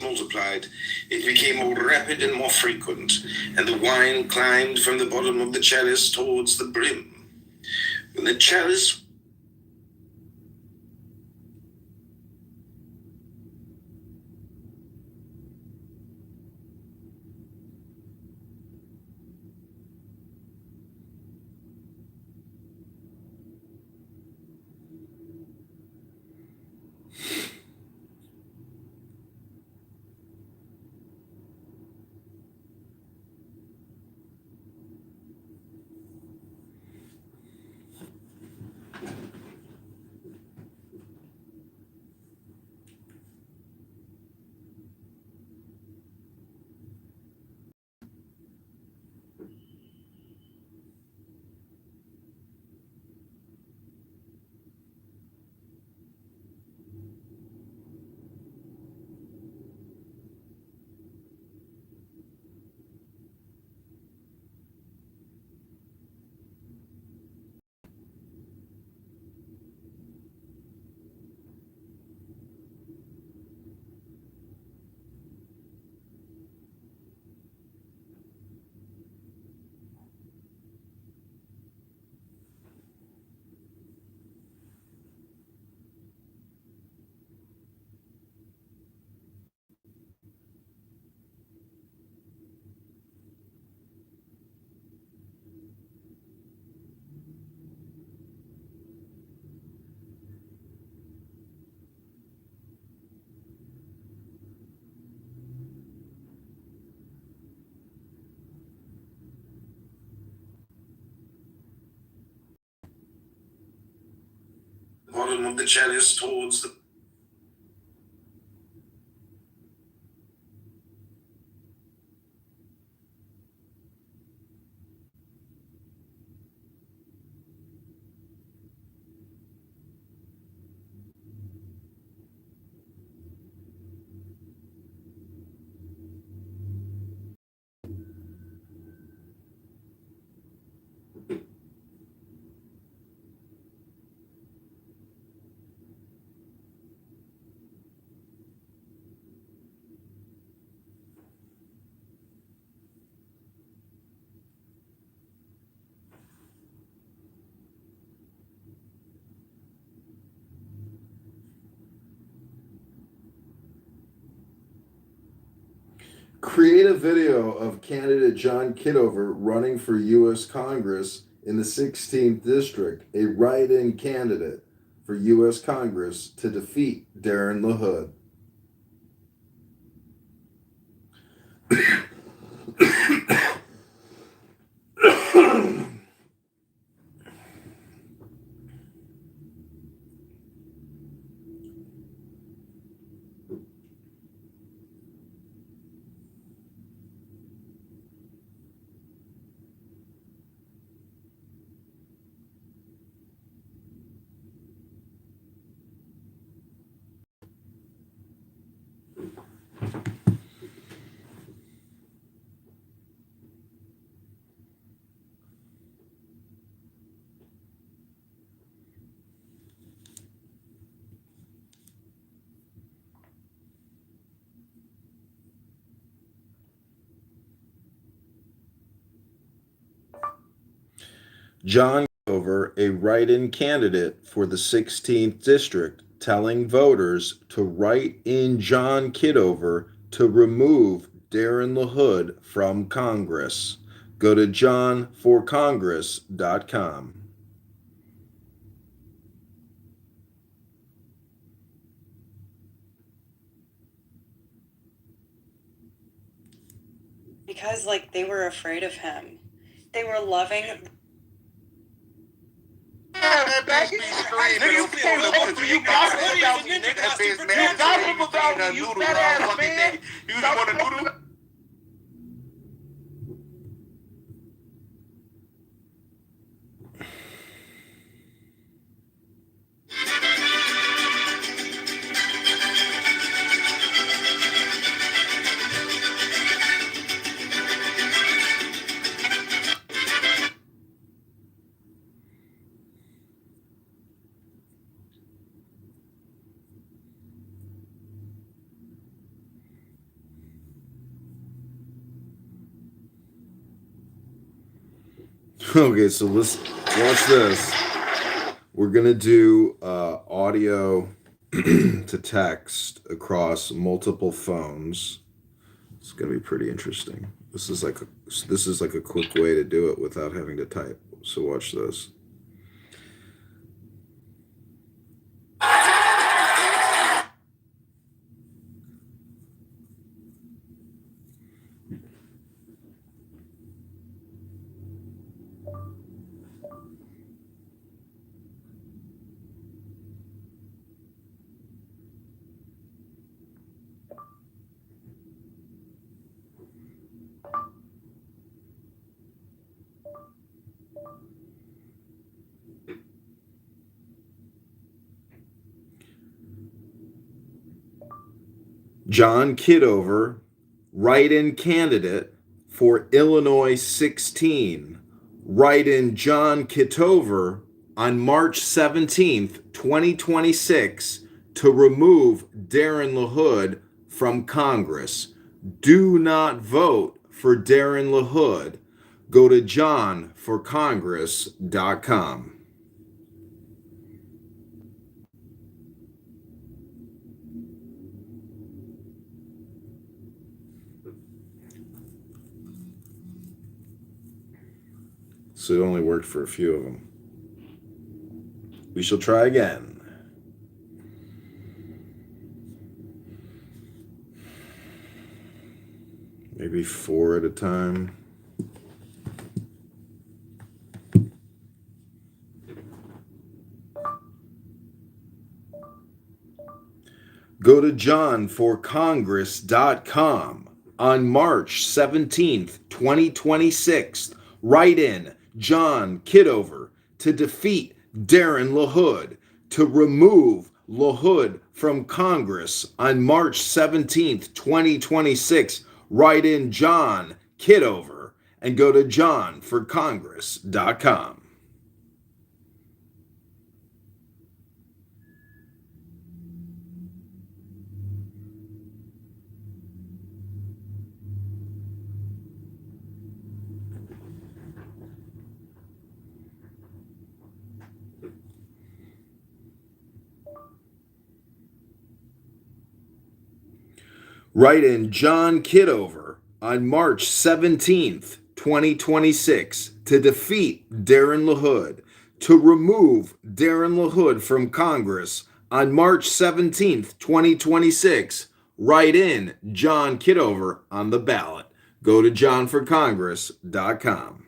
Multiplied, it became more rapid and more frequent, and the wine climbed from the bottom of the chalice towards the brim. When the chalice bottom of the chalice towards the create a video of candidate John Kitover running for U.S. Congress in the 16th District, a write-in candidate for U.S. Congress to defeat Darren LaHood. John Kitover, a write-in candidate for the 16th district, telling voters to write in John Kitover to remove Darren LaHood from Congress. Go to johnforcongress.com. Because, like, they were afraid of him. They were loving. Yeah, man, back in the street, nigga, you can't look for you gossip about me, nigga. You gossip about me, you fat ass man. You just want to noodle. Okay, so let's watch this. We're gonna do audio to text across multiple phones. It's gonna be pretty interesting. This is like a quick way to do it without having to type. So watch this. John Kitover, write-in candidate for Illinois 16. Write-in John Kitover on March 17th, 2026 to remove Darren LaHood from Congress. Do not vote for Darren LaHood. Go to johnforcongress.com. So it only worked for a few of them. We shall try again. Maybe 4 at a time. Go to johnforcongress.com on March 17th, 2026. Write in John Kitover to defeat Darren LaHood, to remove LaHood from Congress on March 17th, 2026. Write in John Kitover and go to johnforcongress.com. Write in John Kitover on March 17th, 2026 to defeat Darren LaHood, to remove Darren LaHood from Congress on March 17th, 2026. Write in John Kitover on the ballot. Go to johnforcongress.com.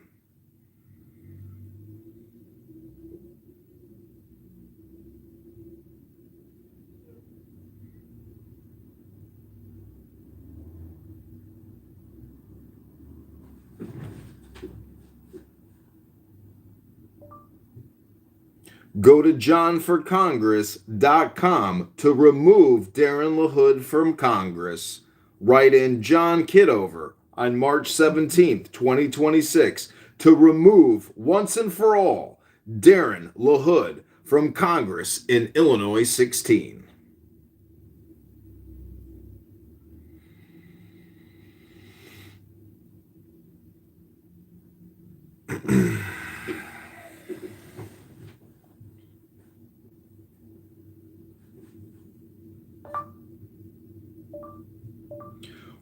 Go to johnforcongress.com to remove Darren LaHood from Congress. Write in John Kitover on March 17th, 2026 to remove once and for all Darren LaHood from Congress in Illinois 16.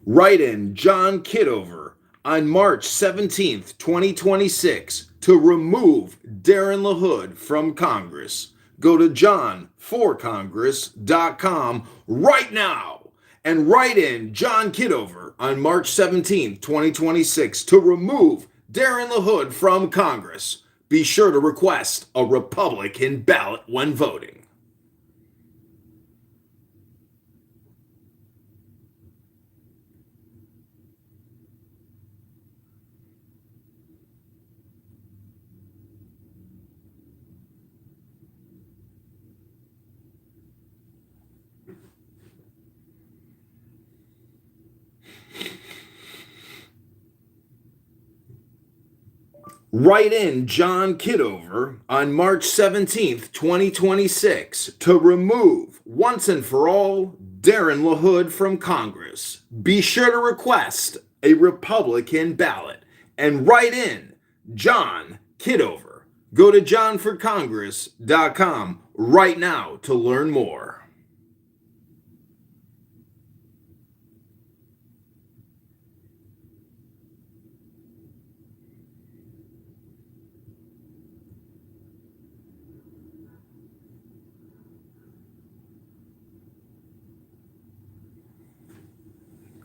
Write in John Kitover on March 17th, 2026 to remove Darren LaHood from Congress. Go to johnforcongress.com right now and write in John Kitover on March 17th, 2026 to remove Darren LaHood from Congress. Be sure to request a Republican ballot when voting. Write in John Kitover on March 17th, 2026 to remove once and for all Darren LaHood from Congress. Be sure to request a Republican ballot and write in John Kitover. Go to johnforcongress.com right now to learn more.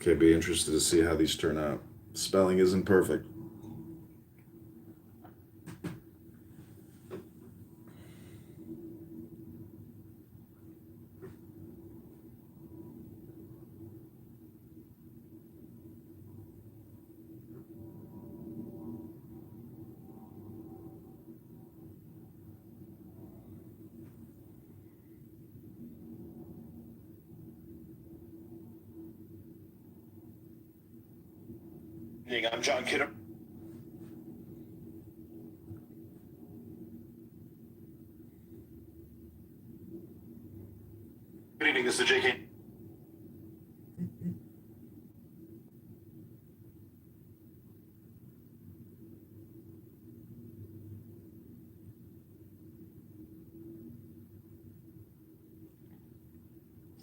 Okay, be interested to see how these turn out. Spelling isn't perfect. I'm John Kitover. Good evening, this is JK.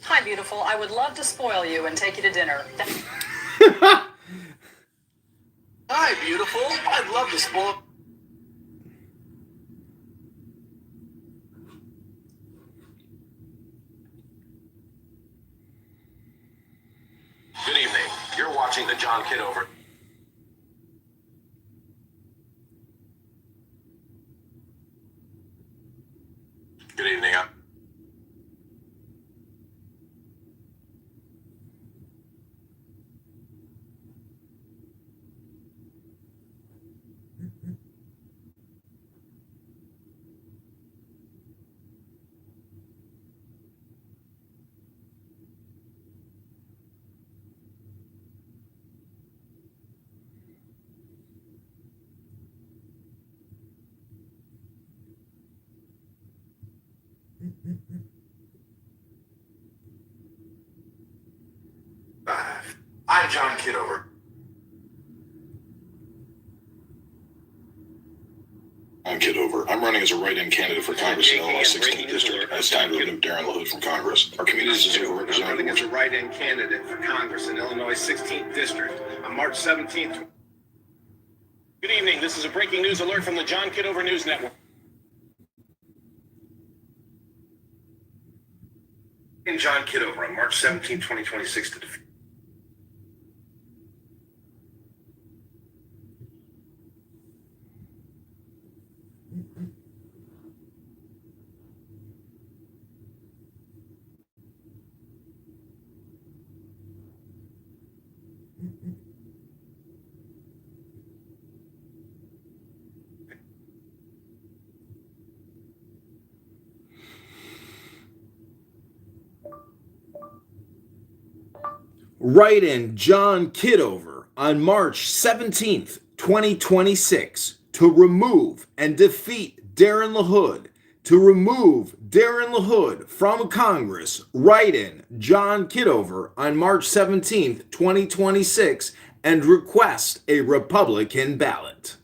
Hi, beautiful. I would love to spoil you and take you to dinner. Hi, beautiful. I'd love to spoil. Good evening. You're watching the John Kitover. Good evening. I'm John Kitover. I'm Kitover. I'm running as a write-in candidate for Congress in Illinois 16th District. It's time to remove Darren LaHood from Congress. Our communities deserve a I'm running representative. as a write-in candidate for Congress in Illinois 16th District on March 17th. Good evening. This is a breaking news alert from the John Kitover News Network. In John Kitover on March 17, 2026 to defeat. Write in John Kitover on March 17th, 2026 to remove and defeat Darren LaHood. To remove Darren LaHood from Congress, write in John Kitover on March 17th, 2026 and request a Republican ballot.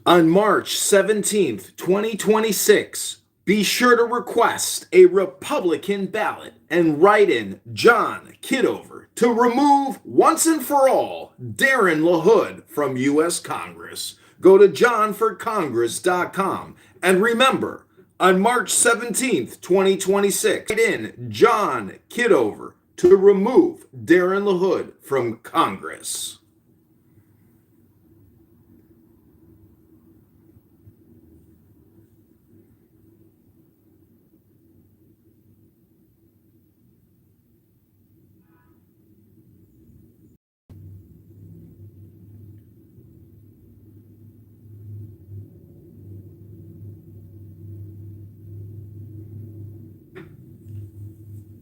On March 17th, 2026, be sure to request a Republican ballot and write in John Kitover to remove once and for all Darren LaHood from U.S. Congress. Go to johnforcongress.com and remember, on March 17th, 2026, write in John Kitover to remove Darren LaHood from Congress.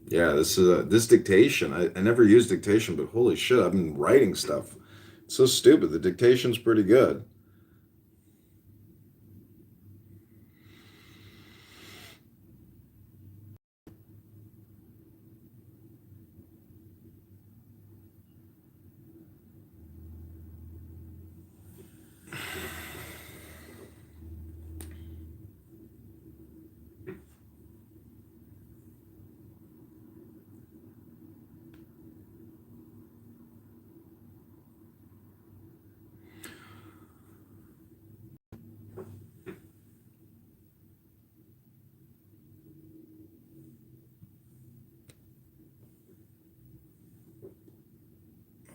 Yeah, this dictation. I never used dictation, but holy shit, I've been writing stuff. It's so stupid. The dictation's pretty good.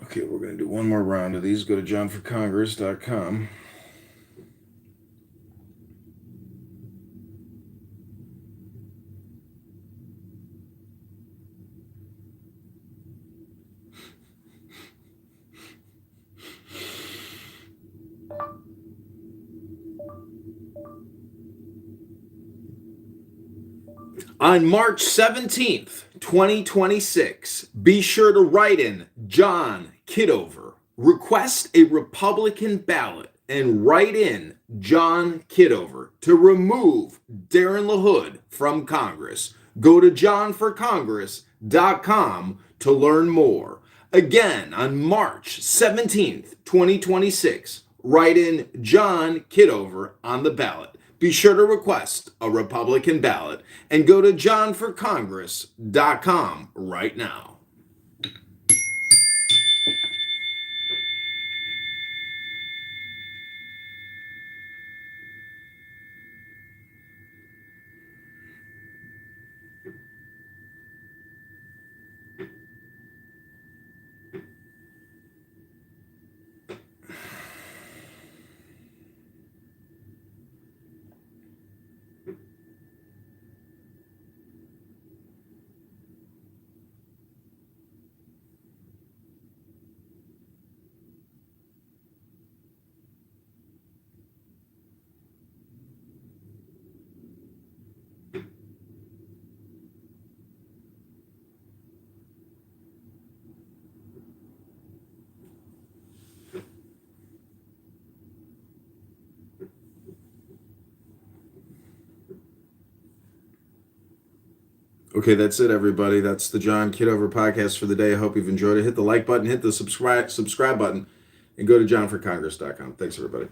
Okay, we're going to do one more round of these. Go to johnforcongress.com. On March 17th, 2026, be sure to write in John Kitover. Request a Republican ballot and write in John Kitover to remove Darren LaHood from Congress. Go to johnforcongress.com to learn more. Again, on March 17th, 2026, write in John Kitover on the ballot. Be sure to request a Republican ballot and go to johnforcongress.com right now. Okay, that's it, everybody. That's the John Kitover podcast for the day. I hope you've enjoyed it. Hit the like button, hit the subscribe button, and go to johnforcongress.com. Thanks, everybody.